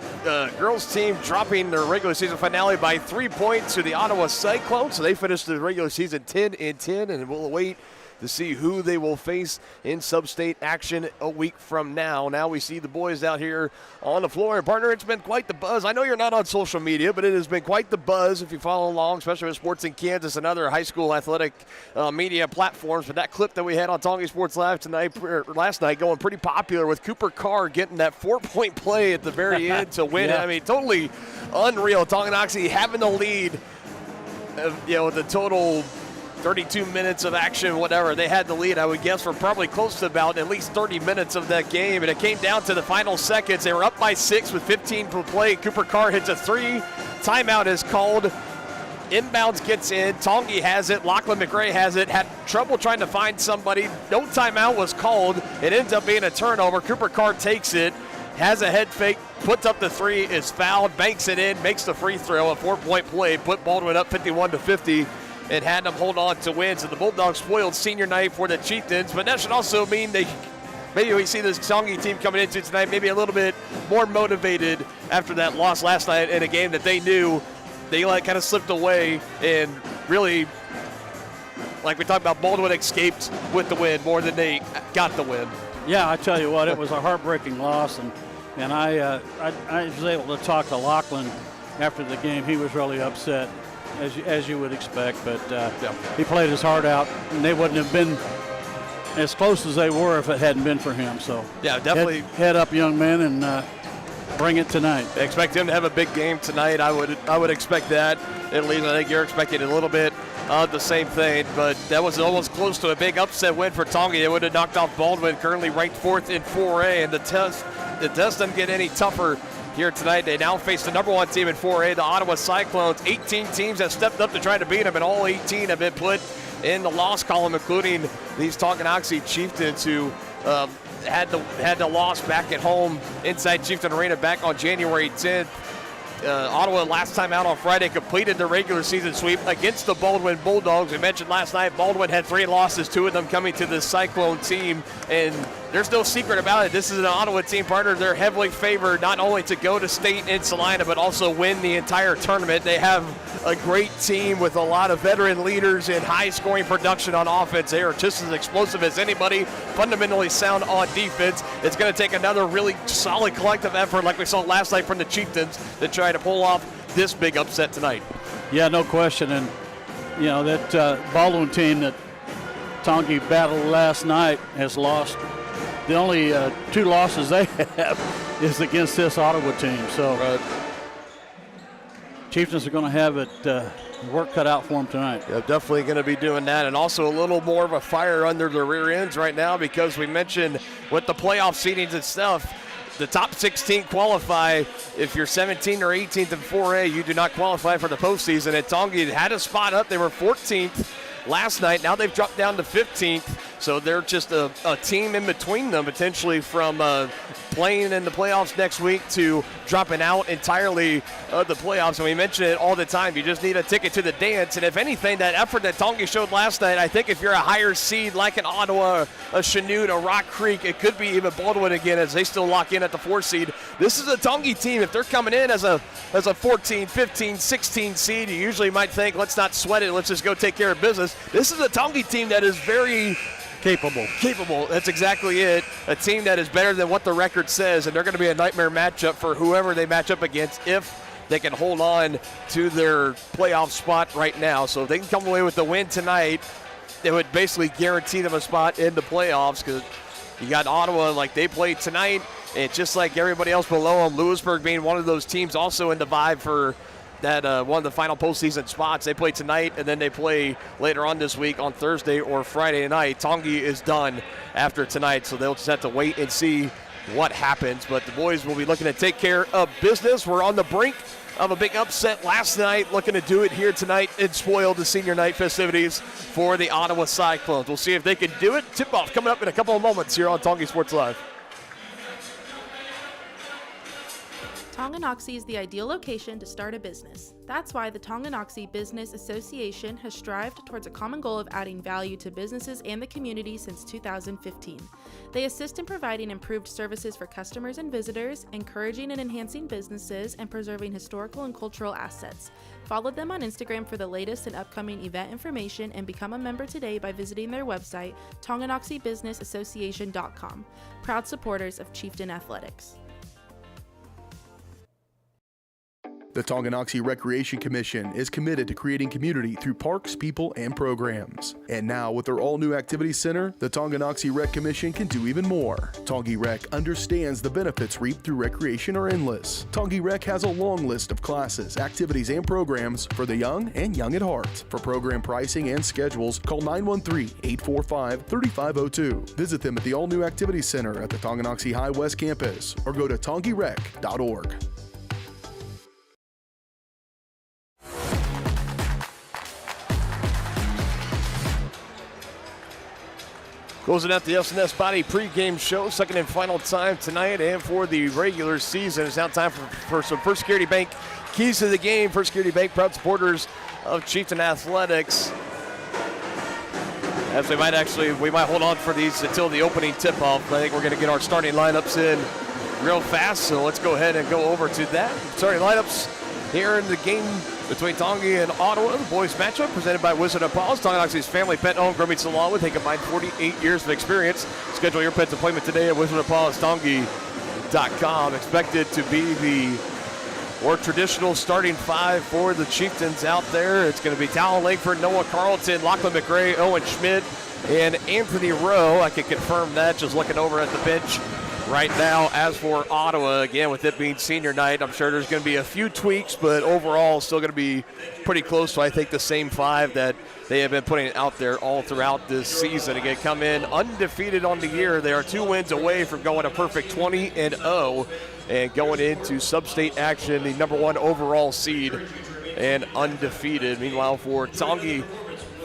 girls team dropping their regular season finale by 3 points to the Ottawa Cyclones. So they finished the regular season 10-10, and we'll await to see who they will face in sub-state action a week from now. Now we see the boys out here on the floor. And partner, it's been quite the buzz. I know you're not on social media, but it has been quite the buzz if you follow along, especially with Sports in Kansas and other high school athletic media platforms. But that clip that we had on Tongi Sports Live last night going pretty popular with Cooper Carr getting that 4-point play at the very end to win. Yeah. I mean, totally unreal. Tonganoxie having the lead, with the total 32 minutes of action, whatever. They had the lead, I would guess, for probably close to about at least 30 minutes of that game. And it came down to the final seconds. They were up by 6 with 15 to play. Cooper Carr hits a 3. Timeout is called. Inbounds gets in. Tongi has it. Lachlan McRae has it. Had trouble trying to find somebody. No timeout was called. It ends up being a turnover. Cooper Carr takes it. Has a head fake. Puts up the 3. Is fouled. Banks it in. Makes the free throw. A 4-point play. Put Baldwin up 51-50. And had them hold on to win. So the Bulldogs spoiled senior night for the Chieftains. But that should also mean maybe we see this Tongi team coming into tonight maybe a little bit more motivated after that loss last night in a game that they knew they kind of slipped away. And really, like we talked about, Baldwin escaped with the win more than they got the win. Yeah, I tell you what, it was a heartbreaking loss. And I was able to talk to Lachlan after the game. He was really upset, as you would expect, but he played his heart out, and they wouldn't have been as close as they were if it hadn't been for him. So yeah, definitely head up, young men, and bring it tonight. I expect him to have a big game tonight. I would expect that. At least I think you're expecting a little bit of the same thing, but that was almost close to a big upset win for Tongi. It would have knocked off Baldwin, currently ranked 4th in 4A, and the test doesn't get any tougher here tonight. They now face the number 1 team in 4A, the Ottawa Cyclones. 18 teams have stepped up to try to beat them, and all 18 have been put in the loss column, including these Tonganoxie Chieftains, who had the loss back at home inside Chieftain Arena back on January 10th. Ottawa last time out on Friday completed their regular season sweep against the Baldwin Bulldogs. We mentioned last night Baldwin had 3 losses, 2 of them coming to the Cyclone team, and there's no secret about it. This is an Ottawa team partner. They're heavily favored not only to go to state in Salina, but also win the entire tournament. They have a great team with a lot of veteran leaders and high-scoring production on offense. They are just as explosive as anybody, fundamentally sound on defense. It's going to take another really solid collective effort like we saw last night from the Chieftains to try to pull off this big upset tonight. Yeah, no question. And, you know, that Baldwin team that Tonganoxie battled last night has lost. The only 2 losses they have is against this Ottawa team. So Chieftains are going to have it work cut out for them tonight. Yeah, definitely going to be doing that, and also a little more of a fire under their rear ends right now, because we mentioned with the playoff seedings and stuff, the top 16 qualify. If you're 17th or 18th in 4A, you do not qualify for the postseason. And Tonganoxie had a spot up. They were 14th last night. Now they've dropped down to 15th. So they're just a team in between them, potentially, from playing in the playoffs next week to dropping out entirely of the playoffs. And we mention it all the time. You just need a ticket to the dance. And if anything, that effort that Tonganoxie showed last night, I think if you're a higher seed like an Ottawa, a Chanute, a Rock Creek, it could be even Baldwin again as they still lock in at the 4 seed. This is a Tonganoxie team. If they're coming in as a 14, 15, 16 seed, you usually might think, let's not sweat it. Let's just go take care of business. This is a Tonganoxie team that is very capable. That's exactly it. A team that is better than what the record says, and they're going to be a nightmare matchup for whoever they match up against if they can hold on to their playoff spot right now. So if they can come away with the win tonight, it would basically guarantee them a spot in the playoffs, because you got Ottawa like they played tonight, and just like everybody else below them, Lewisburg being one of those teams also in the vibe for that one of the final postseason spots. They play tonight, and then they play later on this week on Thursday or Friday night. Tonganoxie is done after tonight, so they'll just have to wait and see what happens. But the boys will be looking to take care of business. We're on the brink of a big upset last night, looking to do it here tonight and spoil the senior night festivities for the Ottawa Cyclones. We'll see if they can do it. Tip-off coming up in a couple of moments here on Tonganoxie Sports Live. Tonganoxie is the ideal location to start a business. That's why the Tonganoxie Business Association has strived towards a common goal of adding value to businesses and the community since 2015. They assist in providing improved services for customers and visitors, encouraging and enhancing businesses, and preserving historical and cultural assets. Follow them on Instagram for the latest and upcoming event information, and become a member today by visiting their website, tonganoxiebusinessassociation.com. Proud supporters of Chieftain Athletics. The Tonganoxie Recreation Commission is committed to creating community through parks, people, and programs. And now, with their all-new activity center, the Tonganoxie Rec Commission can do even more. Tongi Rec understands the benefits reaped through recreation are endless. Tongi Rec has a long list of classes, activities, and programs for the young and young at heart. For program pricing and schedules, call 913-845-3502. Visit them at the all-new activity center at the Tonganoxie High West Campus, or go to tongirec.org. Closing out the S&S Body pregame show, second and final time tonight and for the regular season. It's now time for some First Security Bank keys to the game. First Security Bank, proud supporters of Chieftain Athletics. As we might hold on for these until the opening tip-off. I think we're going to get our starting lineups in real fast, so let's go ahead and go over to that. Starting lineups here in the game between Tonganoxie and Ottawa, the boys matchup presented by Wizard of Paws, Tonganoxie's family pet owned grooming salon with a combined 48 years of experience. Schedule your pet's appointment today at wizardofpawstonganoxie.com. Expected to be the more traditional starting 5 for the Chieftains out there. It's going to be Talon Lakeford, Noah Carlton, Lachlan McRae, Owen Schmidt, and Anthony Rowe. I can confirm that just looking over at the bench right now. As for Ottawa, again, with it being senior night, I'm sure there's going to be a few tweaks, but overall still going to be pretty close to, I think, the same 5 that they have been putting out there all throughout this season. Again, come in undefeated on the year. They are 2 wins away from going a perfect 20-0 and going into sub-state action, the number 1 overall seed and undefeated. Meanwhile, for Tonganoxie,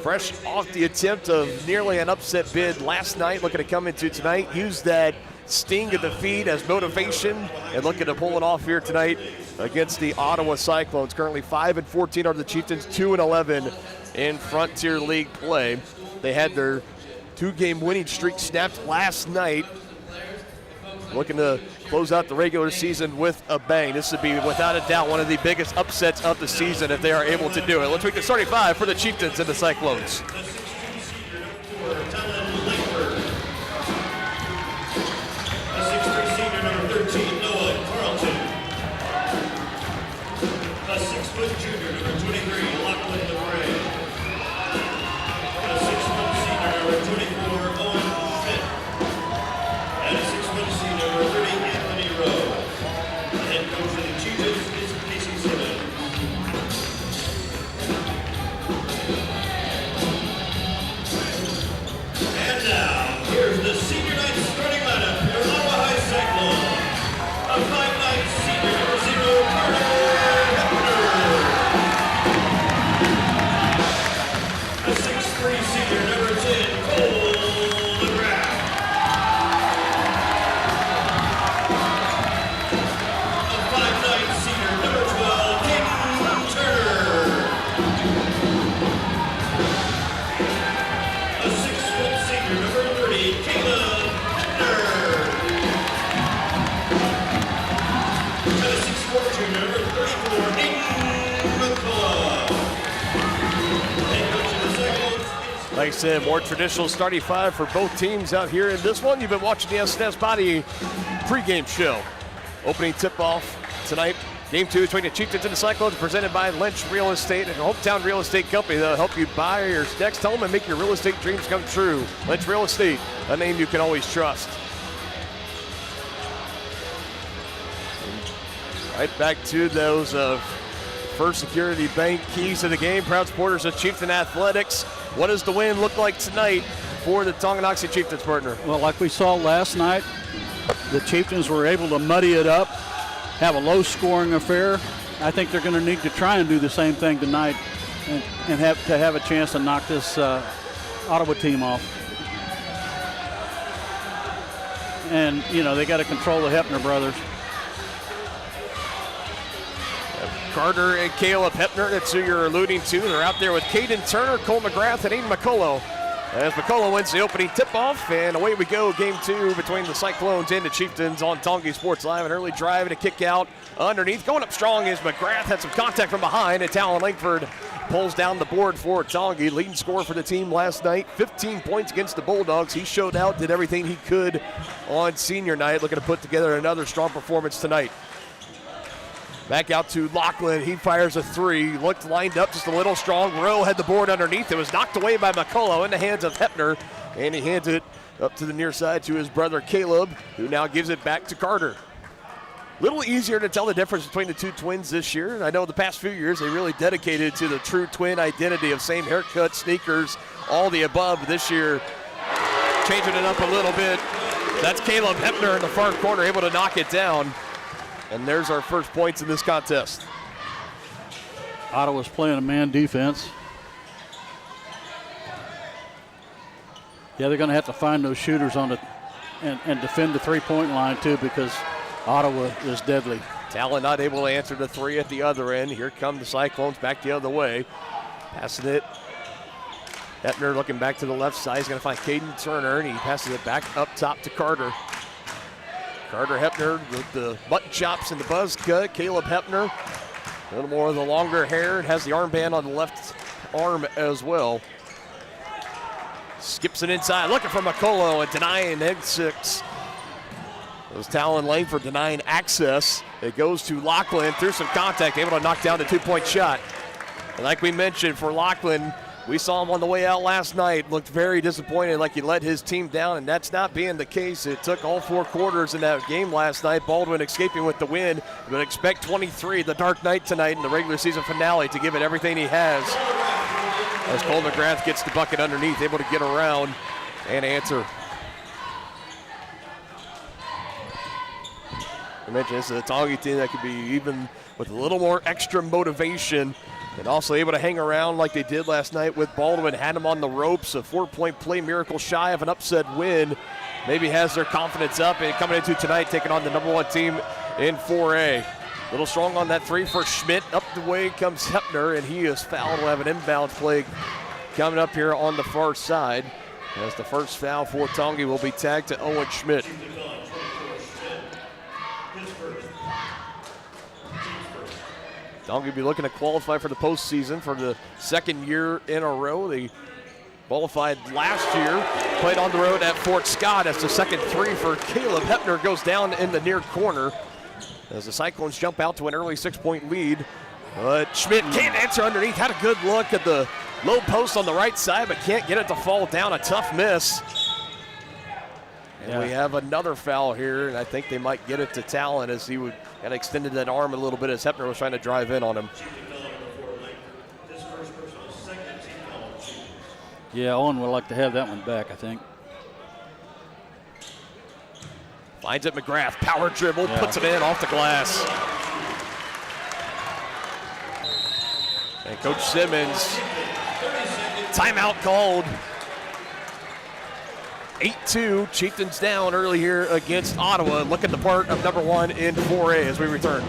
fresh off the attempt of nearly an upset bid last night, looking to come into tonight, use that sting of defeat as motivation and looking to pull it off here tonight against the Ottawa Cyclones. Currently 5-14 are the Chieftains, 2-11 in Frontier League play. They had their 2-game winning streak snapped last night. Looking to close out the regular season with a bang. This would be, without a doubt, one of the biggest upsets of the season if they are able to do it. Let's make the starting 5 for the Chieftains and the Cyclones. Like I said, more traditional starting 5 for both teams out here in this one. You've been watching the SNS Body pregame show. Opening tip-off tonight. Game 2 between the Chieftains and the Cyclones, presented by Lynch Real Estate, a hometown real estate company that'll help you buy your next home and make your real estate dreams come true. Lynch Real Estate, a name you can always trust. Right back to those First Security Bank keys to the game. Proud supporters of Chieftain Athletics. What does the win look like tonight for the Tonganoxie Chieftains, partner? Well, like we saw last night, the Chieftains were able to muddy it up, have a low-scoring affair. I think they're going to need to try and do the same thing tonight and have a chance to knock this Ottawa team off. And, you know, they got to control the Hepner brothers. Carter and Caleb Hepner, that's who you're alluding to. They're out there with Caden Turner, Cole McGrath, and Aiden McCullough. As McCullough wins the opening tip-off, and away we go. Game 2 between the Cyclones and the Chieftains on Tongi Sports Live. An early drive and a kick out underneath. Going up strong is McGrath. Had some contact from behind, and Talon Langford pulls down the board for Tongi. Leading scorer for the team last night. 15 points against the Bulldogs. He showed out, did everything he could on senior night. Looking to put together another strong performance tonight. Back out to Lachlan. He fires a 3. Looked lined up just a little strong. Rowe had the board underneath. It was knocked away by McCullough in the hands of Hepner. And he hands it up to the near side to his brother Caleb, who now gives it back to Carter. Little easier to tell the difference between the two twins this year. And I know the past few years they really dedicated to the true twin identity of same haircut, sneakers, all the above. This year, changing it up a little bit. That's Caleb Hepner in the far corner, able to knock it down. And there's our first points in this contest. Ottawa's playing a man defense. Yeah, they're going to have to find those shooters on and defend the three-point line too, because Ottawa is deadly. Talon not able to answer the 3 at the other end. Here come the Cyclones back the other way. Passing it. Hepner looking back to the left side. He's going to find Caden Turner, and he passes it back up top to Carter. Carter Hepner with the button chops and the buzz cut. Caleb Hepner, a little more of the longer hair, and has the armband on the left arm as well. Skips it inside, looking for McCullough and denying exit. It was Talon Langford denying access. It goes to Lachlan through some contact, able to knock down the 2-point shot. And like we mentioned, for Lachlan, we saw him on the way out last night, looked very disappointed, like he let his team down, and that's not being the case. It took all 4 quarters in that game last night. Baldwin escaping with the win, but expect 23, the dark night tonight in the regular season finale, to give it everything he has. As Cole McGrath gets the bucket underneath, able to get around and answer. I mentioned this is a Tongi team that could be even with a little more extra motivation. And also able to hang around like they did last night with Baldwin. Had him on the ropes, a 4-point play miracle shy of an upset win. maybe has their confidence up and coming into tonight taking on the number 1 team in 4A. A little strong on that 3 for Schmidt. Up the way comes Hepner, and he is fouled. We'll have an inbound play coming up here on the far side. As the first foul for Tongi will be tagged to Owen Schmidt. Tongi will be looking to qualify for the postseason for the second year in a row. They qualified last year, played on the road at Fort Scott. As the second 3 for Caleb Hepner goes down in the near corner as the Cyclones jump out to an early 6-point lead. But Schmidt can't answer underneath. Had a good look at the low post on the right side, but can't get it to fall down. A tough miss. And we have another foul here, and I think they might get it to Talon as he would kind of extended that arm a little bit as Hepner was trying to drive in on him. Yeah, Owen would like to have that one back, I think. Finds it McGrath, power dribble, puts it in off the glass. And Coach Simmons, timeout called. 8-2, Chieftains down early here against Ottawa. Looking the part of number 1 in 4A as we return.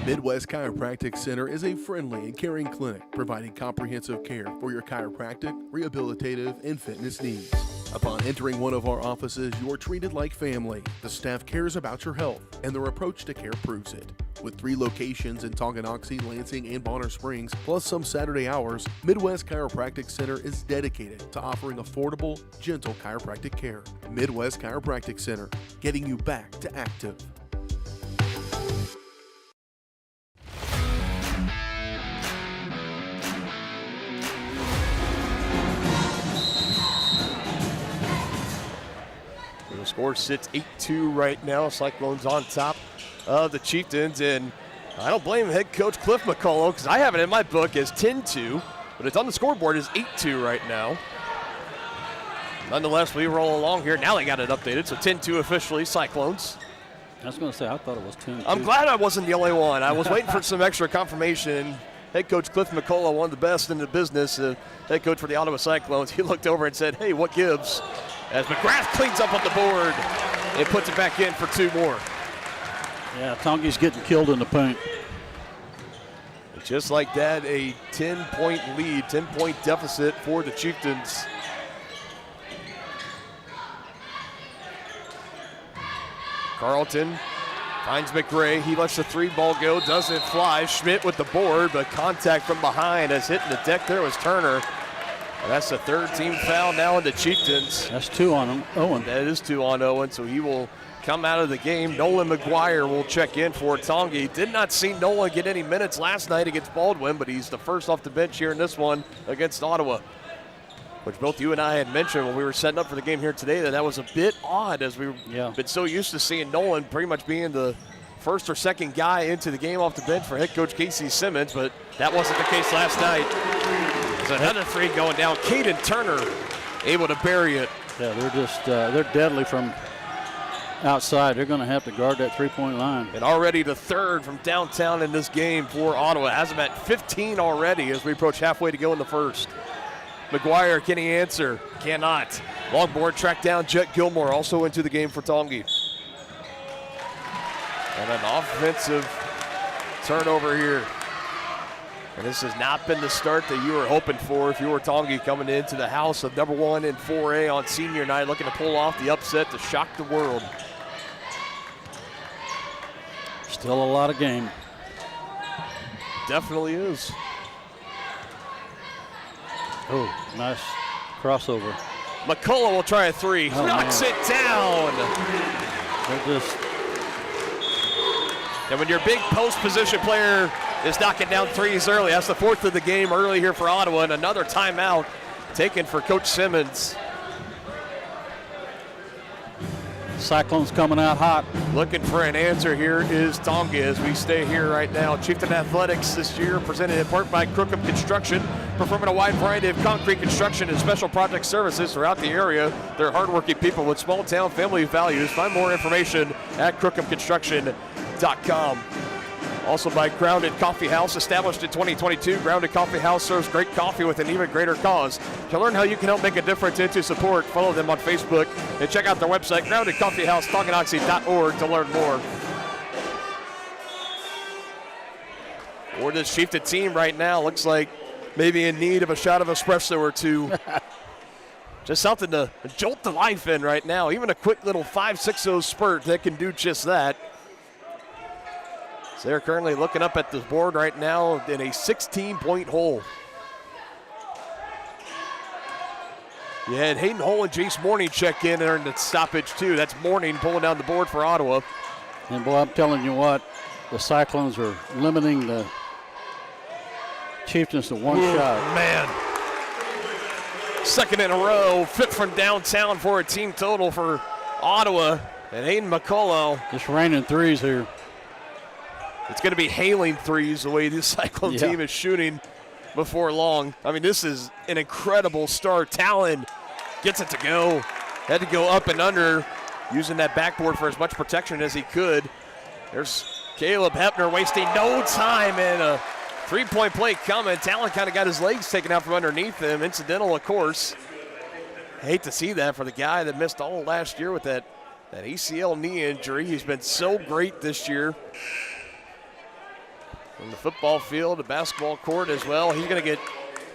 Midwest Chiropractic Center is a friendly and caring clinic providing comprehensive care for your chiropractic, rehabilitative, and fitness needs. Upon entering one of our offices, you are treated like family. The staff cares about your health, and their approach to care proves it. With 3 locations in Tonganoxie, Lansing, and Bonner Springs, plus some Saturday hours, Midwest Chiropractic Center is dedicated to offering affordable, gentle chiropractic care. Midwest Chiropractic Center, getting you back to active. The score sits 8-2 right now. Cyclones on top of the Chieftains, and I don't blame head coach Cliff McCullough because I have it in my book as 10-2, but it's on the scoreboard as 8-2 right now. Nonetheless, we roll along here. Now they got it updated, so 10-2 officially, Cyclones. I was going to say, I thought it was 10-2. I'm glad I wasn't the only one. I was waiting for some extra confirmation. Head coach Cliff McCullough, one of the best in the business, head coach for the Ottawa Cyclones, he looked over and said, hey, what gives? As McGrath cleans up on the board and puts it back in for 2 more. Yeah, Tongi's getting killed in the paint. Just like that, a 10-point lead, 10-point deficit for the Chieftains. Carlton finds McRae. He lets the 3 ball go, doesn't fly. Schmidt with the board, but contact from behind as hitting the deck there was Turner. And that's the 3rd team foul now in the Chieftains. That's 2 on Owen. That is 2 on Owen, so he will come out of the game. Nolan McGuire will check in for Tongi. Did not see Nolan get any minutes last night against Baldwin, but he's the first off the bench here in this one against Ottawa, which both you and I had mentioned when we were setting up for the game here today that was a bit odd as we've been so used to seeing Nolan pretty much being the first or second guy into the game off the bench for head coach Casey Simmons, but that wasn't the case last night. There's another 3 going down. Caden Turner able to bury it. Yeah, they're just they're deadly from outside. They're going to have to guard that 3-point line. And already the 3rd from downtown in this game for Ottawa. Has them at 15 already as we approach halfway to go in the first. McGuire, can he answer? Cannot. Long board tracked down. Jet Gilmore also into the game for Tongi. And an offensive turnover here. And this has not been the start that you were hoping for if you were Tongi coming into the house of number 1 in 4A on senior night, looking to pull off the upset to shock the world. Still a lot of game. Definitely is. Oh, nice crossover. McCullough will try a 3. Knocks it down. They're just... And when your big post position player is knocking down 3s early, that's the 4th of the game early here for Ottawa, and another timeout taken for Coach Simmons. Cyclones coming out hot. Looking for an answer here is Tonga as we stay here right now. Chieftain Athletics this year presented in part by Crookham Construction, performing a wide variety of concrete construction and special project services throughout the area. They're hardworking people with small town family values. Find more information at CrookhamConstruction.com. Also by Grounded Coffee House, established in 2022. Grounded Coffee House serves great coffee with an even greater cause. To learn how you can help make a difference and to support, follow them on Facebook and check out their website, groundedcoffeehouse, Tonganoxie.org, to learn more. For this Chieftain team right now, looks like maybe in need of a shot of espresso or two. Just something to jolt the life in right now. Even a quick little 5-6-0 spurt that can do just that. So they're currently looking up at the board right now in a 16-point hole. You had Hayden Hull and Jace Morning check in there in the stoppage too. That's Morning pulling down the board for Ottawa. And boy, I'm telling you what, the Cyclones are limiting the Chieftains to one shot. Man. Second in a row, fit from downtown for a team total for Ottawa. And Hayden McCullough. Just raining threes here. It's going to be hailing threes the way this Cyclone team is shooting before long. I mean, this is an incredible start. Talon gets it to go. Had to go up and under, using that backboard for as much protection as he could. There's Caleb Hepner wasting no time, and a three-point play coming. Talon kind of got his legs taken out from underneath him. Incidental, of course. I hate to see that for the guy that missed all last year with that ACL knee injury. He's been so great this year. From the football field, the basketball court as well. He's going to get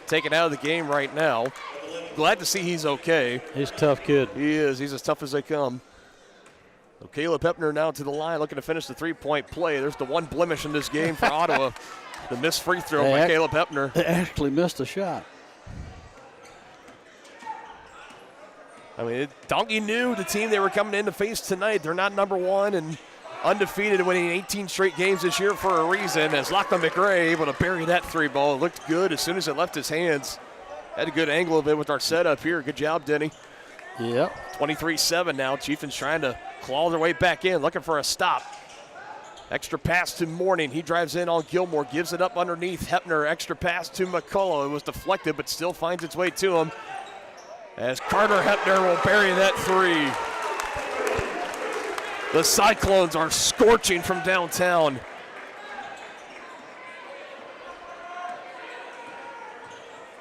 taken out of the game right now. Glad to see he's okay. He's a tough kid. He is. He's as tough as they come. So Caleb Hepner now to the line, looking to finish the three-point play. There's the one blemish in this game for Ottawa. The missed free throw by Caleb Hepner. They actually missed a shot. I mean, Donkey knew the team they were coming in to face tonight. They're not number one and undefeated, winning 18 straight games this year for a reason, as Lachlan McRae able to bury that three ball. It looked good as soon as it left his hands. Had a good angle of it with our setup here. Good job, Denny. Yep. 23-7 now. Chieftains trying to claw their way back in, looking for a stop. Extra pass to Morning. He drives in on Gilmore, gives it up underneath Hepner. Extra pass to McCullough. It was deflected, but still finds its way to him, as Carter Hepner will bury that three. The Cyclones are scorching from downtown.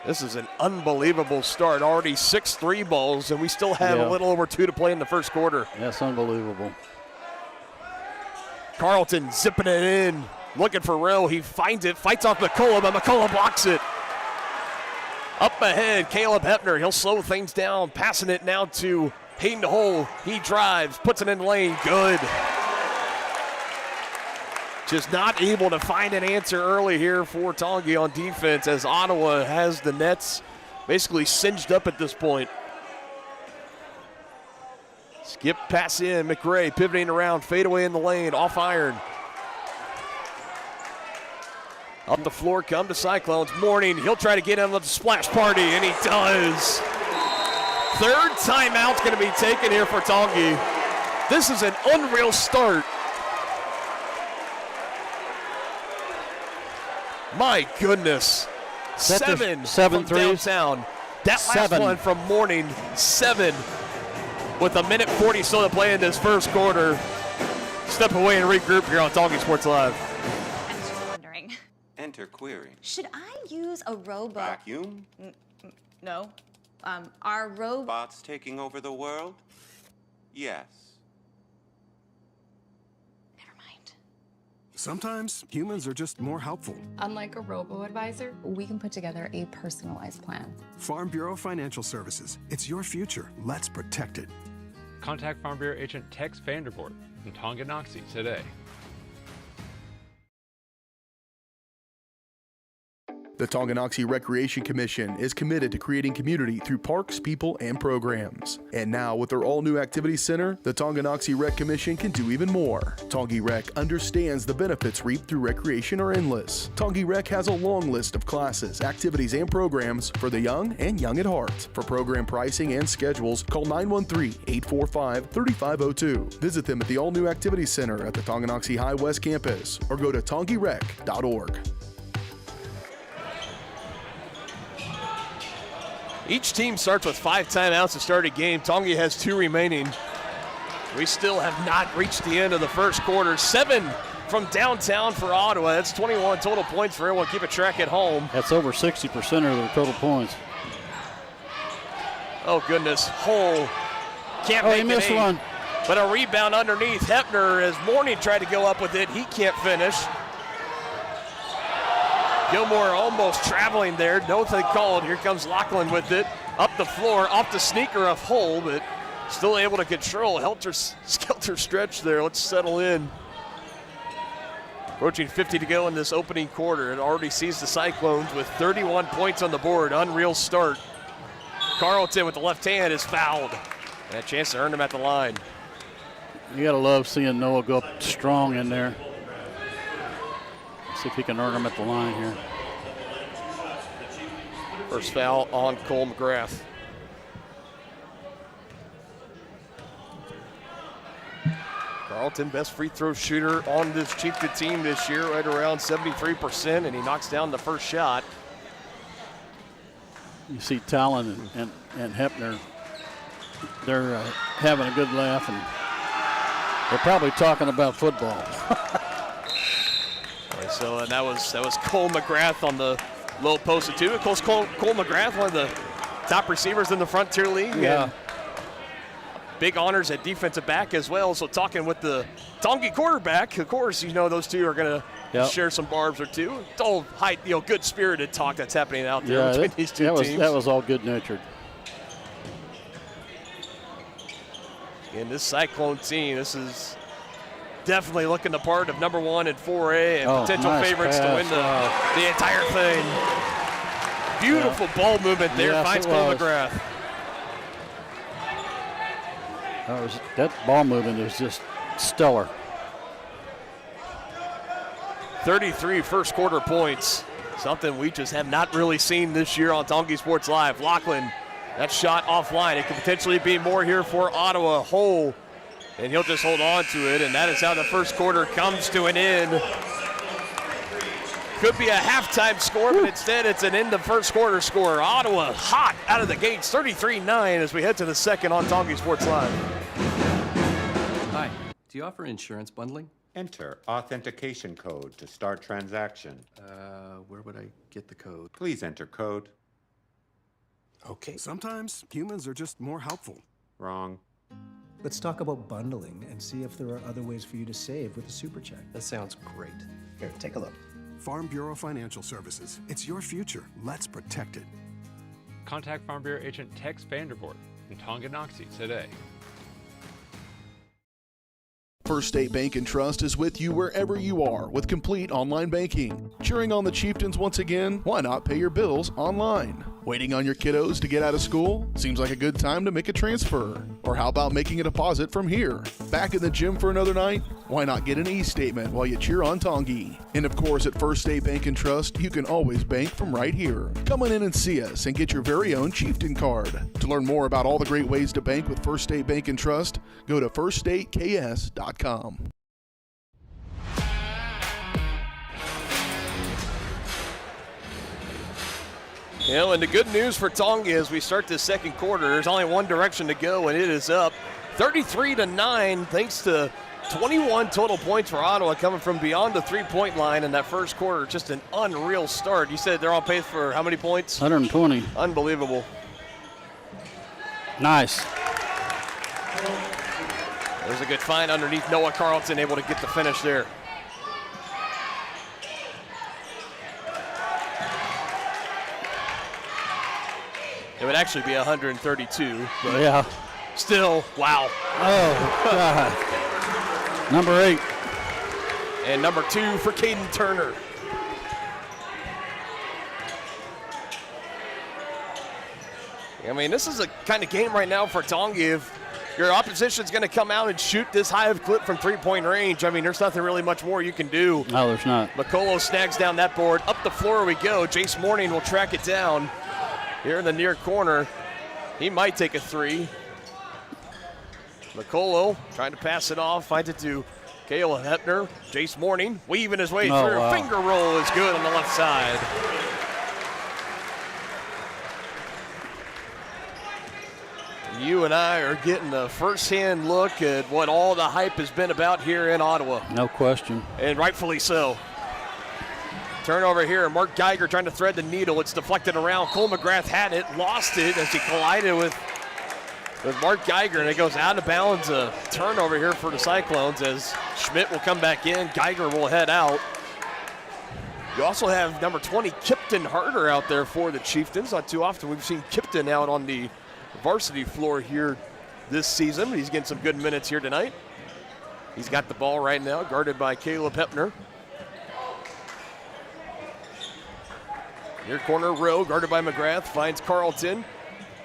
This is an unbelievable start. Already 6 3 balls, and we still have a little over 2 to play in the first quarter. That's unbelievable. Carlton zipping it in, looking for Rowe. He finds it, fights off McCullough, but McCullough blocks it. Up ahead, Caleb Hepner. He'll slow things down, passing it now to Hayden Hull. He drives, puts it in the lane. Good. Just not able to find an answer early here for Tongi on defense, as Ottawa has the nets basically singed up at this point. Skip pass in, McRae pivoting around, fade away in the lane, off iron. Up the floor come the Cyclones. Morning, he'll try to get him with the splash party, and he does. Third timeout's going to be taken here for Tongi. This is an unreal start. My goodness. Seven from downtown. That last one from Morning, 7. With a minute 40 still to play in this first quarter. Step away and regroup here on Talking Sports Live. I'm just wondering. Enter query. Should I use a robot? Vacuum? No. Are robots taking over the world? Yes. Sometimes humans are just more helpful. Unlike a robo-advisor, we can put together a personalized plan. Farm Bureau Financial Services. It's your future. Let's protect it. Contact Farm Bureau agent Tex Vandervoort from Tonganoxie today. The Tonganoxie Recreation Commission is committed to creating community through parks, people, and programs. And now, with their all-new activity center, the Tonganoxie Rec Commission can do even more. Tongi Rec understands the benefits reaped through recreation are endless. Tongi Rec has a long list of classes, activities, and programs for the young and young at heart. For program pricing and schedules, call 913-845-3502. Visit them at the all-new activity center at the Tonganoxie High West campus, or go to tongirec.org. Each team starts with 5 timeouts to start a game. Tongi has 2 remaining. We still have not reached the end of the first quarter. 7 from downtown for Ottawa. That's 21 total points for everyone keeping track at home. That's over 60% of their total points. Oh, goodness. Hull can't make he missed one. But a rebound underneath. Hepner, as Morning tried to go up with it, he can't finish. Gilmore almost traveling there. Nothing called. Here comes Lachlan with it. Up the floor, off the sneaker of Hull, but still able to control. Helter-skelter stretch there. Let's settle in. Approaching 50 to go in this opening quarter. It already sees the Cyclones with 31 points on the board. Unreal start. Carlton with the left hand is fouled. And a chance to earn him at the line. You got to love seeing Noah go up strong in there. See if he can earn him at the line here. First foul on Cole McGrath. Carlton, best free throw shooter on this Chieftain team this year, right around 73%, and he knocks down the first shot. You see Talon and Hepner, they're having a good laugh, and they're probably talking about football. So and that was Cole McGrath on the low post of two. Of course, Cole McGrath, one of the top receivers in the Frontier League. Yeah. And big honors at defensive back as well. So talking with the Tongi quarterback, of course, you know those two are going to share some barbs or two. It's all good spirited talk that's happening out there between these two teams. That was all good-natured. And this Cyclone team, this is definitely looking the part of number one in 4A and potential favorites to win the entire thing. Beautiful ball movement there, finds Cole McGrath. That ball movement is just stellar. 33 first quarter points, something we just have not really seen this year on Tongi Sports Live. Lachlan, that shot offline. It could potentially be more here for Ottawa. Hull, and he'll just hold on to it, and that is how the first quarter comes to an end. Could be a halftime score, but instead it's an end of first quarter score. Ottawa hot out of the gates, 33-9 as we head to the second on Tongi Sports Live. Hi, do you offer insurance bundling? Enter authentication code to start transaction. Where would I get the code? Please enter code. Okay. Sometimes humans are just more helpful. Wrong. Let's talk about bundling and see if there are other ways for you to save with a super check. That sounds great. Here, take a look. Farm Bureau Financial Services. It's your future. Let's protect it. Contact Farm Bureau agent Tex Vandervoort in Tonganoxie today. First State Bank and Trust is with you wherever you are with complete online banking. Cheering on the Chieftains once again? Why not pay your bills online? Waiting on your kiddos to get out of school? Seems like a good time to make a transfer. Or how about making a deposit from here? Back in the gym for another night? Why not get an e-statement while you cheer on Tongi? And of course, at First State Bank and Trust, you can always bank from right here. Come on in and see us and get your very own Chieftain card. To learn more about all the great ways to bank with First State Bank and Trust, go to firststateks.com. You know, and the good news for Tonga as we start this second quarter, there's only one direction to go, and it is up 33-9 thanks to 21 total points for Ottawa coming from beyond the three-point line in that first quarter. Just an unreal start. You said they're on pace for how many points? 120. Unbelievable. Nice. There's a good find underneath Noah Carlton, able to get the finish there. It would actually be 132, but yeah. Still, wow. Oh, God. Number 8. And number 2 for Caden Turner. I mean, this is a kind of game right now for Tonga. If your opposition's going to come out and shoot this high of clip from three-point range, I mean, there's nothing really much more you can do. No, there's not. McCullough snags down that board. Up the floor we go. Jace Morning will track it down. Here in the near corner, he might take a three. McCullough trying to pass it off, finds it to Caleb Hepner. Jace Morning weaving his way through. Wow. Finger roll is good on the left side. you and I are getting a first-hand look at what all the hype has been about here in Ottawa. No question. And rightfully so. Turnover here. Mark Geiger trying to thread the needle. It's deflected around. Cole McGrath had it, lost it as he collided with Mark Geiger, and it goes out of bounds. A turnover here for the Cyclones as Schmidt will come back in. Geiger will head out. You also have number 20, Kipton Harder, out there for the Chieftains. Not too often we've seen Kipton out on the varsity floor here this season. He's getting some good minutes here tonight. He's got the ball right now, guarded by Caleb Hepner. Near corner, Rowe, guarded by McGrath, finds Carlton.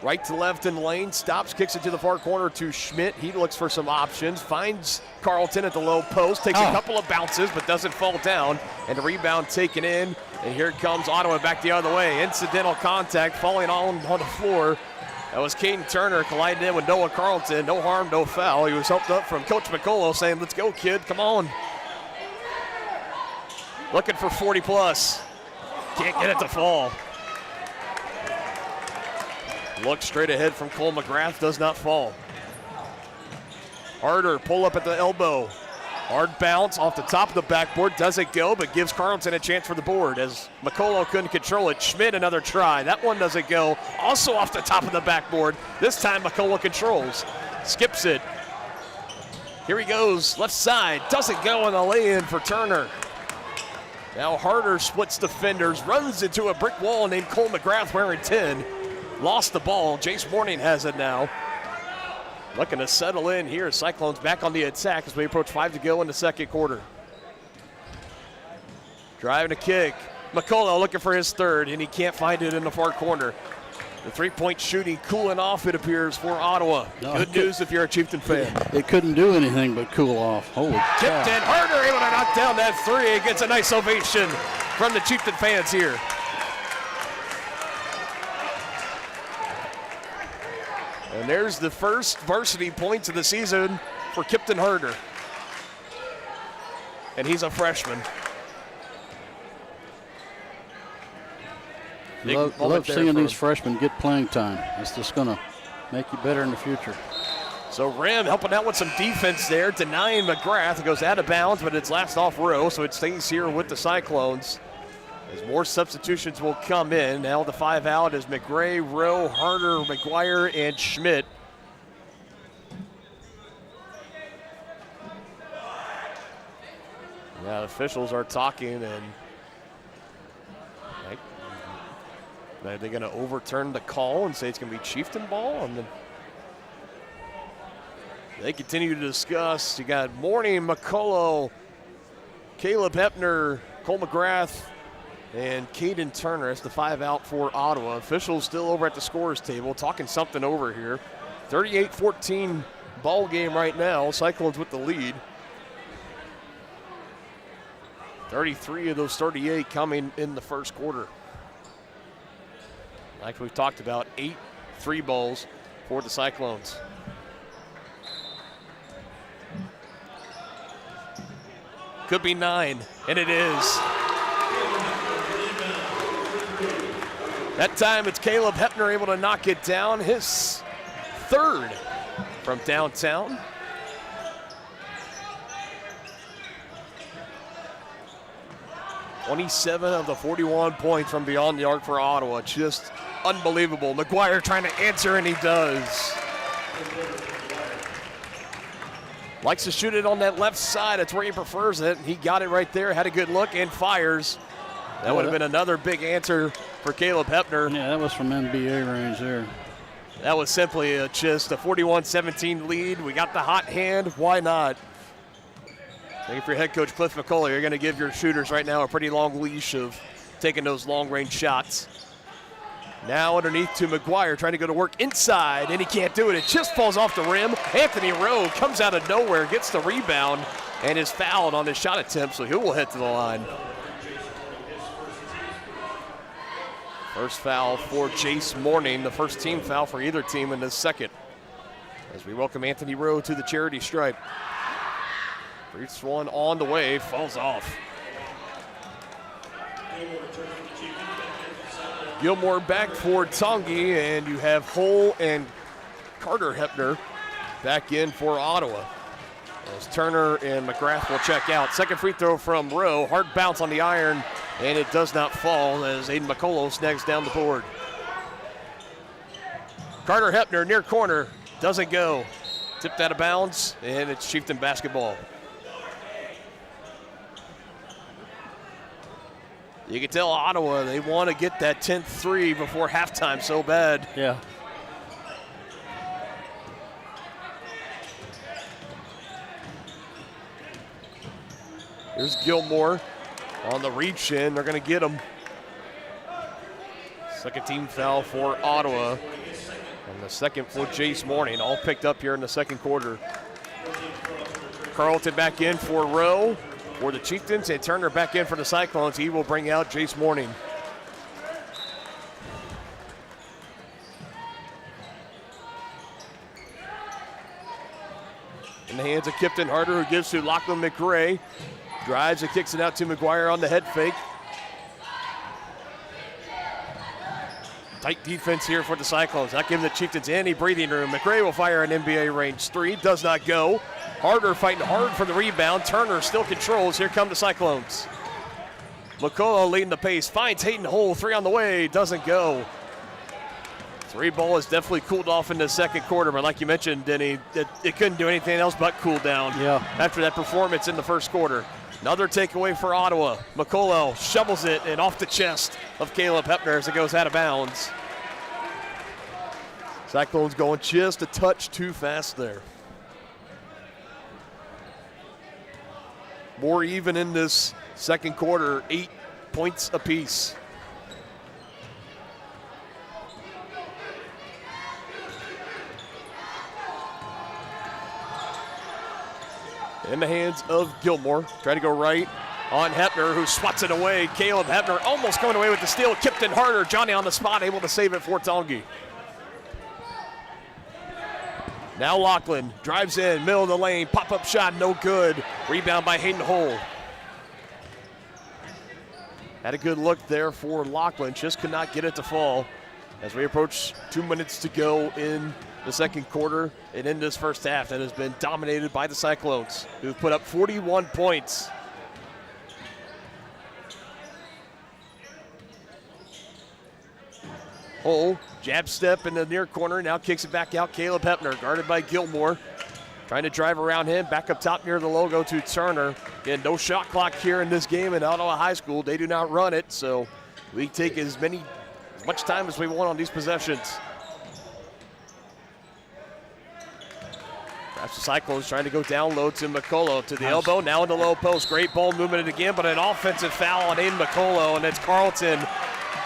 Right to left in the lane, stops, kicks it to the far corner to Schmidt. He looks for some options, finds Carlton at the low post, takes a couple of bounces, but doesn't fall down. And the rebound taken in, and here comes Ottawa back the other way. Incidental contact, falling on the floor. That was Caden Turner, collided in with Noah Carlton. No harm, no foul. He was helped up from Coach McCullough saying, let's go, kid, come on. Looking for 40 plus. Can't get it to fall. Look straight ahead from Cole McGrath, does not fall. Harder, pull up at the elbow. Hard bounce off the top of the backboard, doesn't go, but gives Carlton a chance for the board as McCullough couldn't control it. Schmidt, another try. That one doesn't go. Also off the top of the backboard. This time McCullough controls. Skips it. Here he goes, left side. Doesn't go on the lay-in for Turner. Now Harder splits defenders, runs into a brick wall named Cole McGrath wearing 10. Lost the ball. Jace Morning has it now. Looking to settle in here. Cyclones back on the attack as we approach 5 to go in the second quarter. Driving a kick. McCullough looking for his third, and he can't find it in the far corner. The three-point shooting cooling off, it appears, for Ottawa. No, good news if you're a Chieftain fan. It couldn't do anything but cool off. Holy Tipped cow. in. Harder able to knock down that three. Gets a nice ovation from the Chieftain fans here. And there's the first varsity points of the season for Kipton Harder. And he's a freshman. Love seeing these freshmen get playing time. It's just going to make you better in the future. So Rim helping out with some defense there, denying McGrath. It goes out of bounds, but it's last off Rowe, so it stays here with the Cyclones. As more substitutions will come in. Now the 5 out is McGray, Rowe, Harder, McGuire, and Schmidt. Yeah, the officials are talking, and are they going to overturn the call and say it's going to be Chieftain ball? And then they continue to discuss. You got Morning, McCullough, Caleb Hepner, Cole McGrath, and Caden Turner. That's the 5 out for Ottawa. Officials still over at the scorers table talking something over here. 38-14 ball game right now. Cyclones with the lead. 33 of those 38 coming in the first quarter. Like we've talked about, 8 3 balls for the Cyclones. Could be 9, and it is. That time it's Caleb Hepner able to knock it down, his third from downtown. $27 of the 41 points from beyond the arc for Ottawa. Just unbelievable. McGuire trying to answer, and he does. Likes to shoot it on that left side. That's where he prefers it. He got it right there, had a good look, and fires. That would have been another big answer for Caleb Hepner. Yeah, that was from NBA range there. That was simply just a 41-17 lead. We got the hot hand. Why not? I think if you're head coach Cliff McCullough, you're going to give your shooters right now a pretty long leash of taking those long-range shots. Now underneath to McGuire, trying to go to work inside, and he can't do it. It just falls off the rim. Anthony Rowe comes out of nowhere, gets the rebound, and is fouled on his shot attempt, so he will head to the line. First foul for Jace Morning, the first team foul for either team in this second. As we welcome Anthony Rowe to the charity stripe. First one on the way, falls off. Gilmore back for Tongi, and you have Hull and Carter Hepner back in for Ottawa. As Turner and McGrath will check out. Second free throw from Rowe. Hard bounce on the iron, and it does not fall as Aiden McCullough snags down the board. Carter Hepner near corner. Doesn't go. Tipped out of bounds, and it's Chieftain basketball. You can tell Ottawa, they want to get that 10th three before halftime so bad. Yeah. Here's Gilmore on the reach in. They're going to get him. Second team foul for Ottawa. And the second for Jace Morning. All picked up here in the second quarter. Carlton back in for Rowe for the Chieftains, and Turner back in for the Cyclones. He will bring out Jace Morning. In the hands of Kipton Harder, who gives to Lachlan McRae. Drives and kicks it out to McGuire on the head fake. Tight defense here for the Cyclones. Not giving the Chieftains any breathing room. McRae will fire an NBA range three. Does not go. Harder fighting hard for the rebound. Turner still controls. Here come the Cyclones. McCullough leading the pace. Finds Hayden Hole. Three on the way. Doesn't go. Three ball has definitely cooled off in the second quarter, but like you mentioned, Denny, it couldn't do anything else but cool down after that performance in the first quarter. Another takeaway for Ottawa. McCullough shovels it and off the chest of Caleb Hepner as it goes out of bounds. Cyclones going just a touch too fast there. More even in this second quarter, 8 points apiece. In the hands of Gilmore. Try to go right on Hepner, who swats it away. Caleb Hepner almost going away with the steal. Kipton Harder. Johnny on the spot, able to save it for Tongi. Now Lachlan drives in, middle of the lane. Pop-up shot, no good. Rebound by Hayden Hole. Had a good look there for Lachlan. Just could not get it to fall. As we approach 2 minutes to go in the second quarter and in this first half that has been dominated by the Cyclones, who've put up 41 points. Hole, jab step in the near corner, now kicks it back out. Caleb Hepner, guarded by Gilmore. Trying to drive around him, back up top near the logo to Turner. Again, no shot clock here in this game in Ottawa High School. They do not run it, so we take as much time as we want on these possessions. Perhaps the Cyclones trying to go down low to McCullough to the elbow, now in the low post. Great ball movement again, but an offensive foul on Aiden McCullough, and it's Carlton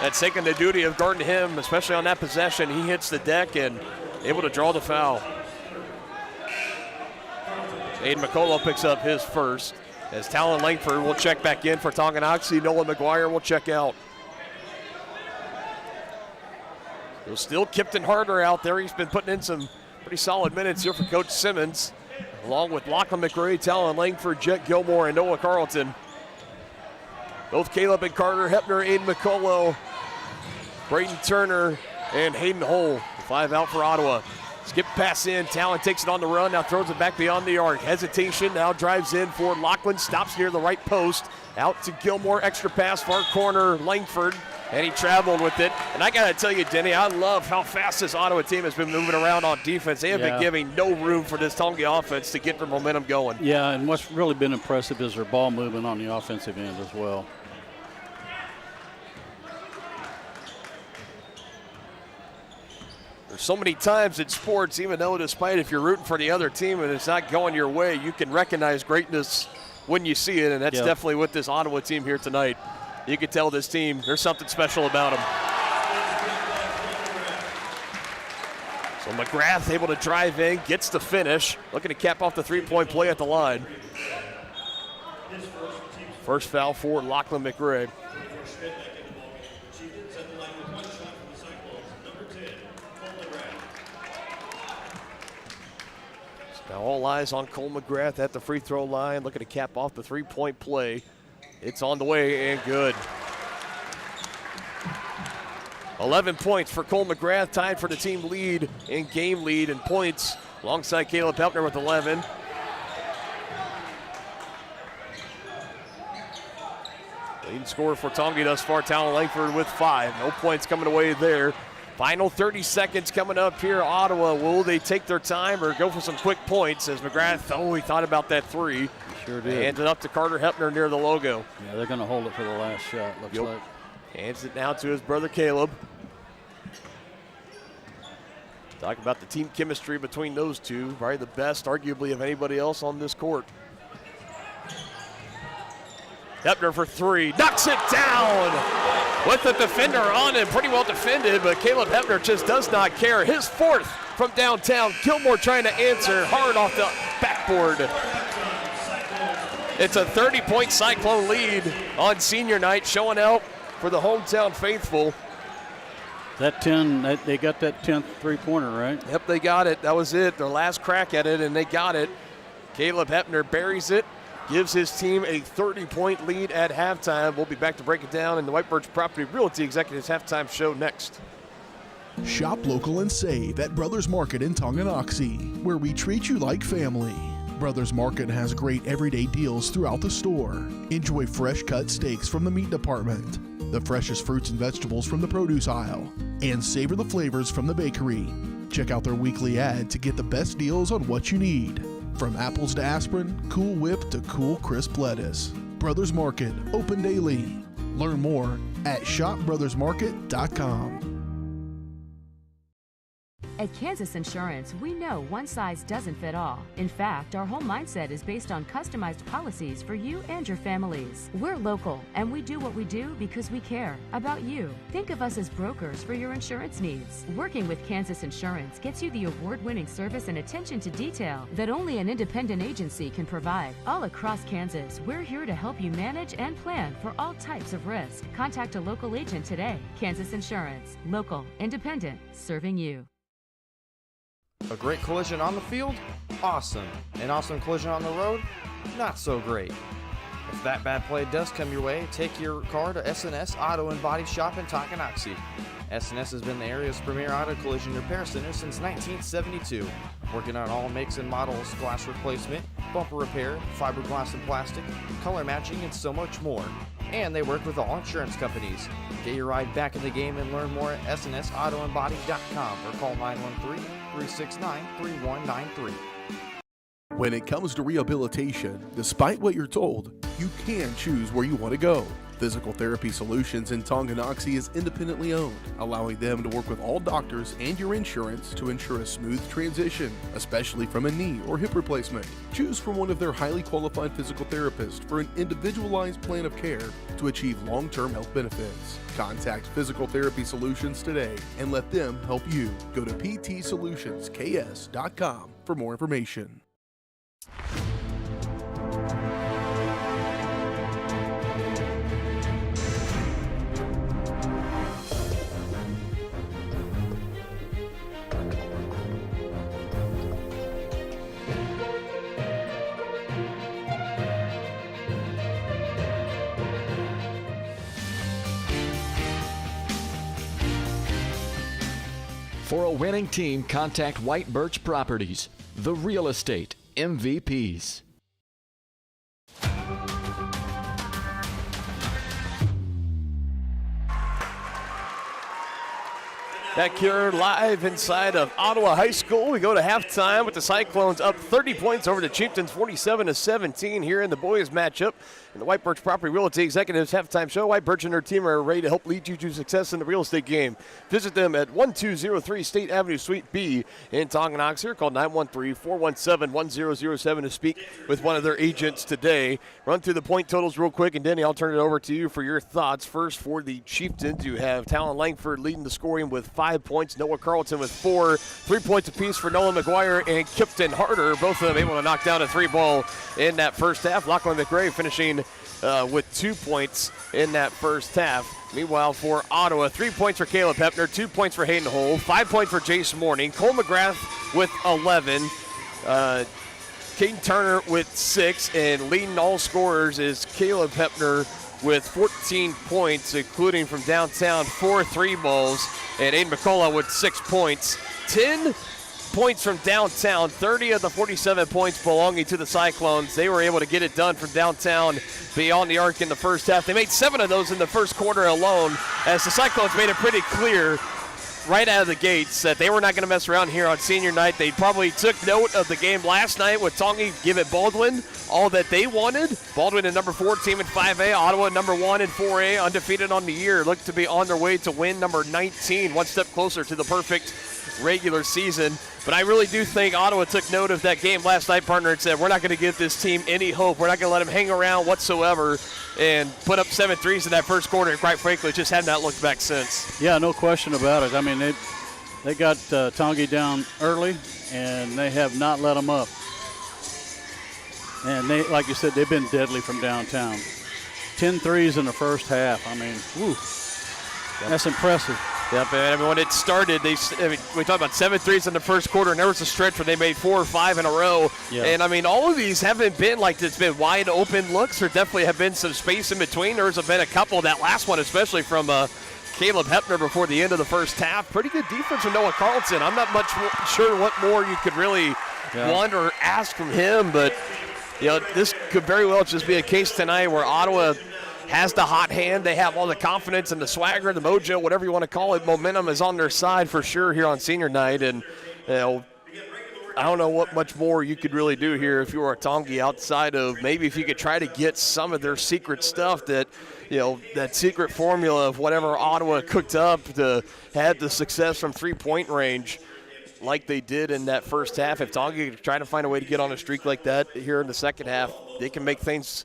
that's taking the duty of guarding him, especially on that possession. He hits the deck and able to draw the foul. Aiden McCullough picks up his first, as Talon Langford will check back in for Tonganoxie. Nolan McGuire will check out. There's still Kipton Harder out there. He's been putting in some pretty solid minutes here for Coach Simmons, along with Lachlan McRae, Talon Langford, Jet Gilmore, and Noah Carlton. Both Caleb and Carter Hepner, Aiden McCullough, Brayton Turner, and Hayden Hole. 5 out for Ottawa. Skip pass in, Talon takes it on the run, now throws it back beyond the arc. Hesitation, now drives in for Lachlan, stops near the right post. Out to Gilmore, extra pass, far corner, Langford, and he traveled with it. And I gotta tell you, Denny, I love how fast this Ottawa team has been moving around on defense. They have been giving no room for this Tongi offense to get their momentum going. Yeah, and what's really been impressive is their ball movement on the offensive end as well. There's so many times in sports, even though despite if you're rooting for the other team and it's not going your way, you can recognize greatness when you see it, and that's definitely with this Ottawa team here tonight. You can tell this team, there's something special about them. So McGrath able to drive in, gets the finish, looking to cap off the three-point play at the line. First foul for Lachlan McRae. Now all eyes on Cole McGrath at the free throw line, looking to cap off the three-point play. It's on the way and good. 11 points for Cole McGrath, tied for the team lead in game lead and points, alongside Caleb Hepner with 11. Leading scorer for Tongi thus far, Talon Langford with 5. No points coming away there. Final 30 seconds coming up here. Ottawa, will they take their time or go for some quick points as McGrath, he thought about that 3. He sure did. Hands it up to Carter Hepner near the logo. Yeah, they're going to hold it for the last shot, looks like. Hands it now to his brother Caleb. Talk about the team chemistry between those two. Probably the best, arguably, of anybody else on this court. Hepner for 3, knocks it down with the defender on him. Pretty well defended, but Caleb Hepner just does not care. His 4th from downtown. Gilmore trying to answer hard off the backboard. It's a 30-point Cyclone lead on senior night, showing out for the hometown faithful. That 10, they got that 10th three-pointer, right? Yep, they got it. That was it. Their last crack at it, and they got it. Caleb Hepner buries it, gives his team a 30-point lead at halftime. We'll be back to break it down in the White Birch Property Realty Executives Halftime Show next. Shop local and save at Brothers Market in Tonganoxie, where we treat you like family. Brothers Market has great everyday deals throughout the store. Enjoy fresh cut steaks from the meat department, the freshest fruits and vegetables from the produce aisle, and savor the flavors from the bakery. Check out their weekly ad to get the best deals on what you need. From apples to aspirin, Cool Whip to cool crisp lettuce. Brothers Market, open daily. Learn more at shopbrothersmarket.com. At Kansas Insurance, we know one size doesn't fit all. In fact, our whole mindset is based on customized policies for you and your families. We're local, and we do what we do because we care about you. Think of us as brokers for your insurance needs. Working with Kansas Insurance gets you the award-winning service and attention to detail that only an independent agency can provide. All across Kansas, we're here to help you manage and plan for all types of risk. Contact a local agent today. Kansas Insurance. Local, independent, serving you. A great collision on the field? Awesome. An awesome collision on the road? Not so great. If that bad play does come your way, take your car to SNS Auto and Body Shop in Tonganoxie. SNS has been the area's premier auto collision repair center since 1972, working on all makes and models, glass replacement, bumper repair, fiberglass and plastic, color matching, and so much more. And they work with all insurance companies. Get your ride back in the game and learn more at snsautoandbody.com or call 913-369-3193. When it comes to rehabilitation, despite what you're told, you can choose where you want to go. Physical Therapy Solutions in Tonganoxie is independently owned, allowing them to work with all doctors and your insurance to ensure a smooth transition, especially from a knee or hip replacement. Choose from one of their highly qualified physical therapists for an individualized plan of care to achieve long-term health benefits. Contact Physical Therapy Solutions today and let them help you. Go to ptsolutionsks.com for more information. For a winning team, contact White Birch Properties, the real estate MVPs. Back here live inside of Ottawa High School. We go to halftime with the Cyclones up 30 points over the Chieftains, 47-17 here in the boys matchup. In the White Birch Property Realty Executives Halftime Show, White Birch and their team are ready to help lead you to success in the real estate game. Visit them at 1203 State Avenue, Suite B in Tonganoxie. Call 913-417-1007 to speak with one of their agents today. Run through the point totals real quick, and Denny, I'll turn it over to you for your thoughts. First, for the Chieftains, you have Talon Langford leading the scoring with 5 points. Noah Carlton with 4. 3 points apiece for Nolan McGuire and Kipton Harder. Both of them able to knock down a 3-ball in that first half. Lachlan McRae finishing with 2 points in that first half. Meanwhile, for Ottawa, 3 points for Caleb Hepner, 2 points for Hayden Hull, 5 points for Jace Morning, Cole McGrath with 11, Caden Turner with 6, and leading all scorers is Caleb Hepner with 14 points, including from downtown 4 3 balls, and Aiden McCullough with 6 points. 10 points from downtown, 30 of the 47 points belonging to the Cyclones. They were able to get it done from downtown beyond the arc in the first half. They made 7 of those in the first quarter alone, as the Cyclones made it pretty clear right out of the gates that they were not going to mess around here on senior night. They probably took note of the game last night with Tongi giving Baldwin all that they wanted. Baldwin, a number 4 team in 5A. Ottawa, number 1 in 4A, undefeated on the year. Looked to be on their way to win number 19, one step closer to the perfect regular season. But I really do think Ottawa took note of that game last night, partner, and said, we're not going to give this team any hope. We're not going to let them hang around whatsoever, and put up 7 threes in that first quarter, and quite frankly, just have not looked back since. Yeah, no question about it. I mean, they got Tongi down early, and they have not let them up. And they, like you said, they've been deadly from downtown. 10 threes in the first half. I mean, whew, that's impressive. Yep, and I mean, when it started, we talked about 7 threes in the first quarter, and there was a stretch where they made 4 or 5 in a row. Yeah. And I mean, all of these haven't been like it's been wide open looks. There definitely have been some space in between. There's been a couple. That last one, especially from Caleb Hepner before the end of the first half. Pretty good defense from Noah Carlson. I'm not much sure what more you could really want or ask from him, but you know, this could very well just be a case tonight where Ottawa has the hot hand. They have all the confidence and the swagger, the mojo, whatever you want to call it. Momentum is on their side for sure here on senior night. And, you know, I don't know what much more you could really do here if you were a Tongi, outside of maybe if you could try to get some of their secret stuff that, you know, that secret formula of whatever Ottawa cooked up to have the success from three-point range like they did in that first half. If Tongi could try to find a way to get on a streak like that here in the second half, they can make things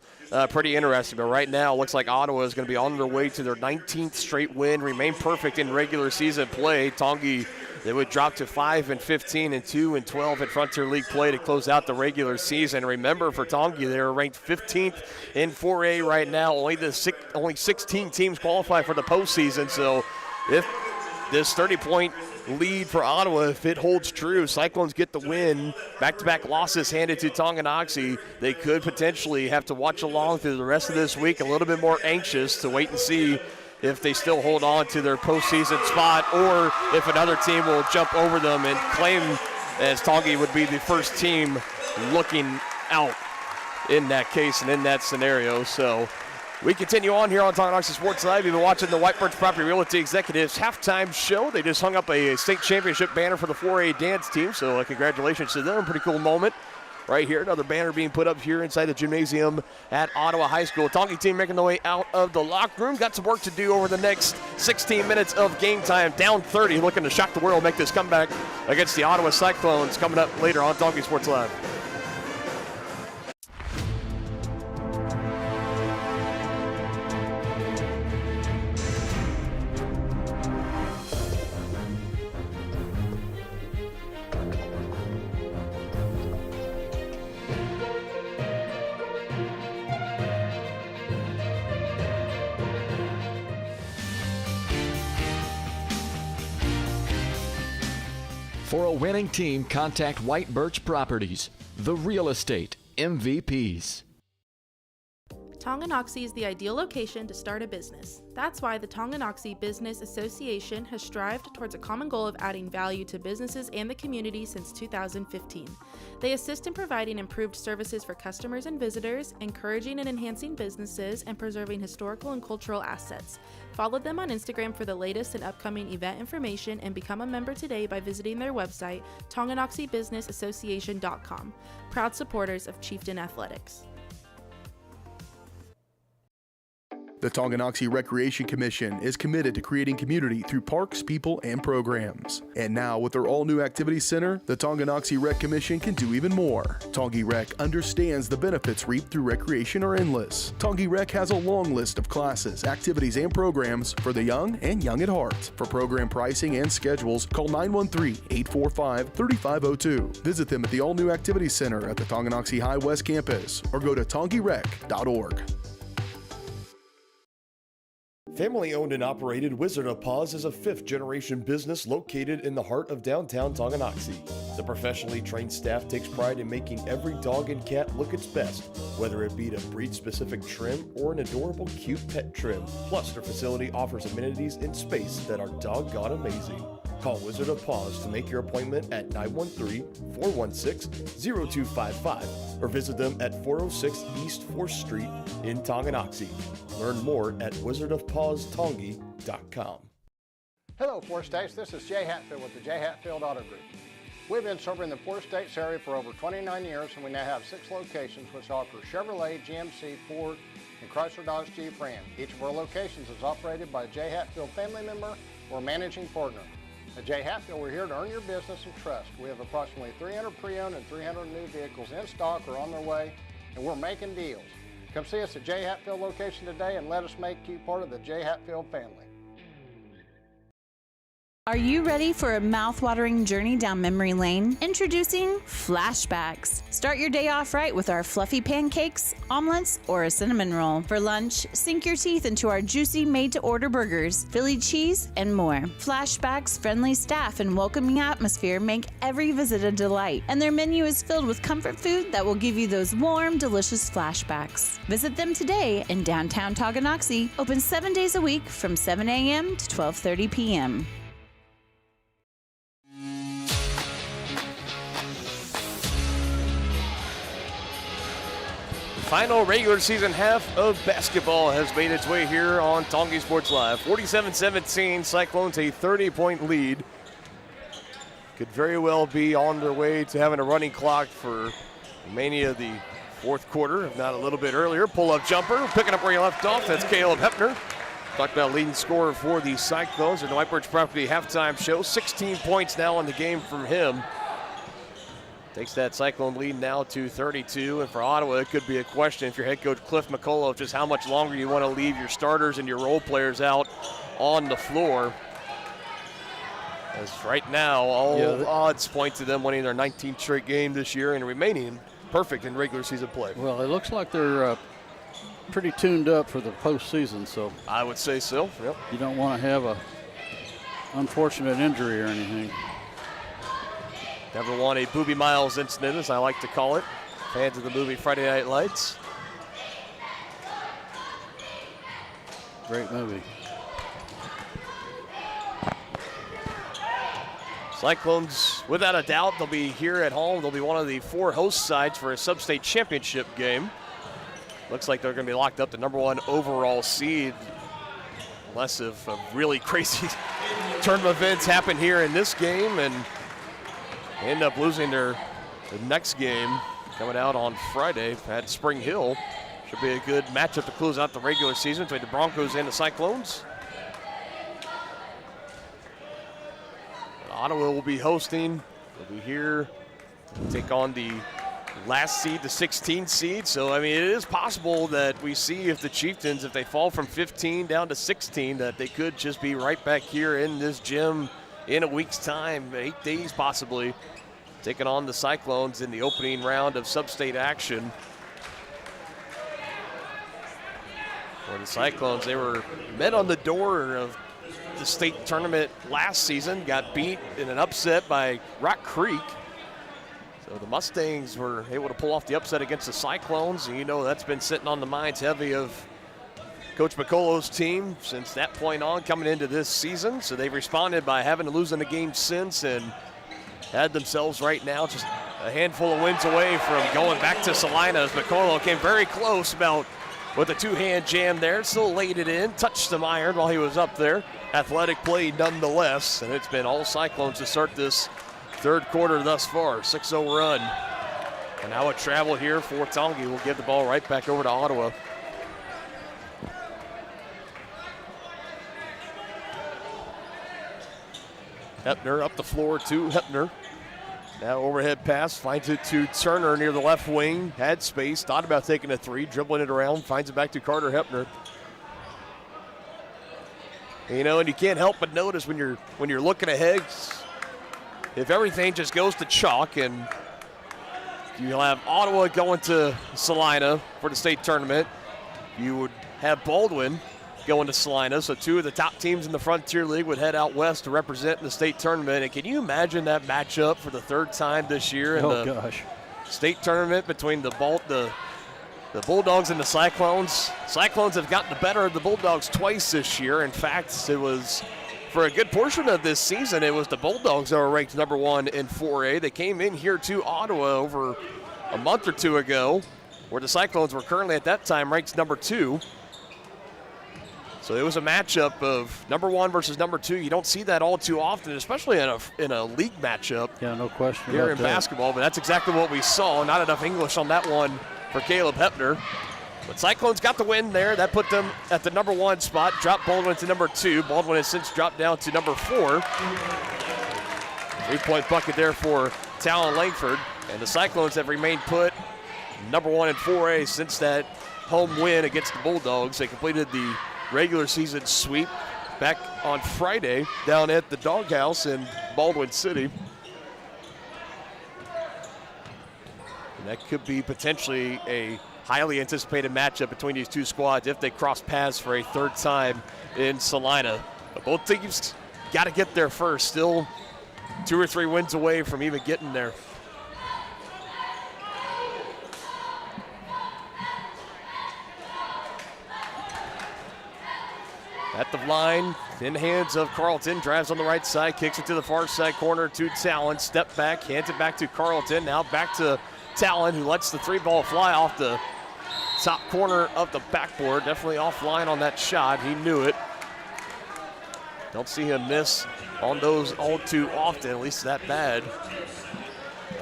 pretty interesting. But right now, it looks like Ottawa is going to be on their way to their 19th straight win, remain perfect in regular season play. Tongi, they would drop to 5-15 and 2-12 in Frontier League play to close out the regular season. Remember, for Tongi, they're ranked 15th in 4A right now. Only 16 teams qualify for the postseason. So if this 30-point lead for Ottawa, if it holds true, Cyclones get the win, back-to-back losses handed to Tonganoxie, they could potentially have to watch along through the rest of this week, a little bit more anxious to wait and see if they still hold on to their postseason spot, or if another team will jump over them and claim, as Tongi would be the first team looking out in that case and in that scenario. So we continue on here on Tonganoxie Sports Live. You've been watching the White Birch Property Realty Executives halftime show. They just hung up a state championship banner for the 4A dance team, so congratulations to them. Pretty cool moment right here. Another banner being put up here inside the gymnasium at Ottawa High School. Tongi team making their way out of the locker room. Got some work to do over the next 16 minutes of game time. Down 30, looking to shock the world, make this comeback against the Ottawa Cyclones coming up later on Tongi Sports Live. For a winning team, contact White Birch Properties, the real estate MVPs. Tonganoxie is the ideal location to start a business. That's why the Tonganoxie Business Association has strived towards a common goal of adding value to businesses and the community since 2015. They assist in providing improved services for customers and visitors, encouraging and enhancing businesses, and preserving historical and cultural assets. Follow them on Instagram for the latest and upcoming event information, and become a member today by visiting their website, tonganoxiebusinessassociation.com. Proud supporters of Chieftain Athletics. The Tonganoxie Recreation Commission is committed to creating community through parks, people, and programs. And now, with their all-new activity center, the Tonganoxie Rec Commission can do even more. Tongi Rec understands the benefits reaped through recreation are endless. Tongi Rec has a long list of classes, activities, and programs for the young and young at heart. For program pricing and schedules, call 913-845-3502. Visit them at the all-new activity center at the Tonganoxie High West campus, or go to tongirec.org. Family-owned and operated Wizard of Paws is a fifth-generation business located in the heart of downtown Tonganoxie. The professionally trained staff takes pride in making every dog and cat look its best, whether it be a breed-specific trim or an adorable, cute pet trim. Plus, their facility offers amenities and space that are doggone amazing. Call Wizard of Paws to make your appointment at 913-416-0255 or visit them at 406 East 4th Street in Tonganoxie. Learn more at wizardofpawstongi.com. Hello, Four States. This is Jay Hatfield with the Jay Hatfield Auto Group. We've been serving the Four States area for over 29 years, and we now have 6 locations which offer Chevrolet, GMC, Ford, and Chrysler Dodge Jeep Ram. Each of our locations is operated by a Jay Hatfield family member or managing partner. At Jay Hatfield, we're here to earn your business and trust. We have approximately 300 pre-owned and 300 new vehicles in stock or on their way, and we're making deals. Come see us at Jay Hatfield location today and let us make you part of the Jay Hatfield family. Are you ready for a mouth-watering journey down memory lane? Introducing Flashbacks. Start your day off right with our fluffy pancakes, omelets, or a cinnamon roll. For lunch, sink your teeth into our juicy made-to-order burgers, Philly cheese, and more. Flashbacks' friendly staff and welcoming atmosphere make every visit a delight, and their menu is filled with comfort food that will give you those warm, delicious flashbacks. Visit them today in downtown Tonganoxie, open 7 days a week from 7 a.m. to 12:30 p.m. Final regular season half of basketball has made its way here on Tongi Sports Live. 47-17, Cyclones a 30-point lead. Could very well be on their way to having a running clock for many of the fourth quarter, if not a little bit earlier. Pull-up jumper, picking up where you left off. That's Caleb Hepner. Talked about leading scorer for the Cyclones in the White Birch Property halftime show. 16 points now in the game from him. Takes that Cyclone lead now to 32, and for Ottawa, it could be a question if your head coach Cliff McCullough just how much longer you want to leave your starters and your role players out on the floor. As right now, all odds point to them winning their 19th straight game this year and remaining perfect in regular season play. Well, it looks like they're pretty tuned up for the postseason, so I would say so. Yep. You don't want to have a unfortunate injury or anything. Never want a Booby Miles incident, as I like to call it. Fans of the movie Friday Night Lights. Great movie. Cyclones, without a doubt, they'll be here at home. They'll be one of the 4 host sides for a sub-state championship game. Looks like they're going to be locked up the #1 overall seed. Unless if a really crazy tournament events happen here in this game and end up losing the next game coming out on Friday at Spring Hill. Should be a good matchup to close out the regular season between the Broncos and the Cyclones. Ottawa will be hosting. They'll be here to take on the last seed, the 16th seed. So, I mean, it is possible that we see if the Chieftains, if they fall from 15 down to 16, that they could just be right back here in this gym in a week's time, 8 days possibly, taking on the Cyclones in the opening round of sub-state action. For the Cyclones, they were met on the door of the state tournament last season, got beat in an upset by Rock Creek. So the Mustangs were able to pull off the upset against the Cyclones, and you know that's been sitting on the minds heavy of Coach McCullough's team since that point on coming into this season. So they've responded by having to lose in the game since and had themselves right now just a handful of wins away from going back to Salina as McCullough came very close about with a 2-hand jam there. Still laid it in, touched some iron while he was up there. Athletic play nonetheless, and it's been all Cyclones to start this third quarter thus far. 6-0 run. And now a travel here for Tongi. We'll give the ball right back over to Ottawa. Hepner up the floor to Hepner. Now overhead pass, finds it to Turner near the left wing. Had space, thought about taking a 3, dribbling it around, finds it back to Carter Hepner. You know, and you can't help but notice when you're looking ahead, if everything just goes to chalk and you'll have Ottawa going to Salina for the state tournament, you would have Baldwin going to Salina. So 2 of the top teams in the Frontier League would head out west to represent in the state tournament. And can you imagine that matchup for the 3rd time this year in the state tournament between the Bulldogs and the Cyclones? Cyclones have gotten the better of the Bulldogs twice this year. In fact, it was for a good portion of this season, it was the Bulldogs that were ranked number 1 in 4A. They came in here to Ottawa over a month or 2 ago, where the Cyclones were currently at that time ranked number 2. So it was a matchup of number 1 versus number 2. You don't see that all too often, especially in a league matchup. Yeah, no question here about in that. Basketball, but that's exactly what we saw. Not enough English on that one for Caleb Hepner. But Cyclones got the win there. That put them at the number 1 spot, dropped Baldwin to number 2. Baldwin has since dropped down to number 4. 3-point bucket there for Talon Langford. And the Cyclones have remained put number 1 in 4A since that home win against the Bulldogs. They completed the regular season sweep back on Friday down at the Doghouse in Baldwin City. And that could be potentially a highly anticipated matchup between these 2 squads if they cross paths for a 3rd time in Salina. But both teams got to get there first. Still 2 or 3 wins away from even getting there. At the line, in the hands of Carlton, drives on the right side, kicks it to the far side corner to Talon, step back, hands it back to Carlton, now back to Talon, who lets the 3-ball fly off the top corner of the backboard. Definitely offline on that shot, he knew it. Don't see him miss on those all too often, at least that bad.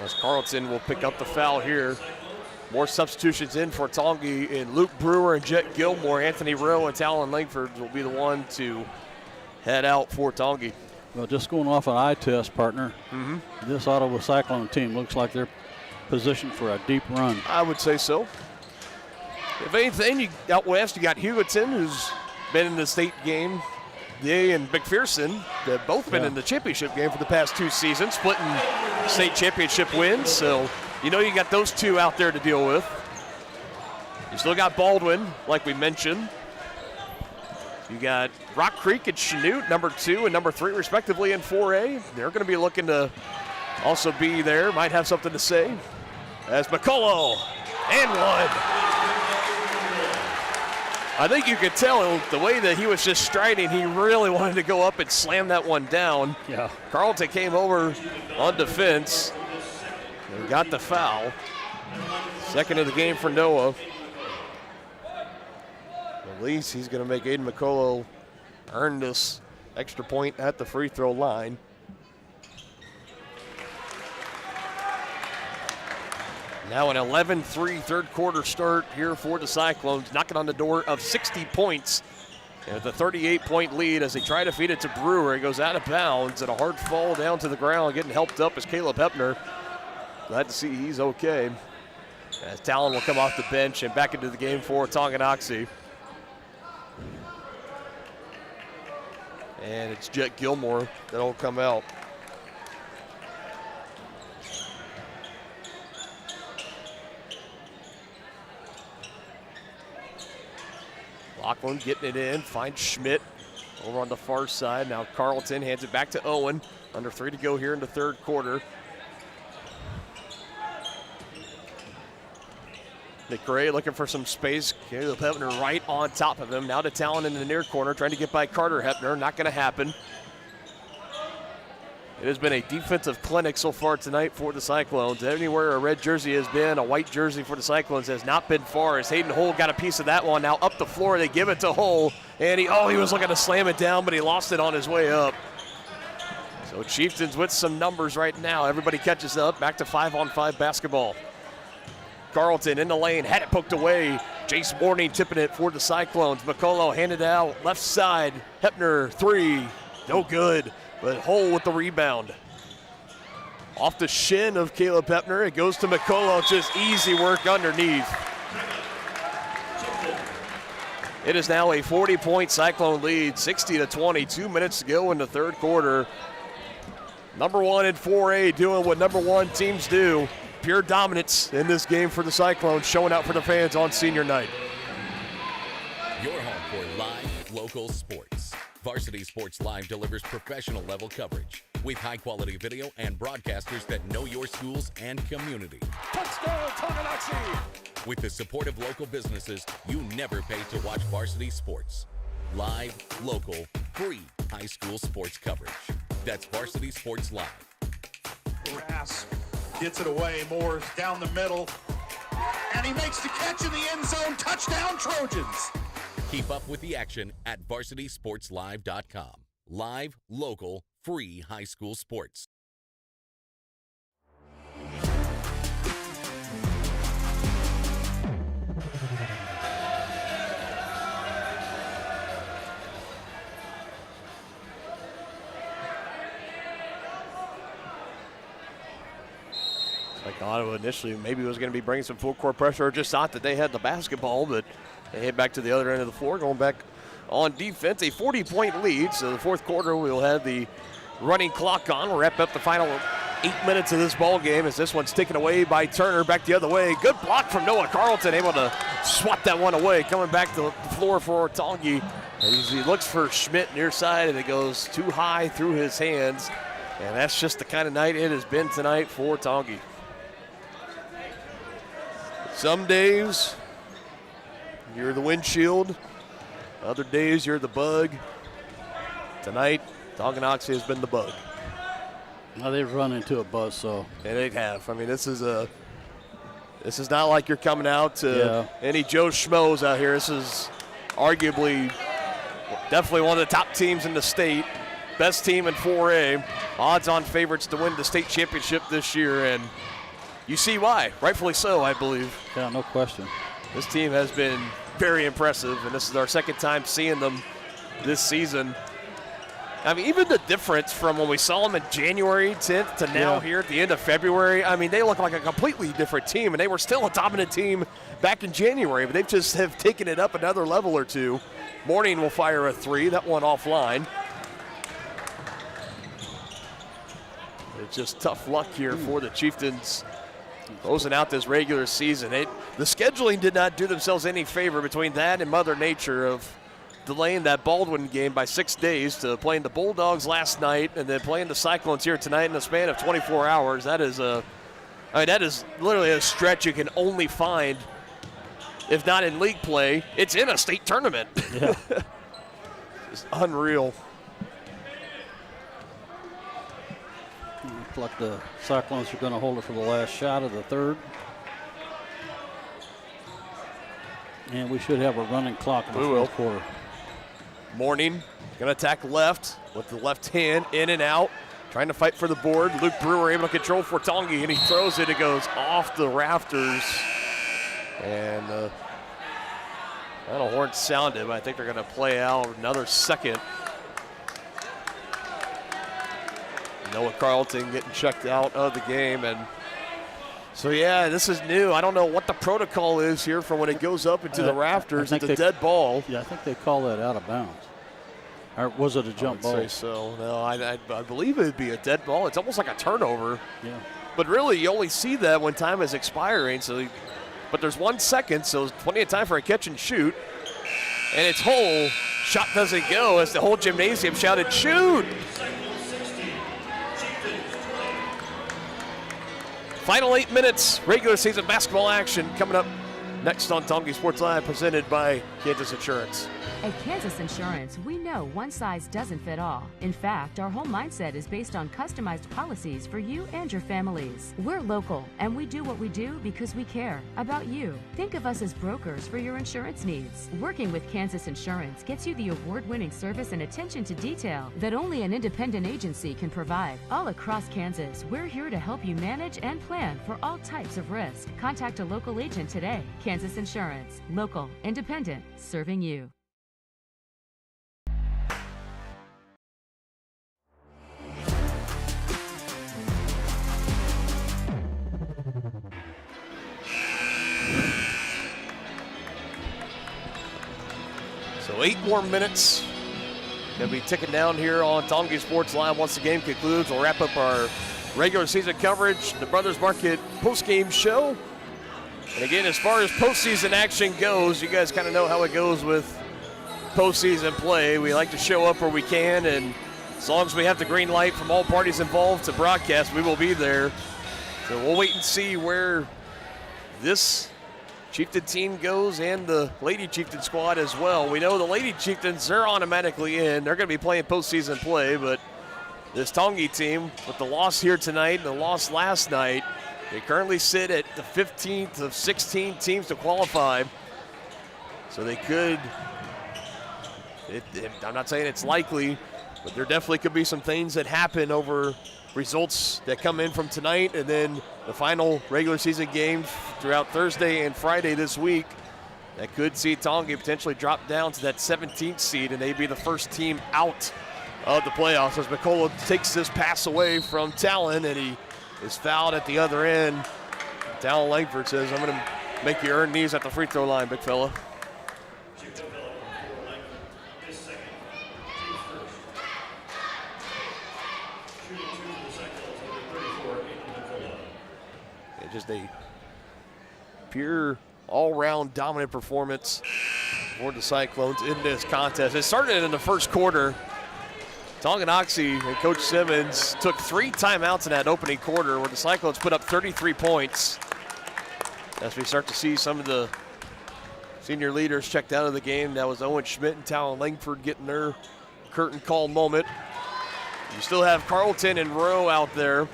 As Carlton will pick up the foul here. More substitutions in for Tongi in Luke Brewer and Jet Gilmore. Anthony Rowe and Talon Langford will be the one to head out for Tongi. Well, just going off an eye test, partner, this Ottawa Cyclone team looks like they're positioned for a deep run. I would say so. If anything, out west, you got Hugoton, who's been in the state game. They and McPherson, they've both been in the championship game for the past 2 seasons, splitting state championship wins. So, you know you got those 2 out there to deal with. You still got Baldwin, like we mentioned. You got Rock Creek and Chanute, number 2 and number 3, respectively, in 4A. They're going to be looking to also be there, might have something to say. As McCullough, and 1. I think you could tell the way that he was just striding, he really wanted to go up and slam that one down. Yeah. Carlton came over on defense and got the foul. Second of the game for Noah. At least he's going to make Aiden McCullough earn this extra point at the free throw line. Now an 11-3 third quarter start here for the Cyclones, knocking on the door of 60 points. And the 38-point lead as they try to feed it to Brewer. It goes out of bounds and a hard fall down to the ground. Getting helped up is Caleb Hepner. Glad to see he's okay. As Talon will come off the bench and back into the game for Tonganoxie. And it's Jet Gilmore that'll come out. Lachlan getting it in, finds Schmidt over on the far side. Now Carlton hands it back to Owen. Under 3 to go here in the third quarter. McRae looking for some space. Caleb Hepner right on top of him. Now to Talon in the near corner, trying to get by Carter Hepner. Not going to happen. It has been a defensive clinic so far tonight for the Cyclones. Anywhere a red jersey has been, a white jersey for the Cyclones has not been far. As Hayden Hull got a piece of that one. Now up the floor, they give it to Hull. And he was looking to slam it down, but he lost it on his way up. So Chieftains with some numbers right now. Everybody catches up. Back to 5-on-5 basketball. Carlton in the lane, had it poked away. Jace Morning tipping it for the Cyclones. McCullough handed out left side. Hepner 3, no good. But Hull with the rebound. Off the shin of Caleb Hepner, it goes to McCullough, just easy work underneath. It is now a 40-point Cyclone lead, 60-20, 2 minutes to go in the third quarter. Number 1 in 4A doing what number 1 teams do. Pure dominance in this game for the Cyclones, showing out for the fans on senior night. Your home for live local sports. Varsity Sports Live delivers professional level coverage with high quality video and broadcasters that know your schools and community. Touchdown, Tonganoxie! With the support of local businesses, you never pay to watch varsity sports. Live, local, free high school sports coverage. That's Varsity Sports Live. Grass gets it away. Moore's down the middle. And he makes the catch in the end zone. Touchdown, Trojans. Keep up with the action at varsitysportslive.com. Live, local, free high school sports. Like Ottawa initially maybe was going to be bringing some full court pressure or just thought that they had the basketball, but they head back to the other end of the floor, going back on defense. A 40-point lead, so the fourth quarter we'll have the running clock on. We'll wrap up the final 8 minutes of this ball game as this one's taken away by Turner. Back the other way. Good block from Noah Carlton, able to swat that one away. Coming back to the floor for Tongi. He looks for Schmidt near side, and it goes too high through his hands. And that's just the kind of night it has been tonight for Tongi. Some days you're the windshield, other days you're the bug. Tonight, Tonganoxie has been the bug. Now they've run into a buzzsaw. And they have. I mean, this is not like you're coming out to any Joe Schmoes out here. This is arguably definitely one of the top teams in the state. Best team in 4A. Odds-on favorites to win the state championship this year, and you see why. Rightfully so, I believe. Yeah, no question. This team has been very impressive, and this is our second time seeing them this season. I mean, even the difference from when we saw them in January 10th to now here at the end of February, I mean, they look like a completely different team, and they were still a dominant team back in January, but they just have taken it up another level or two. Morning will fire a three, that one offline. It's just tough luck here for the Chieftains closing out this regular season. The scheduling did not do themselves any favor between that and Mother Nature of delaying that Baldwin game by 6 days to playing the Bulldogs last night and then playing the Cyclones here tonight in the span of 24 hours. That is that is literally a stretch you can only find, if not in league play, it's in a state tournament. Yeah. It's unreal. Looks like the Cyclones are going to hold it for the last shot of the third. And we should have a running clock in the fourth quarter. Morning, going to attack left with the left hand, in and out, trying to fight for the board. Luke Brewer able to control for Tongi, and he throws it. It goes off the rafters. And final horn sounded, but I think they're going to play out another second. Noah Carlton getting checked out of the game. And so, yeah, this is new. I don't know what the protocol is here for when it goes up into the rafters. It's a dead ball. Yeah, I think they call that out of bounds. Or was it a jump ball? I would say so. No, I believe it would be a dead ball. It's almost like a turnover. Yeah. But really, you only see that when time is expiring. But there's 1 second, so there's plenty of time for a catch and shoot. And it's whole. Shot doesn't go as the whole gymnasium shouted, shoot! Final 8 minutes, regular season basketball action coming up next on Tongi Sports Live, presented by Kansas Insurance. At Kansas Insurance, we know one size doesn't fit all. In fact, our whole mindset is based on customized policies for you and your families. We're local, and we do what we do because we care about you. Think of us as brokers for your insurance needs. Working with Kansas Insurance gets you the award-winning service and attention to detail that only an independent agency can provide. All across Kansas, we're here to help you manage and plan for all types of risk. Contact a local agent today. Kansas Insurance. Local, independent, serving you. So 8 more minutes. Gonna be ticking down here on Tongi Sports Live. Once the game concludes, we'll wrap up our regular season coverage, the Brothers Market post-game show. And again, as far as postseason action goes, you guys kind of know how it goes with postseason play. We like to show up where we can, and as long as we have the green light from all parties involved to broadcast, we will be there. So we'll wait and see where this Chieftain team goes and the Lady Chieftain squad as well. We know the Lady Chieftains, they're automatically in. They're going to be playing postseason play, but this Tongi team, with the loss here tonight and the loss last night, they currently sit at the 15th of 16 teams to qualify. So they could, I'm not saying it's likely, but there definitely could be some things that happen over results that come in from tonight and then the final regular season games throughout Thursday and Friday this week that could see Tongi potentially drop down to that 17th seed and they'd be the first team out of the playoffs as McCullough takes this pass away from Talon and he is fouled at the other end. Talon Langford says, I'm going to make you earn these at the free throw line, big fella. Just a pure all-round dominant performance for the Cyclones in this contest. It started in the first quarter. Tonganoxie and Coach Simmons took 3 timeouts in that opening quarter where the Cyclones put up 33 points. As we start to see some of the senior leaders checked out of the game, that was Owen Schmidt and Talon Langford getting their curtain call moment. You still have Carlton and Rowe out there.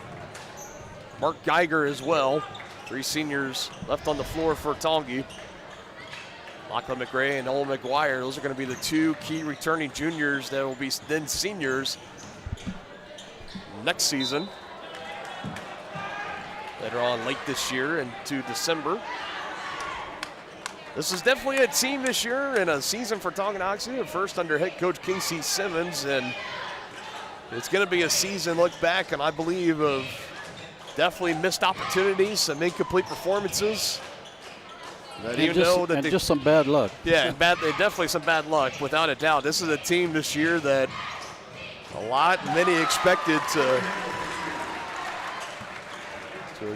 Mark Geiger as well. 3 seniors left on the floor for Tongi. Lachlan McRae and Noel McGuire. Those are going to be the 2 key returning juniors that will be then seniors next season. Later on late this year into December. This is definitely a team this year and a season for Tonganoxie. First under head coach Casey Simmons. And it's going to be a season look back, and I believe of definitely missed opportunities, some incomplete performances. Just some bad luck. Yeah, definitely some bad luck, without a doubt. This is a team this year that many expected to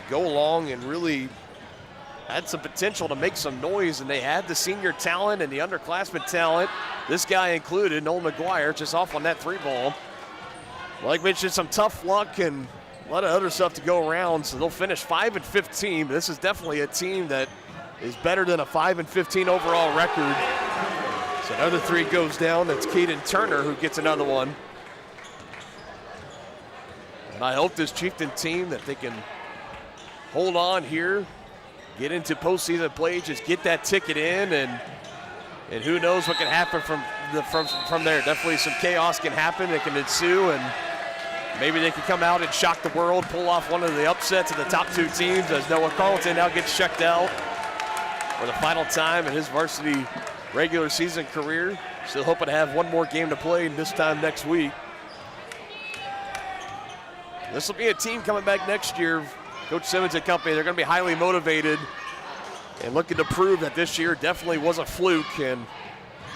go along and really had some potential to make some noise, and they had the senior talent and the underclassmen talent, this guy included, Noel McGuire, just off on that 3 ball. Like mentioned, some tough luck and a lot of other stuff to go around, so they'll finish 5-15. This is definitely a team that is better than a 5-15 overall record. So another 3 goes down. That's Caden Turner who gets another one. And I hope this Chieftain team that they can hold on here, get into postseason play, just get that ticket in, and who knows what can happen from there. Definitely some chaos can happen. It can ensue, and maybe they can come out and shock the world, pull off one of the upsets of the top 2 teams as Noah Carlton now gets checked out for the final time in his varsity regular season career. Still hoping to have one more game to play this time next week. This will be a team coming back next year. Coach Simmons and company, they're going to be highly motivated and looking to prove that this year definitely was a fluke and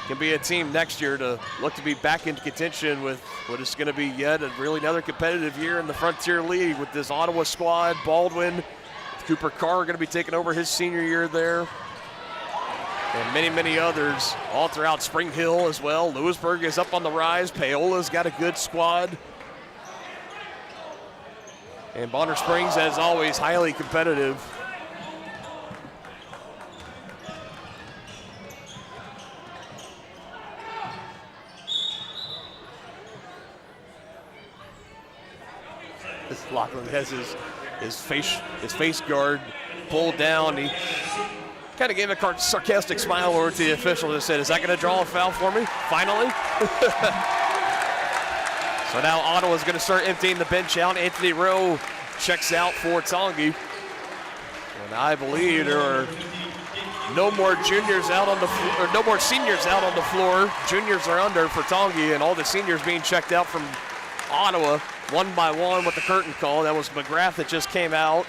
can be a team next year to look to be back into contention with what is going to be yet really another competitive year in the Frontier League with this Ottawa squad. Baldwin, Cooper Carr going to be taking over his senior year there. And many, many others all throughout Spring Hill as well. Lewisburg is up on the rise. Paola's got a good squad. And Bonner Springs, as always, highly competitive. This Lachlan has his face guard pulled down. He kind of gave a sarcastic smile over to the official and said, "Is that going to draw a foul for me, finally?" So now Ottawa's going to start emptying the bench out. Anthony Rowe checks out for Tongi. And I believe there are no more juniors out on the floor, or no more seniors out on the floor. Juniors are under for Tongi, and all the seniors being checked out from Ottawa one by one with the curtain call. That was McGrath that just came out.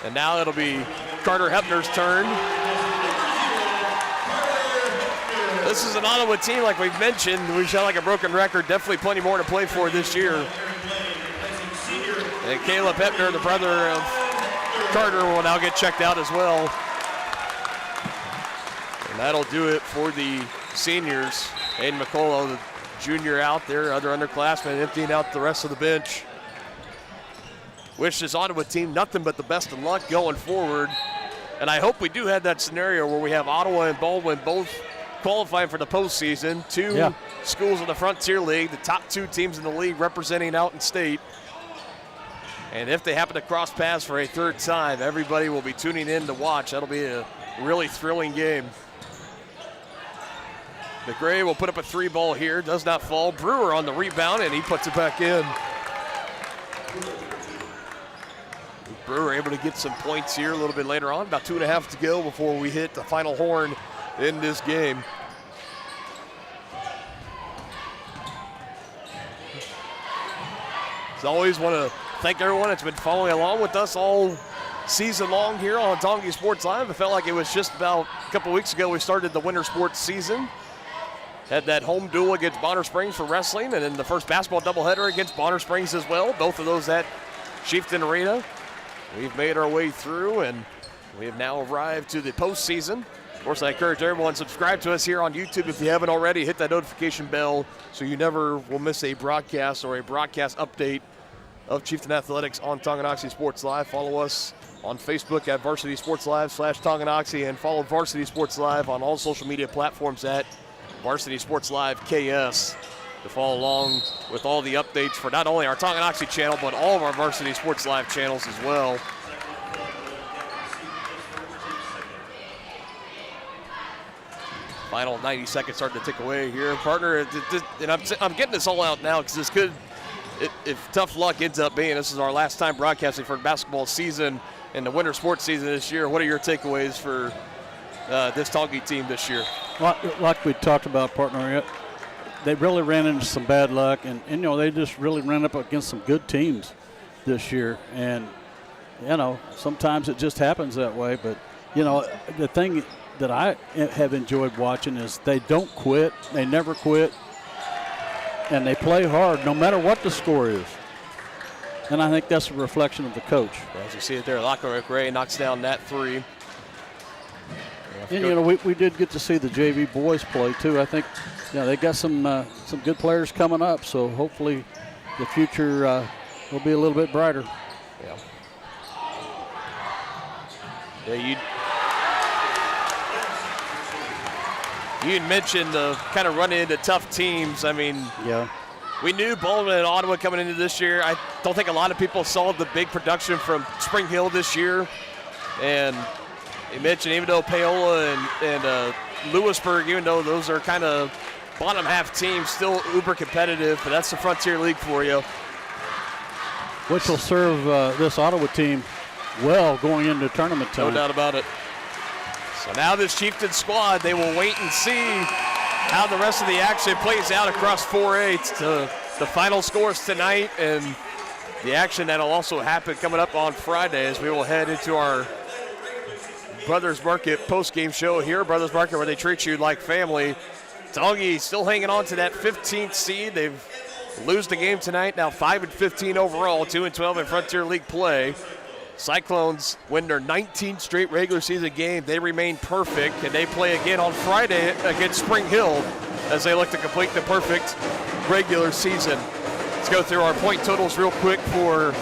And now it'll be Carter Hepner's turn. This is an Ottawa team, like we've mentioned. We sound like a broken record. Definitely plenty more to play for this year. And Caleb Hepner, the brother of Carter, will now get checked out as well. And that'll do it for the seniors. Aiden McCullough, the junior out there, other underclassmen emptying out the rest of the bench. Wish this Ottawa team nothing but the best of luck going forward. And I hope we do have that scenario where we have Ottawa and Baldwin both qualifying for the postseason. Two schools in the Frontier League, the top 2 teams in the league representing out in state. And if they happen to cross paths for a 3rd time, everybody will be tuning in to watch. That'll be a really thrilling game. McRae will put up a 3 ball here, does not fall. Brewer on the rebound, and he puts it back in. Brewer able to get some points here a little bit later on. About 2.5 to go before we hit the final horn in this game. As always, want to thank everyone that's been following along with us all season long here on Tonganoxie Sports Live. It felt like it was just about a couple weeks ago we started the winter sports season. Had that home duel against Bonner Springs for wrestling, and then the first basketball doubleheader against Bonner Springs as well. Both of those at Chieftain Arena. We've made our way through, and we have now arrived to the postseason. Of course, I encourage everyone to subscribe to us here on YouTube if you haven't already. Hit that notification bell so you never will miss a broadcast or a broadcast update of Chieftain Athletics on Tonganoxie Sports Live. Follow us on Facebook at Varsity Sports Live /Tonganoxie, and follow Varsity Sports Live on all social media platforms at Varsity Sports Live KS to follow along with all the updates for not only our Tonganoxie channel, but all of our Varsity Sports Live channels as well. Final 90 seconds starting to tick away here, partner. And I'm getting this all out now because this could, if tough luck ends up being this is our last time broadcasting for basketball season and the winter sports season this year, what are your takeaways for this Tonganoxie team this year? Like we talked about, partner, they really ran into some bad luck, and you know, they just really ran up against some good teams this year. And, you know, sometimes it just happens that way. But, you know, the thing that I have enjoyed watching is they don't quit. They never quit. And they play hard no matter what the score is. And I think that's a reflection of the coach. As you see it there, Lachlan McRae knocks down that 3. And, you know, we did get to see the JV boys play, too. I think, you know, they got some good players coming up, so hopefully the future will be a little bit brighter. Yeah. Yeah, you had mentioned the kind of running into tough teams. I mean, yeah, we knew Baldwin and Ottawa coming into this year. I don't think a lot of people saw the big production from Spring Hill this year. And you mentioned even though Paola and Lewisburg, even though those are kind of bottom half teams, still uber competitive, but that's the Frontier League for you. Which will serve this Ottawa team well going into tournament time. No doubt about it. So now this Chieftain squad, they will wait and see how the rest of the action plays out across 4A. To the final scores tonight and the action that'll also happen coming up on Friday as we will head into our Brothers Market post-game show here. Brothers Market, where they treat you like family. Tonganoxie still hanging on to that 15th seed. They've lose the game tonight, now 5-15 overall, 2-12 in Frontier League play. Cyclones win their 19th straight regular season game. They remain perfect, and they play again on Friday against Spring Hill as they look to complete the perfect regular season. Let's go through our point totals real quick for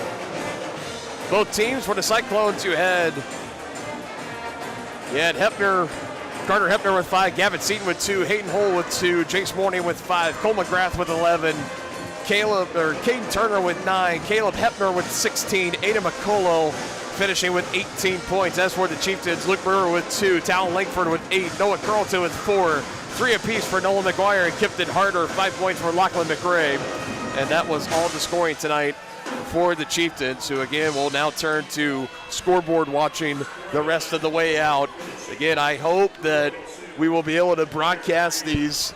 both teams. For the Cyclones, you had Hepner, Carter Hepner with 5, Gavin Seaton with 2, Hayden Hull with 2, Jace Morning with 5, Cole McGrath with 11, Caden Turner with 9, Caleb Hepner with 16, Ada McCullough finishing with 18 points. As for the Chieftains, Luke Brewer with 2, Talon Langford with 8, Noah Carlton with 4, 3 apiece for Nolan McGuire and Kipton Harder, 5 points for Lachlan McRae. And that was all the scoring tonight for the Chieftains, who again will now turn to scoreboard watching the rest of the way out. Again, I hope that we will be able to broadcast these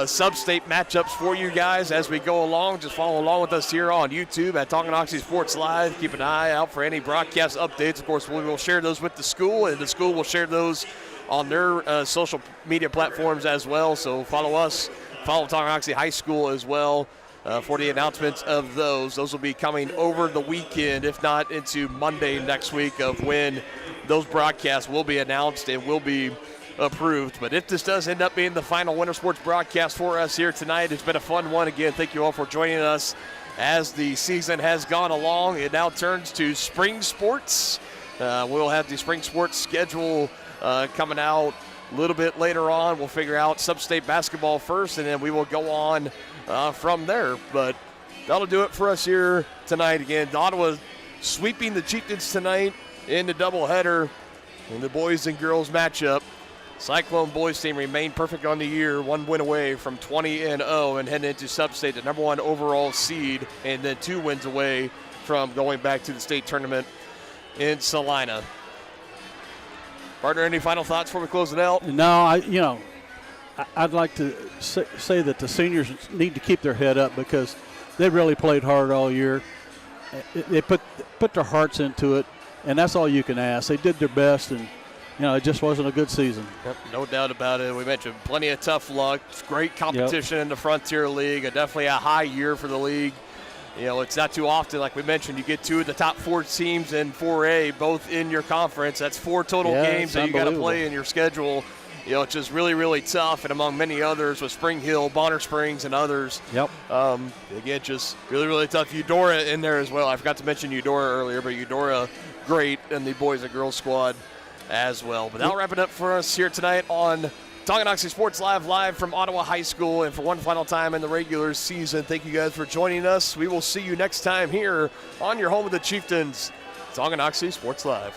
sub-state matchups for you guys as we go along. Just follow along with us here on YouTube at Tonganoxie Sports Live. Keep an eye out for any broadcast updates. Of course, we will share those with the school, and the school will share those on their social media platforms as well. So follow us, follow Tonganoxie High School as well for the announcements of those. Those will be coming over the weekend, if not into Monday next week, of when those broadcasts will be announced and will be approved. But if this does end up being the final winter sports broadcast for us here tonight, it's been a fun one. Again, thank you all for joining us as the season has gone along. It now turns to spring sports. We'll have the spring sports schedule coming out a little bit later on. We'll figure out sub-state basketball first, and then we will go on from there. But that'll do it for us here tonight. Again, Ottawa sweeping the Chieftains tonight in the doubleheader in the boys and girls matchup. Cyclone boys team remained perfect on the year, 1 win away from 20-0 and heading into sub-state, the number 1 overall seed, and then 2 wins away from going back to the state tournament in Salina. Partner, any final thoughts before we close it out? No, I'd like to say that the seniors need to keep their head up because they really played hard all year. They put their hearts into it, and that's all you can ask. They did their best, and it just wasn't a good season. Yep, no doubt about it. We mentioned plenty of tough luck, great competition in the Frontier League, definitely a high year for the league. It's not too often, like we mentioned, you get 2 of the top 4 teams in 4A, both in your conference. That's 4 total games that you got to play in your schedule. It's just really, really tough, and among many others with Spring Hill, Bonner Springs, and others. Yep. Again, just really, really tough. Eudora in there as well. I forgot to mention Eudora earlier, but Eudora great in the boys and girls squad as well. But that'll wrap it up for us here tonight on Tonganoxie Sports live from Ottawa High School. And for one final time in the regular season, thank you guys for joining us. We will see you next time here on your home of the Chieftains, Tonganoxie Sports Live.